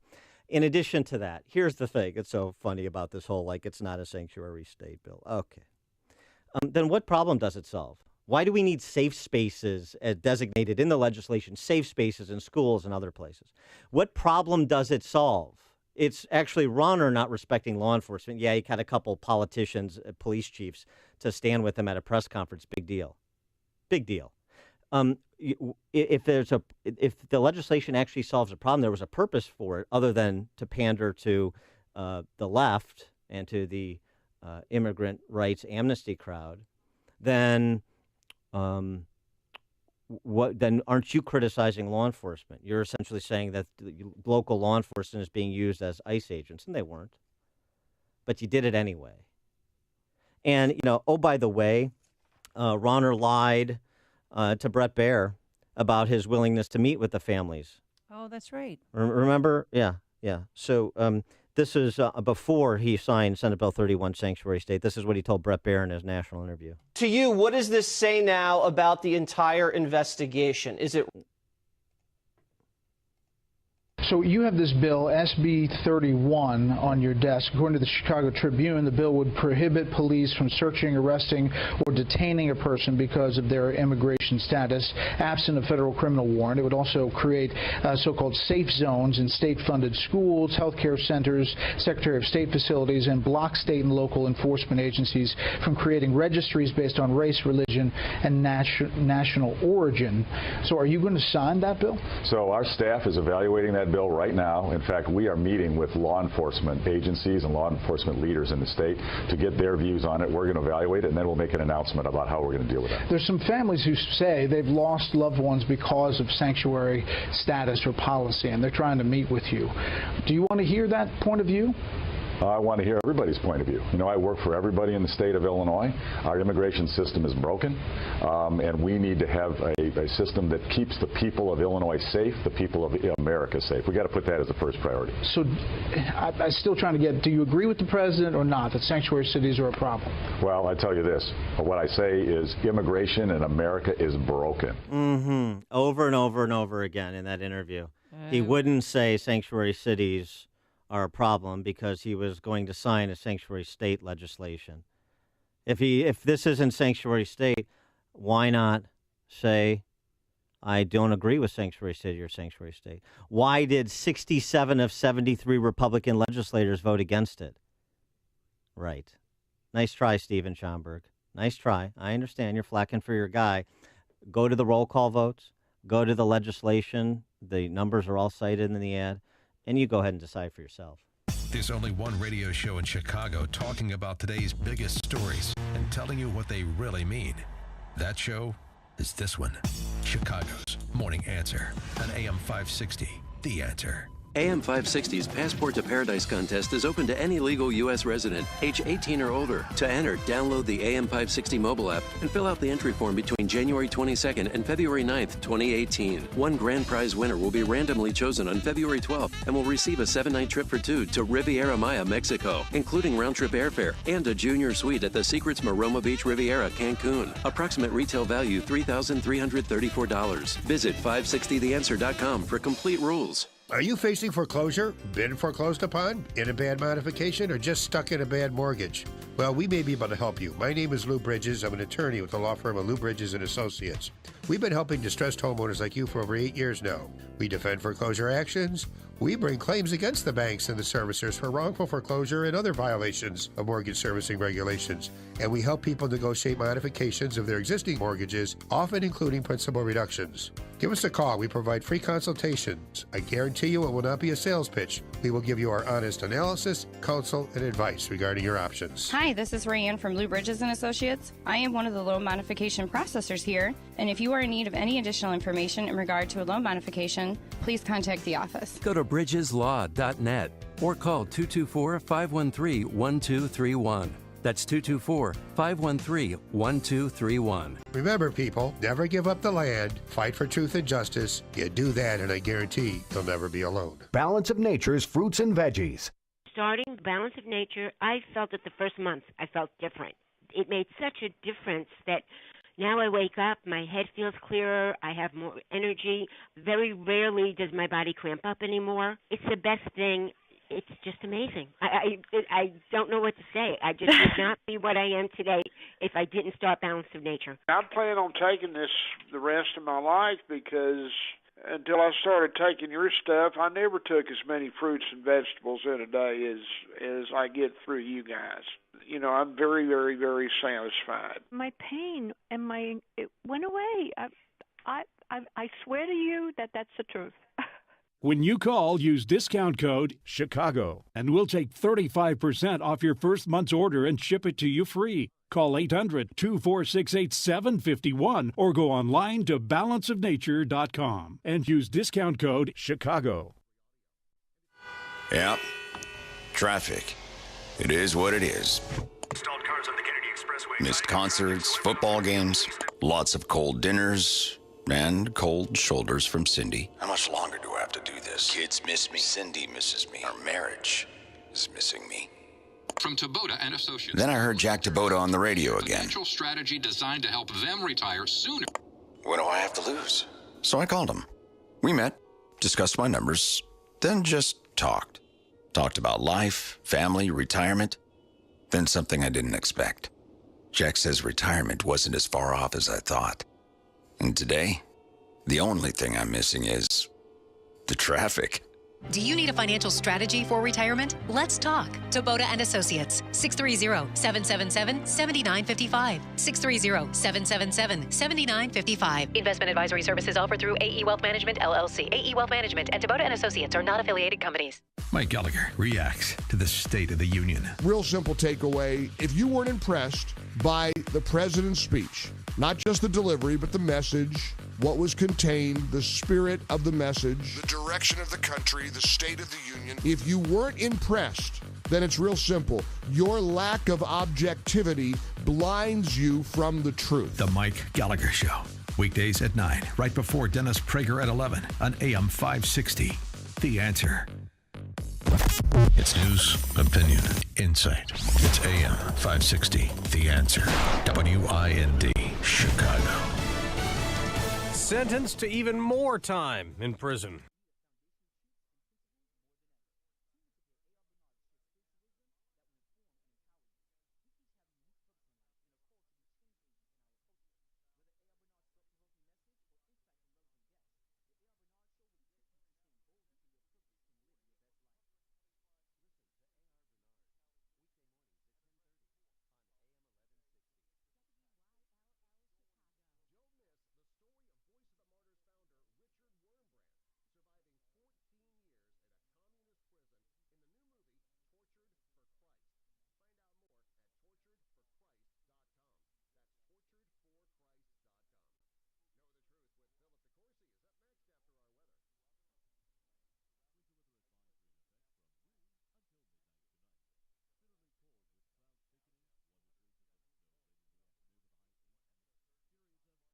In addition to that, here's the thing. It's so funny about this whole, like, it's not a sanctuary state bill. Okay. Then what problem does it solve? Why do we need safe spaces designated in the legislation, safe spaces in schools and other places? What problem does it solve? It's actually Rauner not respecting law enforcement. Yeah, he had a couple politicians, police chiefs, to stand with him at a press conference. Big deal. Big deal. If the legislation actually solves a problem, there was a purpose for it other than to pander to the left and to the immigrant rights amnesty crowd, then then aren't you criticizing law enforcement? You're essentially saying that local law enforcement is being used as ICE agents, and they weren't. But you did it anyway. And, oh, by the way, Rauner lied to Bret Baier about his willingness to meet with the families. Oh, that's right. Remember? Yeah. So this is before he signed Senate Bill 31, Sanctuary State. This is what he told Bret Baier in his national interview. To you, what does this say now about the entire investigation? Is it... So you have this bill, SB 31, on your desk. According to the Chicago Tribune, the bill would prohibit police from searching, arresting, or detaining a person because of their immigration status, absent a federal criminal warrant. It would also create so-called safe zones in state-funded schools, healthcare centers, Secretary of State facilities, and block state and local enforcement agencies from creating registries based on race, religion, and national origin. So are you going to sign that bill? So our staff is evaluating that bill right now. In fact, we are meeting with law enforcement agencies and law enforcement leaders in the state to get their views on it. We're going to evaluate it, and then we'll make an announcement about how we're going to deal with it. There's some families who say they've lost loved ones because of sanctuary status or policy, and they're trying to meet with you. Do you want to hear that point of view? I want to hear everybody's point of view. I work for everybody in the state of Illinois. Our immigration system is broken, and we need to have a system that keeps the people of Illinois safe, the people of America safe. We've got to put that as the first priority. So I'm still trying to get, do you agree with the president or not, that sanctuary cities are a problem? Well, I tell you this. What I say is immigration in America is broken. Mm-hmm. Over and over and over again in that interview. He wouldn't say sanctuary cities are a problem because he was going to sign a sanctuary state legislation. If this isn't sanctuary state, why not say, I don't agree with sanctuary city or sanctuary state? Why did 67 of 73 Republican legislators vote against it? Right. Nice try, Stephen Schomburg. Nice try. I understand you're flacking for your guy. Go to the roll call votes. Go to the legislation. The numbers are all cited in the ad. And you go ahead and decide for yourself. There's only one radio show in Chicago talking about today's biggest stories and telling you what they really mean. That show is this one, Chicago's Morning Answer on AM 560, The Answer. AM 560's Passport to Paradise contest is open to any legal U.S. resident, age 18 or older. To enter, download the AM 560 mobile app and fill out the entry form between January 22nd and February 9th, 2018. One grand prize winner will be randomly chosen on February 12th and will receive a 7-night trip for two to Riviera Maya, Mexico, including round-trip airfare and a junior suite at the Secrets Maroma Beach Riviera, Cancun. Approximate retail value $3,334. Visit 560theanswer.com for complete rules. Are you facing foreclosure, been foreclosed upon, in a bad modification, or just stuck in a bad mortgage? Well, we may be able to help you. My name is Lou Bridges. I'm an attorney with the law firm of Lou Bridges & Associates. We've been helping distressed homeowners like you for over 8 years now. We defend foreclosure actions. We bring claims against the banks and the servicers for wrongful foreclosure and other violations of mortgage servicing regulations. And we help people negotiate modifications of their existing mortgages, often including principal reductions. Give us a call. We provide free consultations. I guarantee you it will not be a sales pitch. We will give you our honest analysis, counsel, and advice regarding your options. Hi, this is Rayanne from Lou Bridges & Associates. I am one of the loan modification processors here, and if you are in need of any additional information in regard to a loan modification, please contact the office. Go to bridgeslaw.net or call 224-513-1231. That's 224-513-1231. Remember, people, never give up the land. Fight for truth and justice. You do that, and I guarantee you'll never be alone. Balance of Nature's fruits and veggies. Starting Balance of Nature, I felt that the first month I felt different. It made such a difference that now I wake up, my head feels clearer, I have more energy. Very rarely does my body cramp up anymore. It's the best thing it's just amazing. I don't know what to say. I just would not be what I am today if I didn't start Balance of Nature. I plan on taking this the rest of my life because until I started taking your stuff, I never took as many fruits and vegetables in a day as I get through you guys. You know, I'm very, very, very satisfied. My pain and it went away. I swear to you that that's the truth. When you call, use discount code CHICAGO, and we'll take 35% off your first month's order and ship it to you free. Call 800-246-8751 or go online to balanceofnature.com and use discount code CHICAGO. Yep. Traffic. It is what it is. Stalled cars on the Kennedy Expressway. Missed concerts, football games, lots of cold dinners, and cold shoulders from Cindy. How much longer do I have to do this? Kids miss me. Cindy misses me. Our marriage is missing me. From Tabota and Associates. Then I heard Jack Tabota on the radio again. Financial strategy designed to help them retire sooner. What do I have to lose? So I called him. We met, discussed my numbers, then just talked. Talked about life, family, retirement, then something I didn't expect. Jack says retirement wasn't as far off as I thought. And today, the only thing I'm missing is the traffic. Do you need a financial strategy for retirement? Let's talk. Tabota and Associates, 630-777-7955. 630-777-7955. Investment advisory services offered through AE Wealth Management, LLC. AE Wealth Management and Tabota and Associates are not affiliated companies. Mike Gallagher reacts to the State of the Union. Real simple takeaway. If you weren't impressed by the president's speech, not just the delivery, but the message, what was contained, the spirit of the message, the direction of the country, the State of the Union. If you weren't impressed, then it's real simple. Your lack of objectivity blinds you from the truth. The Mike Gallagher Show. Weekdays at 9, right before Dennis Prager at 11 on AM 560. The Answer. It's news, opinion, insight. It's AM 560. The Answer. WIND, Chicago. Sentenced to even more time in prison.